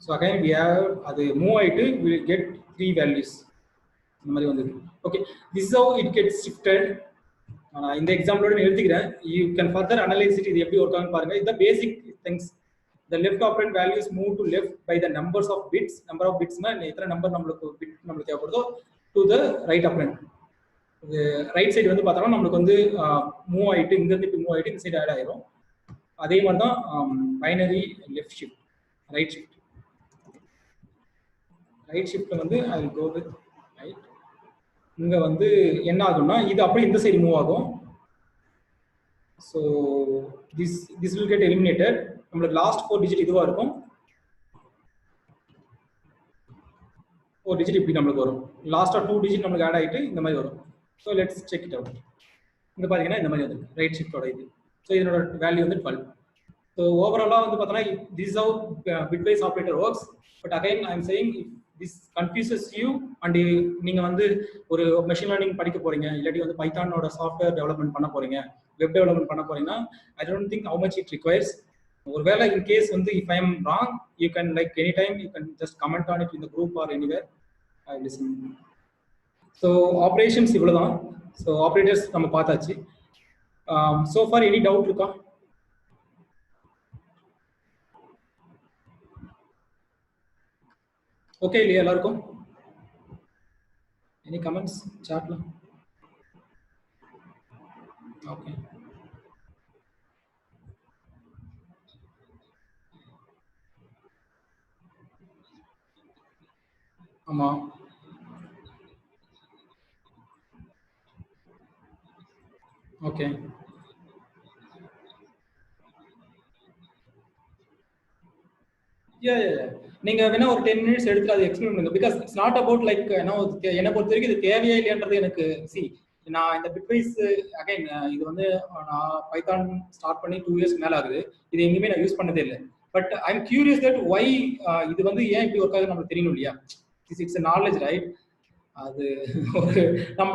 So again we have அது மூவ் ஆகிட்டு வில் கெட் 3 வேல்யூஸ் இந்த மாதிரி வந்தது. Okay, this how it get shifted. நான் இந்த எக்ஸாம்பிளோட நிறுத்திக்கிறேன். You can further analyse it. இது எப்படி ஒர்க் ஆகுன்னு பாருங்க. இந்த basic things. The left operand values move to left by the numbers of bits. Number of bits na எத்தனை நம்பர் நமக்கு பிட் நமக்கு தேவைப்படுதோ to the right operand. இது ரைட் சைடு வந்து பார்த்தோம்னா நமக்கு வந்து மூவ் ஆகிட்டு இங்கேருந்து மூவ் ஆகிட்டு இந்த சைடு ஆட் ஆயிரும். அதே மாதிரி தான் binary left shift, right shift. Right ஷிஃப்ட்ல வந்து I will go with right. இங்கே வந்து என்ன ஆகும்னா இது அப்படியே இந்த சைடு மூவ் ஆகும். So this will get eliminated. நம்மளுக்கு லாஸ்ட் 4 டிஜிட் இதுவா இருக்கும். 4 டிஜிட் இப்படி நம்மளுக்கு வரும். லாஸ்டா 2 டிஜிட் நம்மளுக்கு ஆட் ஆகிட்டு இந்த மாதிரி வரும். So let's check it out. இங்கே பார்த்தீங்கன்னா இந்த மாதிரி வந்துருக்கு ரைட் ஷிஃப்டோட இது. ஸோ இதனோட வேல்யூ வந்து 12. ஸோ ஓவராலாக வந்து பார்த்தோன்னா this how bitwise operator works. But again I am saying this confuses you. And நீங்கள் வந்து ஒரு மெஷின் லேர்னிங் படிக்க போறீங்க, இல்லாட்டி வந்து பைத்தானோட சாஃப்ட்வேர் டெவலப்மெண்ட் பண்ண போறீங்க, வெப் டெவலப்மெண்ட் பண்ண போறீங்கன்னா I don't think how much it requires. ஒருவேளை இன் கேஸ் வந்து if I am wrong you can like any time you can just comment on it in the group or anywhere. I listen. So operations இவ்வளோதான். So operators நம்ம பார்த்தாச்சு. So for any doubt இருக்கா? Okay இல்லையா எல்லாருக்கும்? Any comments சாட்ல? Okay, ஆமா okay. நீங்க வேணா ஒரு 10 மினிட்ஸ் எடுத்து அதை எக்ஸ்பிளைன் பண்ணுங்க. Because it's not about like என்ன பொறுத்த வரைக்கும் இது தேவையா இல்லையான்றது எனக்கு சி. நான் இந்த பிட்வைஸ் அகைன் இது வந்து நான் பைத்தான் ஸ்டார்ட் பண்ணி 2 இயர்ஸ் மேல ஆகுது. இது எங்கேயுமே நான் யூஸ் பண்ணதே இல்லை. But I am curious that why இது வந்து ஏன் இப்படி ஒர்க் ஆகுது நமக்கு தெரியணும் இல்லையா? It's knowledge right. அது ஒரு நம்ம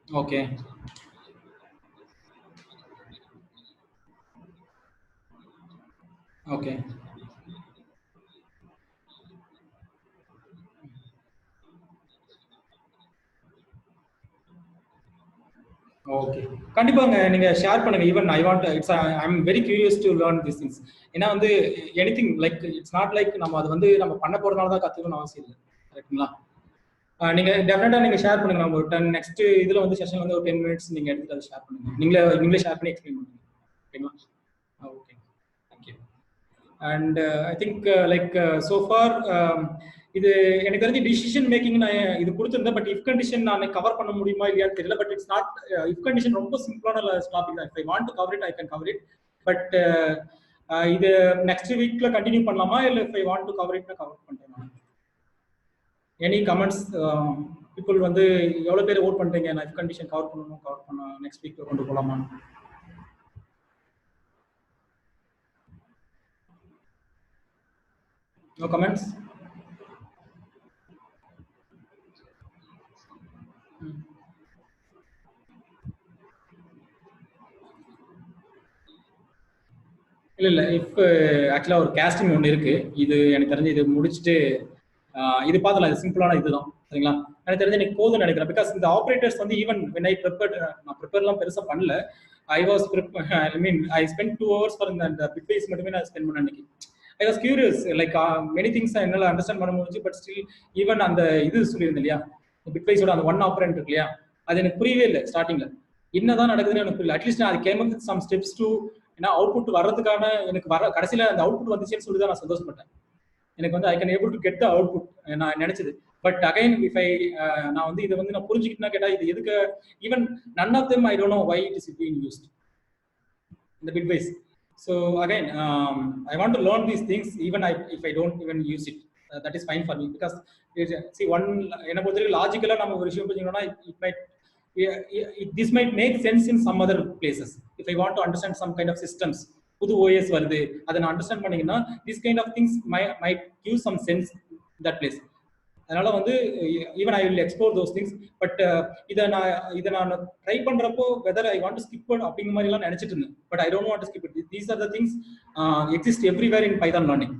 ஓகே ஓகே ஓகே, கண்டிப்பாங்க நீங்க ஷேர் பண்ணுங்க. Even I want it's I am very curious to learn this things. ஏன்னா வந்து anything like it's not like நம்ம அது வந்து நம்ம பண்ண போறதுனால தான் கத்துக்கணும்னு அவசியம் இல்லை. கரெக்டுங்களா? நீங்க டெஃபினட்டா நீங்க ஷேர் பண்ணுங்க. நம்ம ஒரு 10 நெக்ஸ்ட் இதுல வந்து செஷன் வந்து ஒரு 10 மினிட்ஸ் நீங்க எடுத்து அதை ஷேர் பண்ணுங்க. நீங்களே ஷேர் பண்ணி எக்ஸ்பிளைன் பண்ணுங்க. ஓகேங்களா? Okay, thank you. And I think like so for இது எனக்கு தெரிஞ்சு டிசிஷன் மேக்கிங் நான் இது கொடுத்துருந்தேன். பட் இஃப் கண்டிஷன் நான் கவர் பண்ண முடியுமா இல்லையான்னு தெரியல. But it's not if condition ரொம்ப சிம்பிளான டாபிக் தான். If I want to cover it I can cover it. But இது நெக்ஸ்ட் வீக்ல கண்டினியூ பண்ணலாமா இல்லை if I want to cover it cover பண்றேன்? Any comments? பீப்புள் வந்து எவ்வளோ பேர் ஓட் பண்ணுறீங்க? நான் இஃப் கண்டிஷன் கவர் பண்ண நெக்ஸ்ட் வீக் கொண்டு போகலாமா? No comments? இல்லை இப்போ ஆக்சுவலாக ஒரு கேஸ்டிங் ஒன்று இருக்கு. இது எனக்கு தெரிஞ்சு இது முடிச்சுட்டு இது பார்த்தலாம். இது சிம்பிளான இதுதான் சரிங்களா? எனக்கு தெரிஞ்சு எனக்கு போதும்னு நினைக்கிறேன். பிகாஸ் இந்த ஆப்ரேட்டர்ஸ் வந்து ஈவன் வென் ஐ நான் ப்ரிப்பேர்லாம் பெருசாக பண்ணல. ஐ மீன் ஐ ஸ்பெண்ட் 2 hours ஃபார் இந்த பிட்வைஸ் மட்டுமே நான் ஸ்பெண்ட் பண்ண அன்னைக்கு. I was curious like many things என்னால் அண்டர்ஸ்டாண்ட் பண்ண முடிஞ்சு. பட் ஸ்டில் ஈவன் அந்த இது சொல்லியிருந்தேன் இல்லையா, பிட்வைஸோட அந்த 1 ஆப்ரண்ட் இருக்கு இல்லையா, அது எனக்கு புரியவே இல்லை ஸ்டார்டிங்ல. என்னதான் நடக்குதுன்னு எனக்கு புரியல. அட்லீஸ்ட் நான் அது came with some steps to ஏன்னா அவுட்புட் வர்றதுக்கான எனக்கு கடைசியில் அந்த அவுட்புட் வந்துச்சுன்னு சொல்லி தான் நான் சந்தோஷப்பட்டேன். எனக்கு வந்து I can able to get the output நான் நினைச்சது. பட் அகைன் இஃப் ஐ நான் வந்து இதை வந்து நான் புரிஞ்சுக்கிட்டேன்னா கேட்டால் இது எதுக்கு even none of them I don't know why it is being used இந்த பிட்வைஸ். So again I want to learn these things even if I don't even use it. That is fine for me. Because see one என்னை பொறுத்த வரைக்கும் லாஜிக்கலாக நம்ம ஒரு விஷயம் புரிஞ்சுக்கணும்னா it might this might make sense in some other places. If I want to understand some kind of systems, புது OS வருது, அதை நான் அண்டர்ஸ்டாண்ட் பண்ணீங்கன்னா this kind of things might give some sense in that place. அதனால வந்து even I will explore those things. But இதை நான் try பண்றப்போ whether I want to skip அப்படிங்கிற மாதிரி எல்லாம் நினைச்சிட்டு இருந்தேன். But I don't want to skip it. These are the things exist everywhere in Python learning.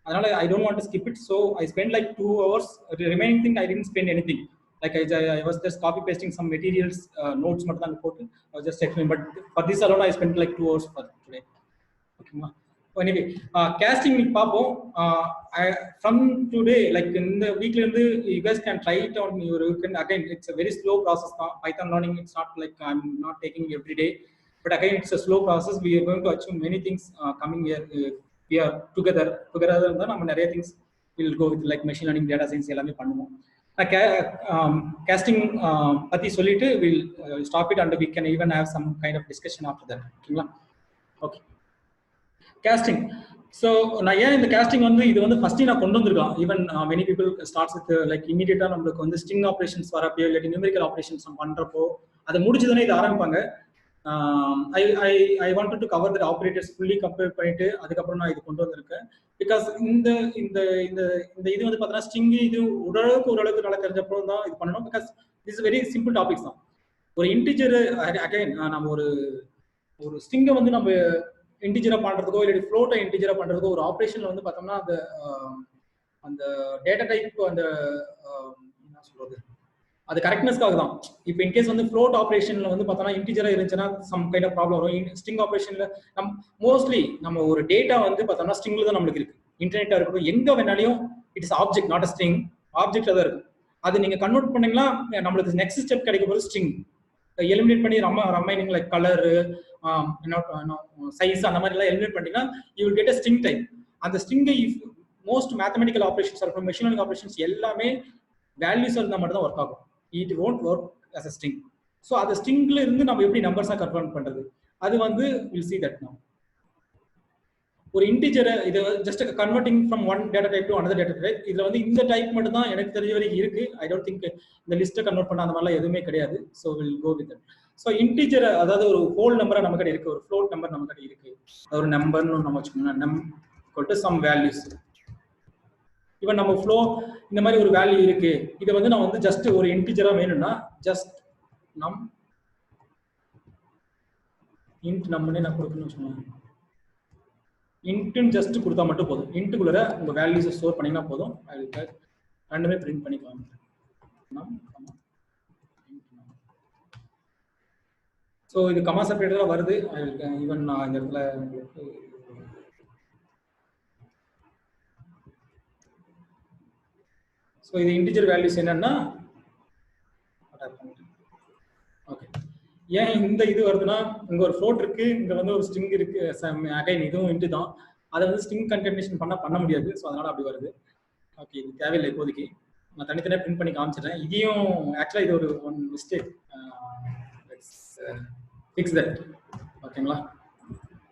அதனால I don't want to skip it. So I spend like 2 hours. Remaining thing I didn't spend anything. Like I was just copy pasting some materials, notes மட்டும் தான் போட்டு I was just explaining. But for this alone I spent like 2 hours for today. Okay ma. Anyway, casting ni paapom. From today, like in the week la you guys can try it on your, you can, again it's a very slow process. Python learning, it's not like I'm not taking every day, but again it's a slow process. We are going to achieve many things coming here. We are together da நம்ம நிறைய things will go with, like machine learning, data science எல்லாமே பண்ணுவோம். Casting பத்தி சொல்லிட்டு we'll stop it and we can even have some kind of discussion after that. ஓகேங்களா? Okay, casting. So நான் ஏன் இந்த casting வந்து இது வந்து ஃபர்ஸ்ட் நான் கொண்டு வந்திருக்கலாம். Even many people starts with like இமீடியட்டா நம்மளுக்கு வந்து ஸ்ட்ரிங் ஆப்ரேஷன்ஸ் வரப்போ இல்லாட்டி நியூமெரிக்கல் ஆப்ரேஷன்ஸ் நம்ம பண்றப்போ அதை முடிச்சுதானே இது ஆரம்பிப்பாங்க. I wanted to cover the operators fully compare பண்ணிட்டு அதுக்கப்புறம் நான் இது கொண்டு வந்திருக்கேன். பிகாஸ் இந்த இந்த இந்த இந்த இது வந்து பார்த்தீங்கன்னா ஸ்ட்ரிங் இது ஓரளவுக்கு நல்லா தெரிஞ்சப்போ தான் இது பண்ணணும். Because this very simple topics தான். ஒரு இன்டிஜர் அகைன் நம்ம ஒரு ஸ்ட்ரிங்கை வந்து நம்ம இன்டிஜரா பண்றதுக்கோ இல்லை ஃப்ளோட்டை இன்டிஜரா பண்றதுக்கோ ஒரு ஆப்ரேஷன்ல வந்து பார்த்தோம்னா அந்த டேட்டா டைப் அந்த என்ன சொல்றது அது கரெக்ட்னஸ்க்காக தான். இப்போ இன்கேஸ் வந்து ஃப்ளோட் ஆப்ரேஷன்ல வந்து பார்த்தோம்னா இன்டிஜரா இருந்துச்சுன்னா சம் கைண்ட் ஆஃப் ப்ராப்ளம் வரும். ஸ்ட்ரிங் ஆப்ரேஷன்ல மோஸ்ட்லி நம்ம ஒரு டேட்டா வந்து பார்த்தோம்னா ஸ்ட்ரிங்ல தான் நம்மளுக்கு இருக்கு. இன்டர்நெட்டா இருக்கட்டும் எங்க வேணாலையும் it is object, not a string. ஆப்ஜெக்ட்ல தான் இருக்கு. அது நீங்க கன்வெர்ட் பண்ணீங்கன்னா நம்மளுக்கு நெக்ஸ்ட் ஸ்டெப் கிடைக்க போது ஸ்ட்ரிங். எலிமினேட் பண்ணி ரம்மைனிங் லைக் கலர் சைஸ் அந்த மாதிரி எல்லாம் எலிமினேட் பண்ணிட்டீங்கன்னா you will get a string type. அந்த ஸ்ட்ரிங்கை மோஸ்ட் மேத்தமெட்டிக்கல் ஆப்ரேஷன்ஸ் இருக்கும், மெஷின் லேர்னிங் ஆப்ரேஷன்ஸ் எல்லாமே வேல்யூஸ் இருந்தால் மட்டும் தான் ஒர்க் ஆகும். It won't work as a string. So அந்த ஸ்ட்ரிங்ல இருந்து நம்ம எப்படி நம்பர்ஸா கன்வெர்ட் பண்றது அது வந்து வில் see that now. ஒரு இன்டிஜரை இது just converting from one data type to another data type. இதுல வந்து இந்த டைப் மட்டும் தான் எனக்கு தெரிஞ்ச வரைக்கும் இருக்கு. ஐ டோன்ட் திங்க் இந்த லிஸ்ட்டை கன்வெர்ட் பண்ண அந்த மாதிரிலாம் எதுவுமே கிடையாது. So will go with that. So integer அதாவது ஒரு ஹோல் நம்பரா நம்ம கிட்ட இருக்கு, ஒரு ஃப்ளோட் நம்பர் நம்ம கிட்ட இருக்கு. ஒரு நம்பர்னு நம்ம வச்சுக்கோங்க, நம் ஈக்குவல் டு சம் வேல்யூஸ். இவன் நம்ம ஃப்ளோ இந்த மாதிரி ஒரு வேல்யூ இருக்கு. இதை வந்து நான் வந்து ஜஸ்ட் ஒரு இன்டிஜரா வேணும்னா ஜஸ்ட் நம் இன்ட் நம்பர்னே நான் கொடுக்கணும்னு வச்சுக்கோங்க. இன்ட்னு ஜஸ்ட் கொடுத்தா மட்டும் போதும். இன்ட்டுக்குள்ள உங்க வேல்யூஸை ஸ்டோர் பண்ணீங்கன்னா போதும். ரெண்டுமே பிரிண்ட் பண்ணிக்கலாம். ஸோ இது கமா செப்பரேட்டரா வருது. ஈவன் நான் இந்த இடத்துல உங்களுக்கு ஸோ இது இன்டிஜர் வேல்யூஸ் என்னன்னா ஓகே. ஏன் இந்த இது வருதுன்னா இங்க ஒரு ஃப்ளோட் இருக்கு, இங்க வந்து ஒரு ஸ்ட்ரிங் இருக்கு. அகைன் இதுவும் இன்ட்டு தான். அதை வந்து ஸ்ட்ரிங் கன்கேட்டனேஷன் பண்ண முடியாது. ஸோ அதனால அப்படி வருது. ஓகே, இது தேவையில்லை இப்போதைக்கு. நான் தனித்தனியாக பிரிண்ட் பண்ணி காமிச்சிடுறேன். இதையும் ஆக்சுவலாக இது ஒரு ஒன் மிஸ்டேக், ஃபிக்ஸ் தட். ஓகேங்களா?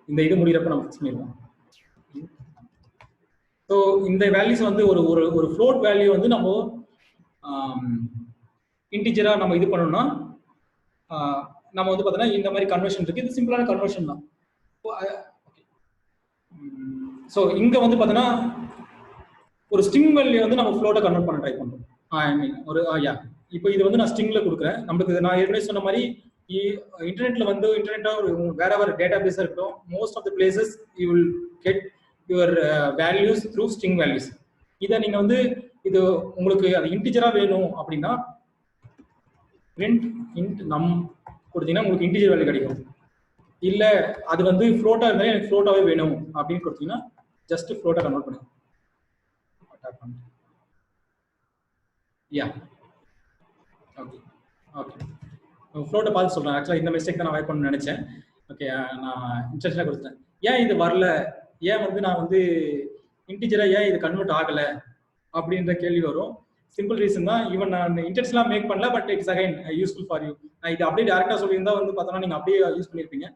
இந்த இது முடிகிறப்ப நம்ம ஃபிக்ஸ் பண்ணிடுவோம். ஸோ இந்த வேல்யூஸ் வந்து ஒரு ஃப்ளோட் வேல்யூ வந்து நம்ம இன்டிஜரா நம்ம இது பண்ணணும்னா நம்ம வந்து பார்த்தோன்னா இந்த மாதிரி கன்வர்ஷன் இருக்கு. இது சிம்பிளான கன்வர்ஷன் தான். ஸோ இங்க வந்து பார்த்தோன்னா ஒரு ஸ்ட்ரிங் வேல்யூ வந்து நம்ம ஃப்ளோட்டை கன்வெர்ட் பண்ண ட்ரை பண்ணுறோம். ஐ மீன் ஒரு இப்போ இது வந்து நான் ஸ்ட்ரிங்ல கொடுக்குறேன். நம்மளுக்கு நான் ஏற்கனவே சொன்ன மாதிரி இன்டர்நெட்ல வந்து இன்டர்நெட்டா வேற டேட்டா பேஸா இருக்கட்டும், most of the places you will get your values through string values. இதை நீங்க வந்து இது உங்களுக்கு அது இன்டிஜரா வேணும் அப்படின்னா print int num கொடுத்தீங்கன்னா உங்களுக்கு இன்டிஜர் வேல்யூ கிடைக்கும். இல்ல அது வந்து ஃப்ளோட்டா இருந்தாலும் எனக்கு ஃப்ளோட்டாவே வேணும் அப்படின்னு கொடுத்தீங்கன்னா ஜஸ்ட் ஃப்ளோட்டா கன்வெர்ட் பண்ணுங்க. யா ஓகே ஓகே ஃப்ளோட்டை பார்த்து சொல்றேன். ஆக்சுவலாக இந்த மிஸ்டேக் தான் நான் அவாய்ட் பண்ணணும்னு நினைச்சேன். ஓகே, நான் இன்ட்ரெஸ்டாக கொடுத்தேன். ஏன் இது வரல, ஏன் வந்து நான் வந்து இன்டிஜரா ஏன் இது கன்வெர்ட் ஆகலை அப்படின்ற கேள்வி வரும். சிம்பிள் ரீசன் தான். ஈவன் நான் இன்டெக்ஸ்லாம் மேக் பண்ணல, but it's again useful for you. நான் இது அப்படியே டேரக்டா சொல்லியிருந்தா வந்து பார்த்தோன்னா நீங்கள் அப்படியே யூஸ் பண்ணியிருப்பீங்க.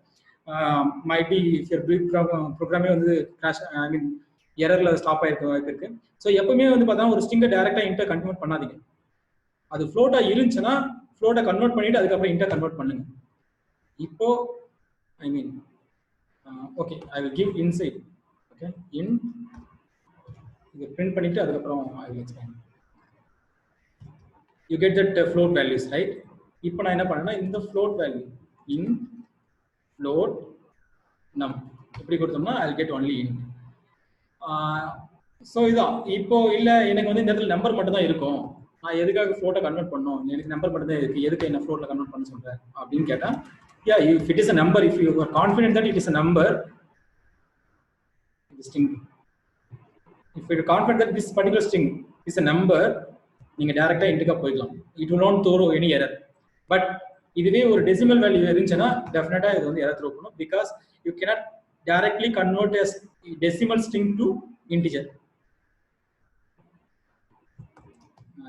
மைபி பிக் ப்ரோக்ராமே வந்து கிராஷ், ஐ மீன் எரர்ல ஸ்டாப் ஆயிருக்க வாய்ப்பு இருக்கு. ஸோ எப்பவுமே வந்து பார்த்தோன்னா ஒரு ஸ்ட்ரிங்கை டேரக்டா இன்டர் கன்வெர்ட் பண்ணாதீங்க. அது ஃப்ளோட்டா இருந்துச்சுன்னா ஃப்ளோட்டை கன்வெர்ட் பண்ணிட்டு அதுக்கப்புறம் இன்ட்டை கன்வெர்ட் பண்ணுங்க. இப்போ I mean okay, I will give insight. Okay, in இதை பிரிண்ட் பண்ணிட்டு அதுக்கப்புறம் I will explain. You get that float values right. இப்போ நான் என்ன பண்ணேன்னா இந்த ஃப்ளோட் வேல்யூ இன் ஃப்ளோட் நம் எப்படி கொடுத்தோம்னா I will get only in. So இதான். இப்போ இல்லை எனக்கு வந்து இந்த இடத்துல நம்பர் மட்டும் தான் இருக்கும், நான் எதுக்காக ஃப்ளோட்டை கன்வெர்ட் பண்ணணும், எனக்கு நம்பர் மட்டும் தான் இருக்கு, எதுக்கு என்ன ஃப்ளோட்டில் கன்வெர்ட் பண்ண சொல்கிறேன் அப்படின்னு கேட்டால், yeah if it is a number, if you are confident that it is a number, string, if you are confident that this particular string is a number, நீங்க டைரக்டா இன்ட்க்கு போய்க்கலாம். it will not throw any error. But இதுவே ஒரு decimal value இருந்துச்சுன்னா டெஃபினட்டா இது வந்து error throw பண்ணும், because you cannot directly convert a decimal string to integer.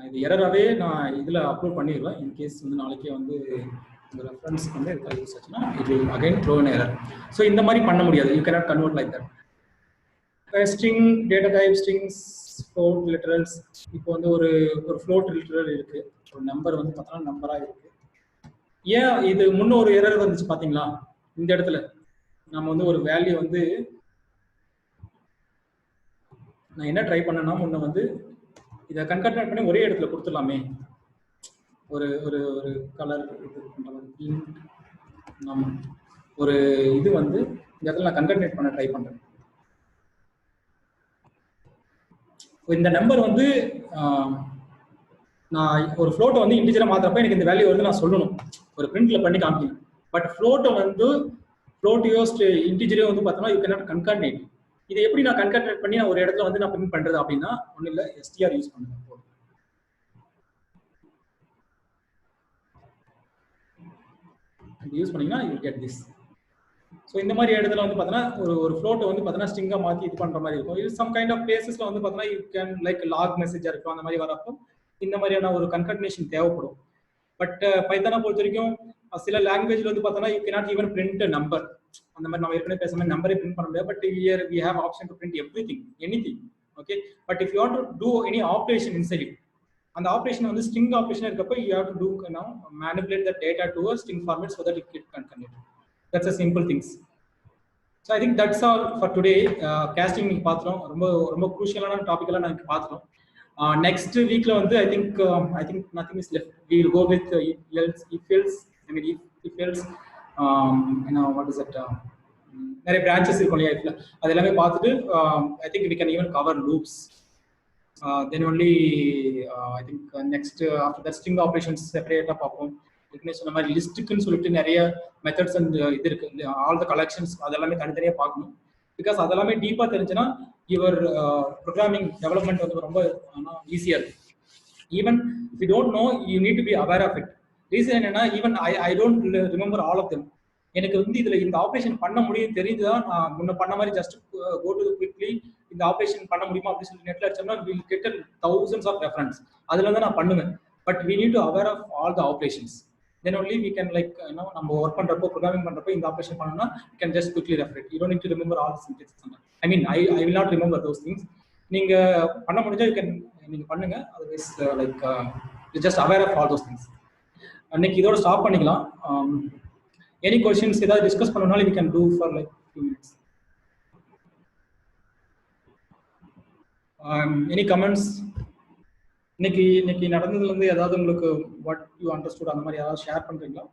இது எரராவே நான் இதுல அப்லோட் பண்ணிடுவேன். இன் கேஸ் வந்து நாளைக்கே வந்து இந்த ரெஃபரன்ஸ் வந்து யூஸ் ஆச்சுன்னா it will again throw an error. So இந்த மாதிரி பண்ண முடியாது, you cannot convert like that. string data type strings float literals. இப்போ வந்து ஒரு float literal இருக்கு, ஒரு நம்பர் வந்து பார்த்தா நம்பரா இருக்கு. ஏன் இது முன்ன ஒரு எரர் வந்துச்சு பாத்தீங்களா? இந்த இடத்துல நம்ம வந்து ஒரு வேல்யூ வந்து நான் என்ன ட்ரை பண்ணேன்னா முன்ன வந்து இதை கன்கட்னேட் பண்ணி ஒரே இடத்துல கொடுத்துடலாமே, ஒரு ஒரு ஒரு கலர் ஒரு இது வந்து இந்த இடத்துல நான் கன்கட்னேட் பண்ண ட்ரை பண்றேன். இந்த நம்பர் வந்து நான் ஒரு ஃப்ளோட்டை வந்து இன்டிஜரா மாத்திரப்ப எனக்கு இந்த வேல்யூ வந்து நான் சொல்லணும், ஒரு பிரிண்ட்ல பண்ணி காமிக்கணும். பட் ஃப்ளோட்டை வந்து ஃப்ளோட்டையோ இன்டிஜரையோ வந்து பார்த்தோம்னா யூ கேனாட் கன்கார்டினேட். இதை எப்படி நான் கன்கார்டினேட் பண்ணி நான் ஒரு இடத்துல வந்து நான் பிரிண்ட் பண்றது அப்படின்னா ஒன்றும் இல்லை, str யூஸ் பண்ணுவேன். யூஸ் பண்ணீங்கன்னா யூ கெட் திஸ். ஸோ இந்த மாதிரி இடத்துல வந்து பார்த்தோன்னா ஒரு ஃப்ளோட்டை வந்து பார்த்தோன்னா ஸ்ட்ரிங்கா மாற்றி இது பண்ணுற மாதிரி இருக்கும். இது சம் கைண்ட் ஆஃப் பிளேசஸ்ல வந்து பார்த்தோன்னா யூ கேன் லைக் லாக் மெசேஜா இருக்கும், அந்த மாதிரி வரப்போ இந்த மாதிரியான ஒரு கன்கட்னேஷன் தேவைப்படும். பட் பைத்தானை பொறுத்த வரைக்கும் சில லாங்குவேஜ்ல வந்து பார்த்தோன்னா you cannot even print number. அந்த மாதிரி நம்ம ஏற்கனவே பேச மாதிரி நம்பரே பிரிண்ட் பண்ண முடியாது. But here we have option to print everything, anything. Okay, but if you want to do any operation inside it, அந்த ஆப்ரேஷன் வந்து ஸ்ட்ரிங் ஆப்ரேஷன் இருக்கப்போ you have to do manipulate the data to a string format so that it can convert. That's a simple things. So I think that's all for today. Casting நீங்க பார்த்தோம், ரொம்ப ரொம்ப crucial-ஆன topic எல்லாம் நாங்க பார்த்தோம். Next weekல வந்து I think nothing is left. We will go with else, if else, I mean if else, what is that, நிறைய branches இருக்கும் இல்லையா, ifல அது எல்லாமே பார்த்துட்டு I think we can even cover loops. Then only I think next after that string operations separate-ஆ பார்ப்போம். சொன்ன மாதிரி லிஸ்ட்டுக்குன்னு சொல்லிட்டு நிறைய மெத்தட்ஸ் அண்ட் இது இருக்கு, ஆல் த கலெக்ஷன்ஸ் அதெல்லாமே தனித்தனியாக பார்க்கணும். பிகாஸ் அதெல்லாமே டீப்பாக தெரிஞ்சுன்னா யுவர் ப்ரோக்ராமிங் டெவலப்மெண்ட் வந்து ரொம்ப ஈஸியாக இருக்கு. Even if you don't know you need to be aware of it. Reason என்னன்னா even I don't remember all of them. எனக்கு வந்து இதில் இந்த ஆப்ரேஷன் பண்ண முடியும் தெரிஞ்சுதான் நான் முன்ன பண்ண மாதிரி ஜஸ்ட் கோ டு குவிக்லி இந்த ஆப்ரேஷன் பண்ண முடியுமா அப்படின்னு சொல்லி நெட்ல அடிச்சோம்னா will get thousands of reference. அதில் தான் நான் பண்ணுவேன். But we need to aware of all the operations. Then only we can like நம்ம ஒர்க் பண்றப்போ ப்ரோக்ராமிங் பண்றப்போ இந்த ஆப்ரேஷன் பண்ணனும்னா you can just quickly refer it. You don't need to remember all the syntax. I mean I will not remember those things. நீங்க பண்ண முடிஞ்சா நீங்க பண்ணுங்க. Otherwise like you just aware of all those things. அன்னைக்கு இதோட stop பண்ணிக்கலாம். Any questions ஏதாவது discuss பண்ணனும்னாலும் we can do for like 2 minutes. Any comments? இன்னைக்கு நடந்ததுல இருந்து ஏதாவது உங்களுக்கு வாட் யூ அண்டர்ஸ்டுட் அந்த மாதிரி ஏதாவது ஷேர் பண்றீங்களா?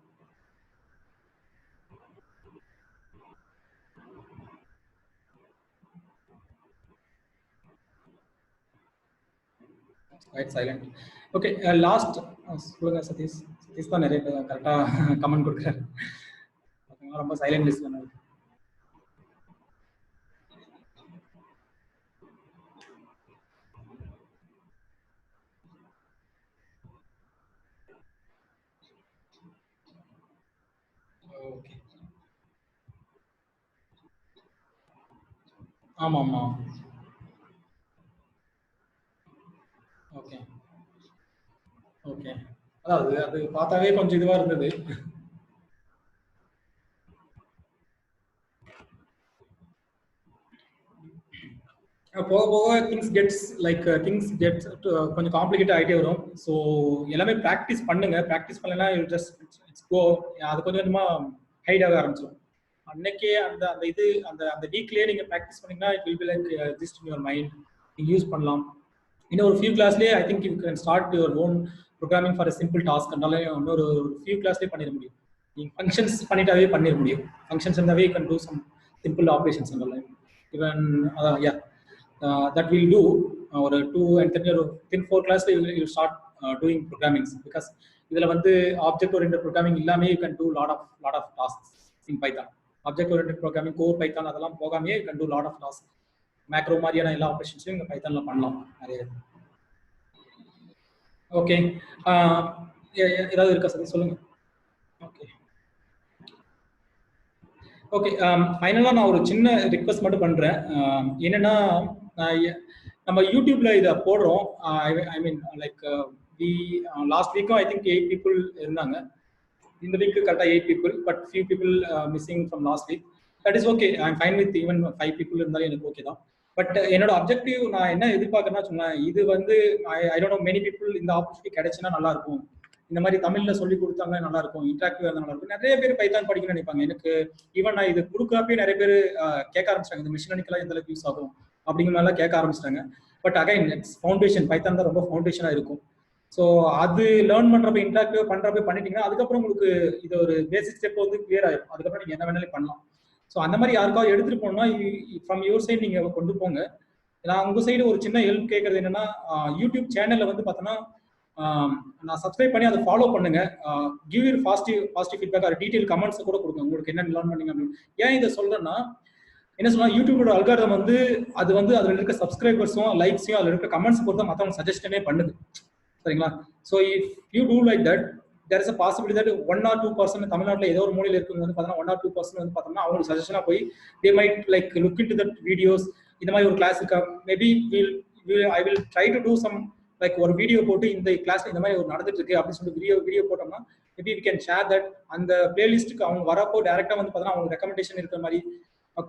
Right, silent. ஓகே, லாஸ்ட் சொல்லுங்க சதீஷ். சதீஷ் தான் நிறைய கரெக்டா கமெண்ட் கொடுக்குறாரு. ரொம்ப சைலண்ட் லிஸ்ட் பண்ணாரு. ஓகே, ஆமா ஆமா, ஓகே ஓகே. அதாவது அது பார்த்தாவே கொஞ்சம் இதுவா இருந்தது. போக போக திங்ஸ் கெட்ஸ் கொஞ்சம் காம்ப்ளிகேட் ஆகிட்டே வரும். ஸோ எல்லாமே ப்ராக்டிஸ் பண்ணுங்க. ப்ராக்டிஸ் பண்ணலன்னா இட்ஸ் கோ அது கொஞ்சம் கொஞ்சமாக ஹைட் ஆக ஆரம்பிச்சிடும். அன்னைக்கே அந்த அந்த இது அந்த அந்த வீக்லேயே நீங்கள் ப்ராக்டிஸ் பண்ணீங்கன்னா it will be like just in your mind நீங்கள் யூஸ் பண்ணலாம். இன்னும் ஒரு ஃபியூ கிளாஸ்லேயே I think you can start your own programming for simple task. அதனால இன்னொரு ஃபியூ கிளாஸ்லேயே பண்ணிட முடியும். நீங்கள் ஃபங்க்ஷன்ஸ் பண்ணிட்டாவே பண்ணிட முடியும். ஃபங்க்ஷன்ஸ் இருந்தாவே you can do some simple operations even yeah that will do or 2 and 3 or within 4 class you start doing programming because idhula vandu object oriented programming illame you can do lot of tasks in python. Object oriented programming core python adala pogame you can do lot of tasks. Macro mariyana ella operations in python la pannalam nariya. Okay edavadhu irukka sir solunga. Okay okay ஃபைனலாக நான் ஒரு சின்ன request மட்டும் பண்ணுறேன். என்னென்னா நம்ம யூடியூப்ல இதை போடுறோம். ஐ மீன் லைக் லாஸ்ட் வீக்கும் ஐ திங்க் 8 people இருந்தாங்க. இந்த வீக்கு கரெக்டாக 8 people but few people missing from last week. That is okay. I am fine with even 5 people இருந்தாலும் எனக்கு ஓகே தான். பட் என்னோட அப்ஜெக்டிவ் நான் என்ன எதிர்பார்க்கறேன்னா சொன்னேன், இது வந்து ஐ டோன்ட் நோ மெனி பீப்புள் இந்த ஆப்பர்ச்சுனிட்டி கிடைச்சுன்னா நல்லா இருக்கும். இந்த மாதிரி தமிழ்ல சொல்லி கொடுத்தாங்க நல்லா இருக்கும், இன்ட்ராக்டிவா இருந்தா நல்லா இருக்கும். நிறைய பேர் பைத்தான் படிக்கணும்னு நினைப்பாங்க. எனக்கு ஈவன் நான் இது கொடுக்குறப்பே நிறைய பேர் கேட்க ஆரம்பிச்சிட்டாங்க, இந்த மிஷின் லேர்னிங்லாம் எந்த அளவுக்கு யூஸ் ஆகும் அப்படிங்கிற மாதிரிலாம் கேட்க ஆரம்பிச்சிட்டாங்க. But again it's foundation, Python தான் ரொம்ப ஃபவுண்டேஷனாக இருக்கும். ஸோ அது லேர்ன் பண்றப்ப இன்ட்ராக்டிவா பண்றப்ப பண்ணிட்டீங்கன்னா அதுக்கப்புறம் உங்களுக்கு இது ஒரு பேசிக் ஸ்டெப் வந்து கிளியர் ஆயிடும். அதுக்கப்புறம் நீங்க என்ன வேணாலும் பண்ணலாம். ஸோ அந்த மாதிரி யாருக்காவது எடுத்துட்டு போனோம்னா ஃப்ரம் யுவர் சைடு நீங்க கொண்டு போங்க. நான் உங்க சைடு ஒரு சின்ன ஹெல்ப் கேட்கறது என்னன்னா, யூடியூப் சேனல்ல வந்து பார்த்தோன்னா நான் சப்ஸ்கிரைப் பண்ணி அதை ஃபாலோ பண்ணுங்க. Give your positive feedback or detail comments கூட கொடுங்க, உங்களுக்கு என்ன லேர்ன் பண்ணீங்க அப்படின்னு. ஏன் இதை சொல்றேன்னா, என்ன சொன்னா யூடியூபோட அல்காரிதம் வந்து அது வந்து அதில் இருக்க சப்ஸ்கிரைபர்ஸும் லைக்ஸையும் அதில் இருக்க கமெண்ட்ஸ் பொறுத்த மற்றவங்க சஜஷனே பண்ணுது. சரிங்களா? So if you do like that there is a possibility that 1 or 2% தமிழ்நாட்டில் ஏதோ ஒரு மூலையில் இருக்குங்க வந்து பார்த்தோன்னா 1 or 2% வந்து பார்த்தோம்னா அவங்களுக்கு சஜஷனாக போய் they might like look into that videos. இந்த மாதிரி ஒரு கிளாஸ் இருக்கா, maybe I will try to do some like ஒரு வீடியோ போட்டு இந்த கிளாஸ் இந்த மாதிரி ஒரு நடந்துட்டு இருக்கு அப்படின்னு சொல்லி வீடியோ போட்டோம்னா maybe we can share that. அந்த பிளேலிஸ்ட்டுக்கு அவங்க வரப்போ டேரெக்டாக வந்து பார்த்தோன்னா அவங்க ரெக்கமெண்டேஷன் இருக்கிற மாதிரி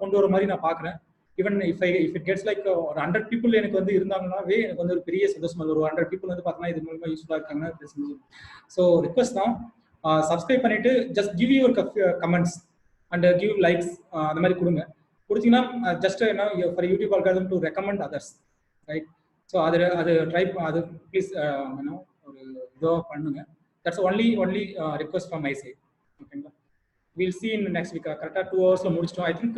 கொண்டு வர மாதிரி நான் பார்க்குறேன். Even if it gets like ஒரு 100 people எனக்கு வந்து இருந்தாங்கன்னாவே எனக்கு வந்து ஒரு பெரிய சந்தோஷம். ஒரு 100 people வந்து பார்த்தோன்னா இது மூலமா யூஸ்ஃபுல்லாக இருக்காங்கன்னா. ஸோ ரிக்வஸ்ட் தான், சப்ஸ்கிரைப் பண்ணிட்டு just give your comments and give likes அந்த மாதிரி கொடுத்தீங்கன்னா ஜஸ்ட் என்ன for YouTube algorithm to recommend others, right? So அது ட்ரை அது ப்ளீஸ் ஒரு இதுவாக பண்ணுங்க. That's only request from my side. ஓகேங்களா? Will see in next week. கரெக்டாக 2 hours முடிச்சிட்டோம். ஐ திங்க்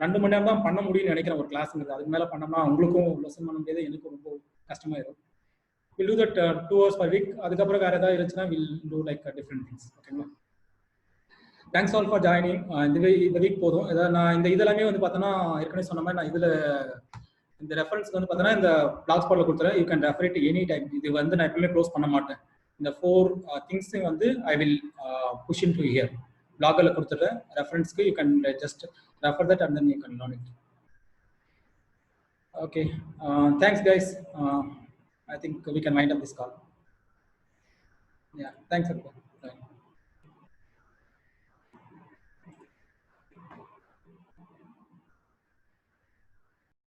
2 மணி நேரம் தான் பண்ண முடியும்னு நினைக்கிறேன் ஒரு கிளாஸுங்கிறது. அதுக்கு மேலே பண்ணோம்னா உங்களுக்கும் லெசன் பண்ண முடியாது, எனக்கும் ரொம்ப கஷ்டமாயிடும். Will do that 2 hours per week. அதுக்கப்புறம் வேறு ஏதாவது இருந்துச்சுன்னா will do like different things. ஓகேங்களா? Thanks all for joining. இந்த வீக் போதும். ஏதாவது நான் இந்த இதெல்லாமே வந்து பார்த்தோன்னா ஏற்கனவே சொன்ன மாதிரி நான் இதில் இந்த ரெஃபரன்ஸ் வந்து பார்த்தோன்னா இந்த பிளாக் ஸ்பாட்ல கொடுத்துறேன். You can refer it any time. இது வந்து நான் எப்பவுமே க்ளோஸ் பண்ண மாட்டேன். இந்த 4 things வந்து I will push in to here. பிளாக்ல கொடுத்துறேன் ரெஃபரன்ஸ்க்கு. You can just refer that and then you can learn it. Okay, thanks guys. I think we can wind up this call. Yeah, thanks everyone.